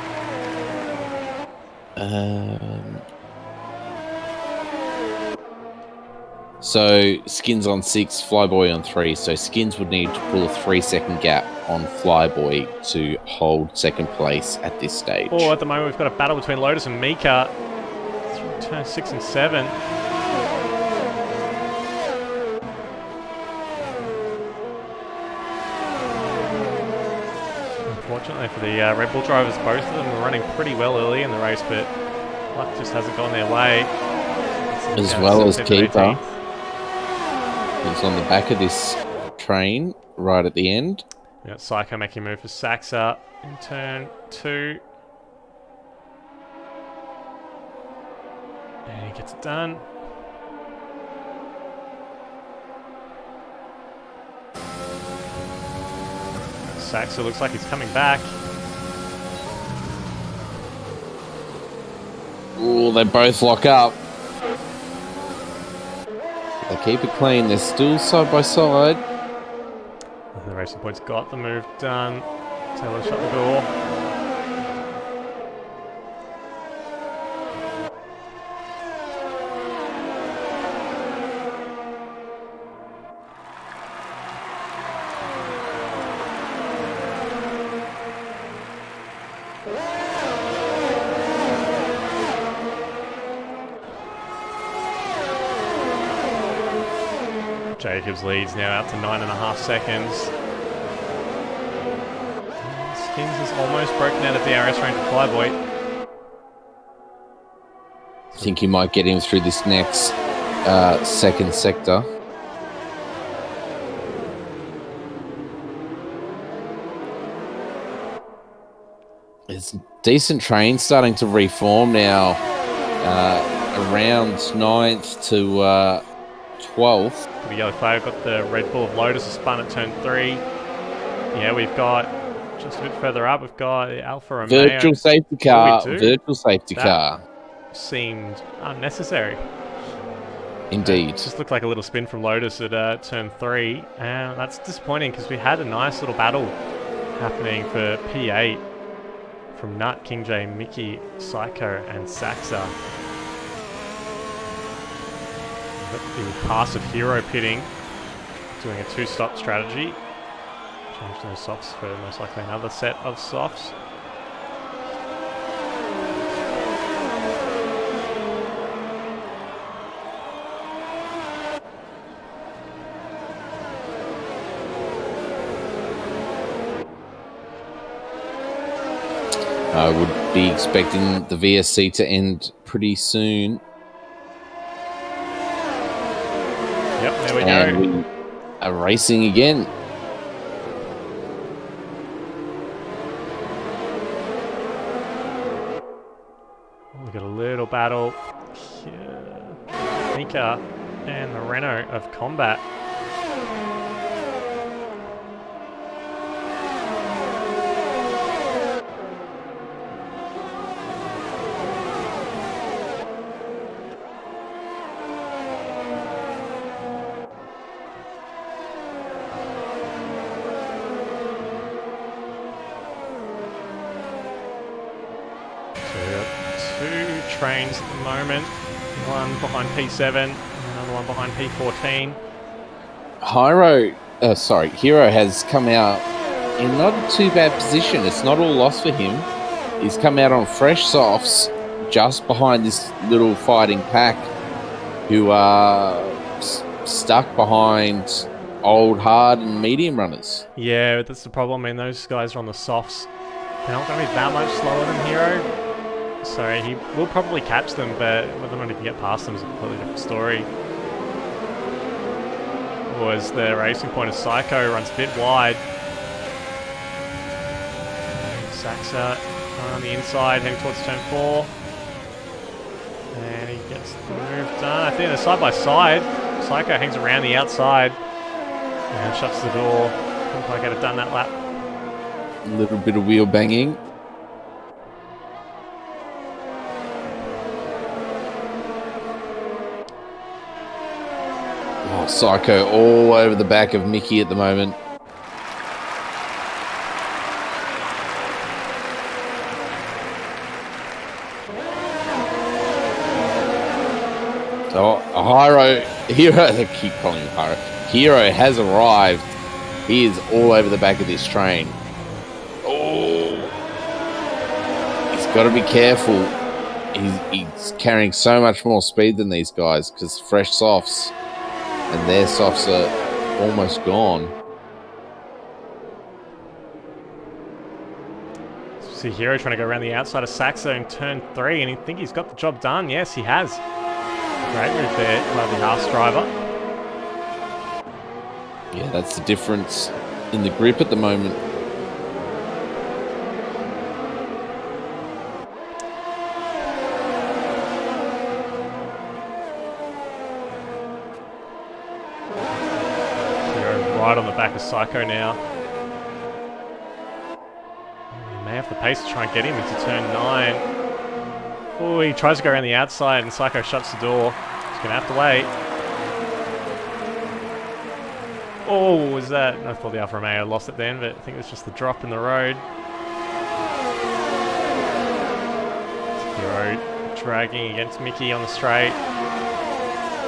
So Skins on 6, Flyboy on 3. So Skins would need to pull a 3-second gap on Flyboy to hold second place at this stage. Oh, at the moment we've got a battle between Lotus and Mika through turn 6 and 7. Unfortunately for the Red Bull drivers, both of them were running pretty well early in the race, but luck just hasn't gone their way. As well as Keeper. He's on the back of this train right at the end. We got Psycho making a move for Saxa in turn 2. And he gets it done. Saxa looks like he's coming back. Oh, they both lock up. They keep it clean. They're still side by side. The Racing Point's got the move done. Taylor shut the door. Jacobs leads now out to 9.5 seconds. Skins has almost broken out of DRS range for Flyboy. I think you might get him through this next second sector. It's decent train starting to reform now. Around 9th to 12th. The yellow flag got the Red Bull of Lotus spun at turn 3. Yeah, we've got just a bit further up. We've got the Alfa Romeo. Virtual safety car. Virtual safety car. Seemed unnecessary. Indeed. It just looked like a little spin from Lotus at turn 3. And that's disappointing because we had a nice little battle happening for P8 from Nut, King J, Mickey, Psycho, and Saxa. The passive hero pitting, doing a 2-stop strategy. Change those softs for most likely another set of softs. I would be expecting the VSC to end pretty soon. Yep, there we go. We are racing again. We got a little battle here. Mika and the Renault of Combat. Trains at the moment, one behind P7 and another one behind P14. Hero has come out in not a too bad position. It's not all lost for him. He's come out on fresh softs just behind this little fighting pack who are stuck behind old, hard and medium runners. Yeah, that's the problem. I mean, those guys are on the softs. They're not going to be that much slower than Hero. So he will probably catch them, but whether or not he can get past them is a completely different story. Or as the Racing Point of Psycho runs a bit wide. Saxa on the inside, heading towards turn 4. And he gets the move done. I think they're side by side. Psycho hangs around the outside and shuts the door. Couldn't quite get it done that lap. A little bit of wheel banging. Psycho all over the back of Mickey at the moment. So Hero, they keep calling him Hero. Hero has arrived. He is all over the back of this train. Oh, he's got to be careful. He's carrying so much more speed than these guys because fresh softs. And their softs are almost gone. See Hero trying to go around the outside of Saxo in turn 3, and you think he's got the job done. Yes, he has. Great move there by the Haas driver. Yeah, that's the difference in the grip at the moment. Hero right on the back of Psycho now. He may have the pace to try and get him into turn 9. Oh, he tries to go around the outside and Psycho shuts the door. He's going to have to wait. Oh, was that? I thought the Alfa Romeo lost it then, but I think it was just the drop in the road. Hero dragging against Mickey on the straight.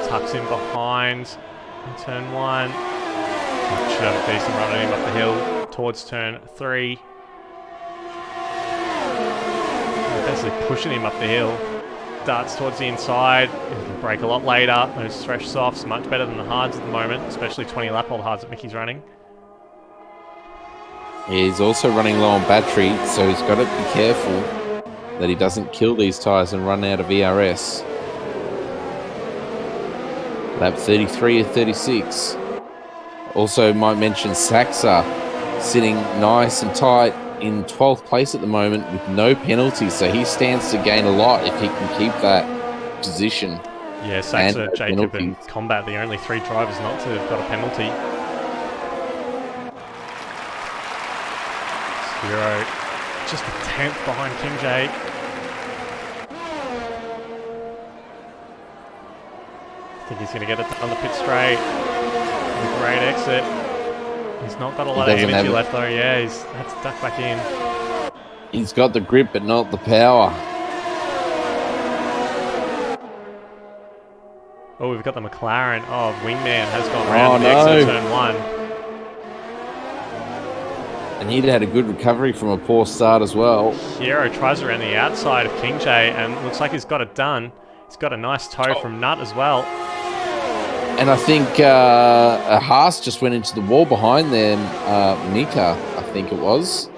Tucks in behind in turn 1. Should have a decent run on him up the hill towards turn 3. Basically pushing him up the hill. Darts towards the inside. He can brake a lot later. Those fresh softs much better than the hards at the moment, especially 20 lap old hards that Mickey's running. He's also running low on battery, so he's got to be careful that he doesn't kill these tyres and run out of ERS. Lap 33 or 36. Also might mention Saxa sitting nice and tight in 12th place at the moment with no penalties, so he stands to gain a lot if he can keep that position. Yeah, Saxa, Jacob and Combat, the only 3 drivers not to have got a penalty. Hero just a 10th behind King J. I think he's going to get it on the pit straight. A great exit. He's not got a lot of energy left though. Yeah, he's had to duck back in. He's got the grip but not the power. Oh, we've got the McLaren. Oh, Wingman has gone around the exit of turn 1. And he'd had a good recovery from a poor start as well. Hero tries around the outside of King J and looks like he's got it done. He's got a nice toe from Nut as well. And I think Haas just went into the wall behind them. Mika, I think it was.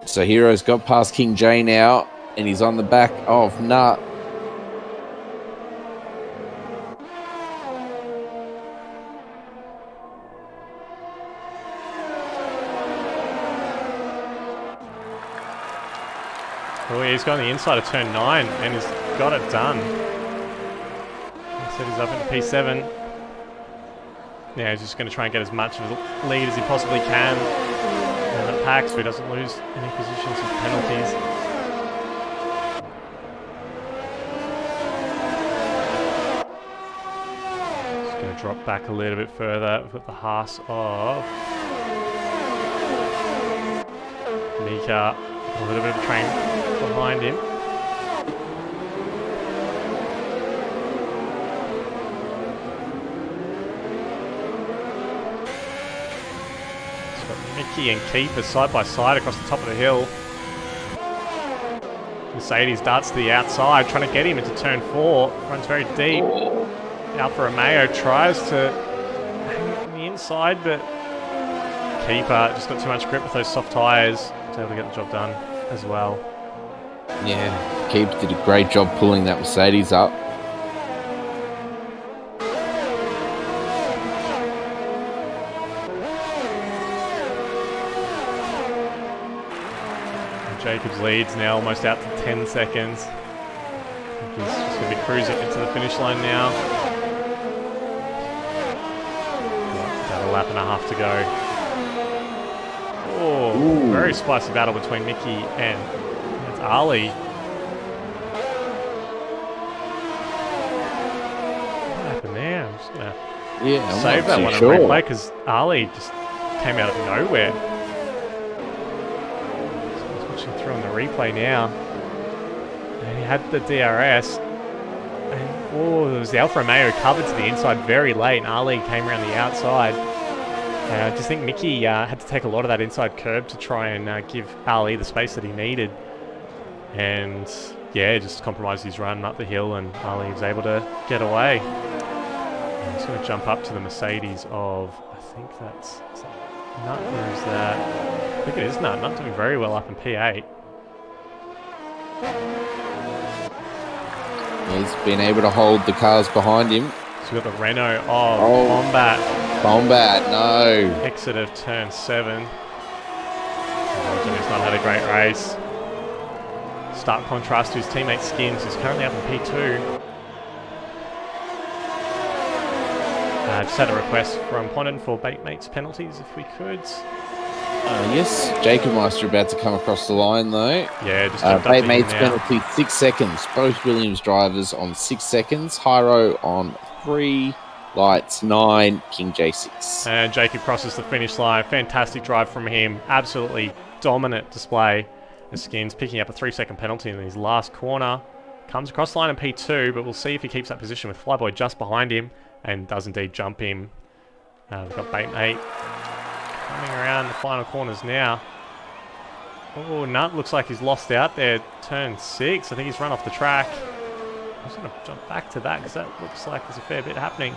So Hero's got past King J now, and he's on the back of Nut. Oh, yeah, he's got on the inside of turn 9 and he's got it done. He said he's up into P7. Now he's just going to try and get as much of a lead as he possibly can in the pack so he doesn't lose any positions with penalties. Just going to drop back a little bit further with the Haas of Mika. A little bit of a train behind him. It's got Mickey and Keeper side by side across the top of the hill. Mercedes darts to the outside, trying to get him into turn 4. Runs very deep. Alfa Romeo tries to hang on the inside, but Keeper just got too much grip with those soft tyres. To be able to get the job done as well. Yeah, Keep did a great job pulling that Mercedes up. And Jacobs leads now almost out to 10 seconds. I think he's just going to be cruising into the finish line now. About a lap and a half to go. Oh, very spicy battle between Mickey and it's Ali. What happened there? I'm just going to save that one on replay because Ali just came out of nowhere. So I was watching through on the replay now. And he had the DRS. And there was the Alfa Romeo covered to the inside very late and Ali came around the outside. I just think Mickey had to take a lot of that inside curb to try and give Ali the space that he needed. And yeah, just compromised his run up the hill and Ali was able to get away. He's going to jump up to the Mercedes of, I think that's is that Nut, or is that? I think it is Nut. Nut doing very well up in P8. He's been able to hold the cars behind him. So we've got the Renault of Combat. Combat, no. Exit of turn 7. He's not had a great race. Stark contrast to his teammate Skins, who's currently up in P2. Just had a request from Pondon for Baitmates penalties, if we could. Yes, Jacob Meister about to come across the line though. Yeah, just jumped up to him Baitmates now. penalty 6 seconds. Both Williams drivers on 6 seconds. Hyro on 3. Lights 9. King J6. And Jacob crosses the finish line. Fantastic drive from him. Absolutely dominant display. And Skins picking up a 3-second penalty in his last corner. Comes across the line in P2, but we'll see if he keeps that position with Flyboy just behind him. And does indeed jump him. We've got Baitmate coming around the final corners now. Oh, Nut looks like he's lost out there. Turn 6. I think he's run off the track. I'm just going to jump back to that because that looks like there's a fair bit happening.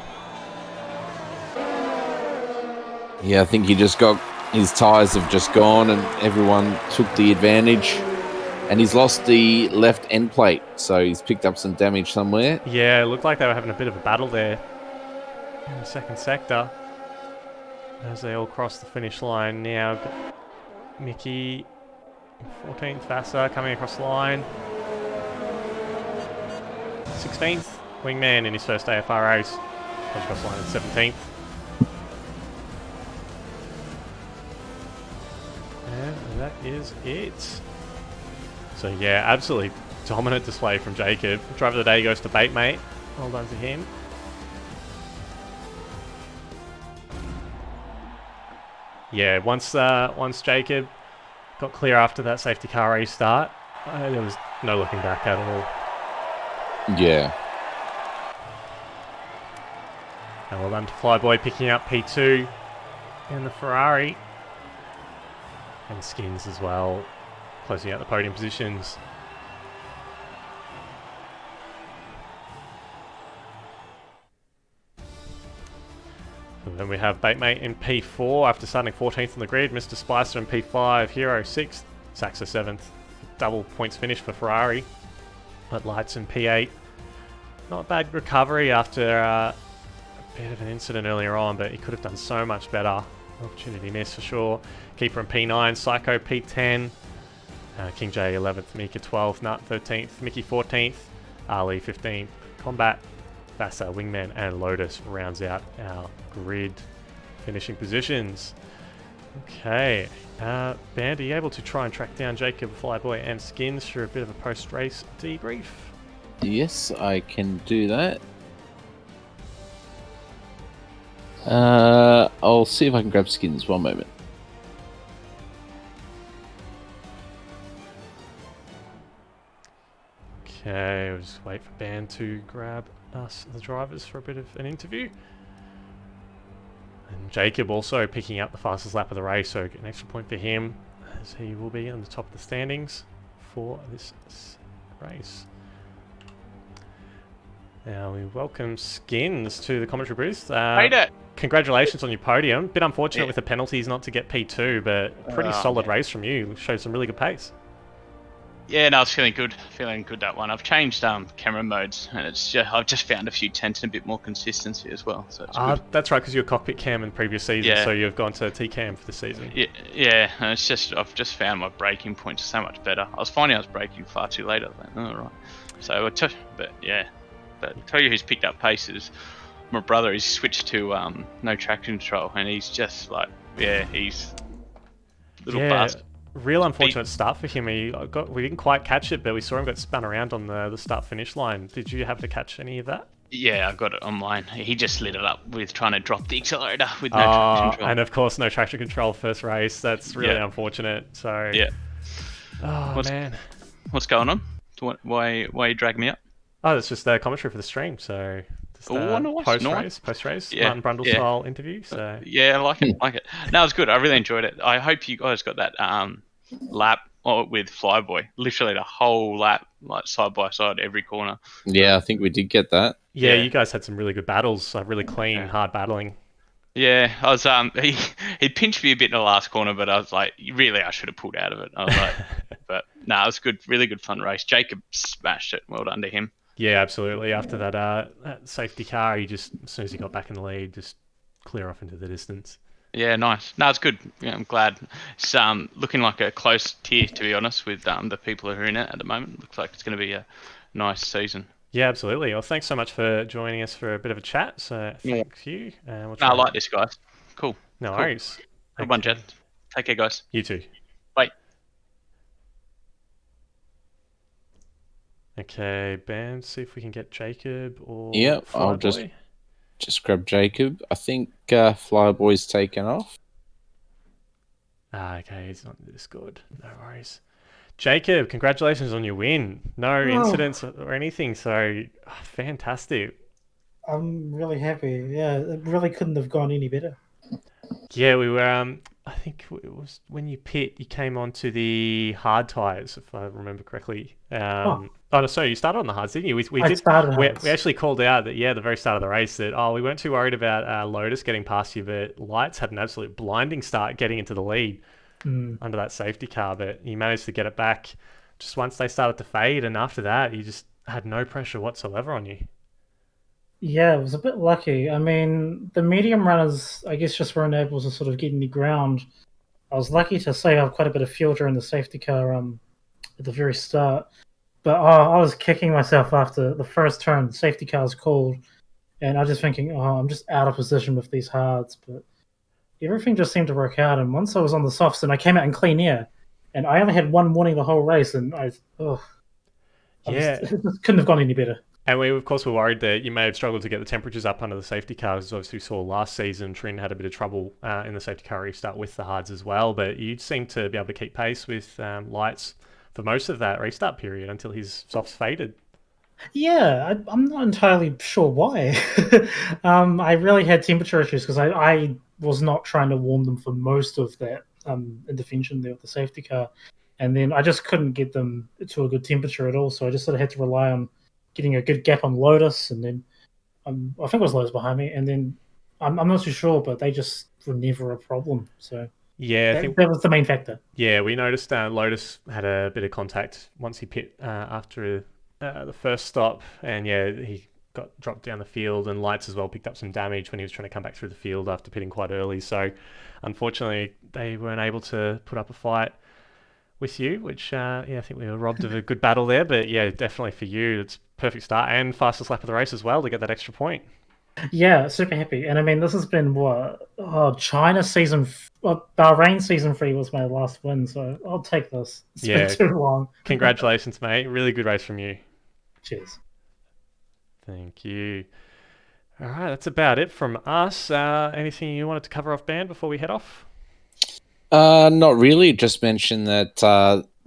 Yeah, I think he just got his tyres have just gone and everyone took the advantage. And he's lost the left end plate, so he's picked up some damage somewhere. Yeah, it looked like they were having a bit of a battle there in the second sector as they all cross the finish line now. Got Mickey 14th, Vasa coming across the line. 16th, Wingman in his first AFR race. Comes across the line at 17th. And that is it. So yeah, absolutely dominant display from Jacob. Driver of the day goes to Baitmate. Well done to him. Yeah, once Jacob got clear after that safety car restart, there was no looking back at all. Yeah. And well done to Flyboy picking up P2 in the Ferrari. And Skins as well, closing out the podium positions. And then we have Baitmate in P4 after starting 14th on the grid. Mr. Spicer in P5, Hero 6th, Saxa 7th. Double points finish for Ferrari. But Lights in P8. Not a bad recovery after a bit of an incident earlier on, but he could have done so much better. Opportunity miss for sure. Keeper in P9, Psycho P10. King J 11th, Mika 12th, Nut 13th, Mickey 14th, Ali 15th, Combat, Vasa, Wingman, and Lotus rounds out our grid finishing positions. Okay, Band, are you able to try and track down Jacob, Flyboy, and Skins for a bit of a post-race debrief? Yes, I can do that. I'll see if I can grab Skins. One moment. Okay, we'll just wait for Band to grab us, the drivers, for a bit of an interview. And Jacob also picking up the fastest lap of the race, so an extra point for him, as he will be on the top of the standings for this race. Now we welcome Skins to the commentary booth. Congratulations on your podium. Bit unfortunate with the penalties not to get P2, but pretty solid race from you. Showed some really good pace. Yeah, no, I was feeling good that one. I've changed camera modes, and it's just, I've just found a few tenths and a bit more consistency as well. So it's good. That's right, because you're cockpit cam in previous season, Yeah. so you've gone to T cam for the season. Yeah, and it's just I've just found my braking points so much better. I was finding I was braking far too late. I was like, oh, right. So but tell you who's picked up pace is my brother. He's switched to no traction control, and he's just like, he's little bastard. Real unfortunate start for him. We didn't quite catch it, but we saw him get spun around on the start-finish line. Did you have to catch any of that? Yeah, I got it online. He just lit it up with trying to drop the accelerator with no traction control. And of course, no traction control first race. That's really unfortunate. So yeah. Man, what's going on? Why you dragging me up? Oh, that's just the commentary for the stream. So just post race, Martin Brundle style interview. So yeah, I like it. No, it was good. I really enjoyed it. I hope you guys got that lap with Flyboy. Literally the whole lap, like side by side, every corner. Yeah, I think we did get that. Yeah, Yeah. you guys had some really good battles, really clean, hard battling. Yeah, I was he pinched me a bit in the last corner, but I was like, really, I should have pulled out of it. I was like, but no, it was good, really good fun race. Jacob smashed it. Well done to him. Yeah, absolutely. After that safety car, he just, as soon as he got back in the lead, just clear off into the distance. Yeah, nice. No, it's good. Yeah, I'm glad. It's looking like a close tier, to be honest, with the people who are in it at the moment. Looks like it's going to be a nice season. Yeah, absolutely. Well, thanks so much for joining us for a bit of a chat. So thank you. We'll No, try I like this, guys. Cool. No Cool. worries. Good one, Jed. Take care, guys. You too. Bye. Okay, Ben, see if we can get Jacob or Yeah, I'll Flyboy. just grab Jacob. I think Flyboy's taken off. Okay, he's not in the Discord. No worries. Jacob, congratulations on your win. No incidents or anything, so fantastic. I'm really happy. Yeah, it really couldn't have gone any better. Yeah, we were. I think it was when you pit, you came onto the hard tires, if I remember correctly. Oh no, sorry, you started on the hards, didn't you? We actually called out that the very start of the race that we weren't too worried about Lotus getting past you, but Lights had an absolute blinding start getting into the lead under that safety car, but you managed to get it back just once they started to fade, and after that, you just had no pressure whatsoever on you. Yeah, it was a bit lucky. I mean, the medium runners, I guess, just weren't able to sort of get in the ground. I was lucky to save up quite a bit of fuel during the safety car at the very start. But I was kicking myself after the first turn. The safety car was called, and I was just thinking, I'm just out of position with these hards. But everything just seemed to work out. And once I was on the softs, and I came out in clean air, and I only had one warning the whole race, and it just couldn't have gone any better. And we, of course, were worried that you may have struggled to get the temperatures up under the safety cars. As obviously we saw last season, Trin had a bit of trouble in the safety car restart with the hards as well. But you seemed to be able to keep pace with Lights for most of that restart period until his softs faded. Yeah, I'm not entirely sure why. I really had temperature issues because I was not trying to warm them for most of that intervention there with the safety car. And then I just couldn't get them to a good temperature at all. So I just sort of had to rely on getting a good gap on Lotus, and then I think it was Lotus behind me, and then I'm not too sure, but they just were never a problem. So yeah, I think that was the main factor. Yeah, we noticed Lotus had a bit of contact once he pit after the first stop, and he got dropped down the field, and Lights as well picked up some damage when he was trying to come back through the field after pitting quite early. So unfortunately, they weren't able to put up a fight with you, which I think we were robbed of a good battle there. But yeah, definitely for you, it's perfect start and fastest lap of the race as well to get that extra point. Yeah, super happy. And I mean, this has been China season, Bahrain season 3 was my last win, so I'll take this. It's been too long. Congratulations, mate. Really good race from you. Cheers. Thank you. All right, that's about it from us. Anything you wanted to cover off, Ben, before we head off? Not really. Just mention that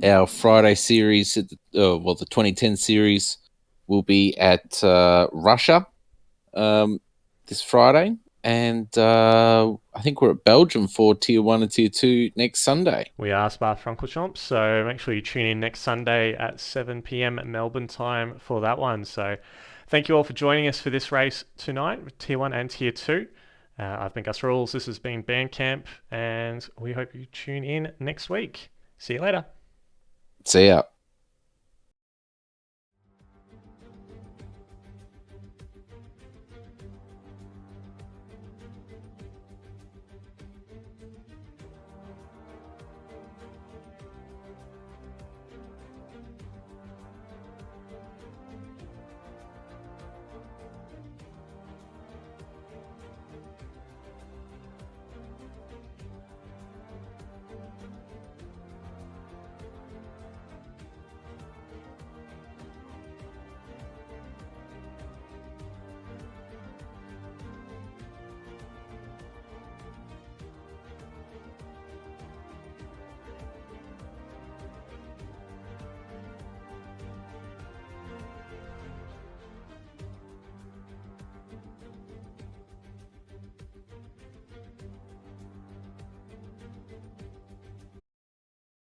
our Friday series, the 2010 series, will be at Russia this Friday, and I think we're at Belgium for Tier 1 and Tier 2 next Sunday. We are Spa-Francorchamps, so make sure you tune in next Sunday at 7 p.m. Melbourne time for that one. So thank you all for joining us for this race tonight with Tier 1 and Tier 2. I've been Gus Rules, this has been Bandcamp, and we hope you tune in next week. See you later. See ya.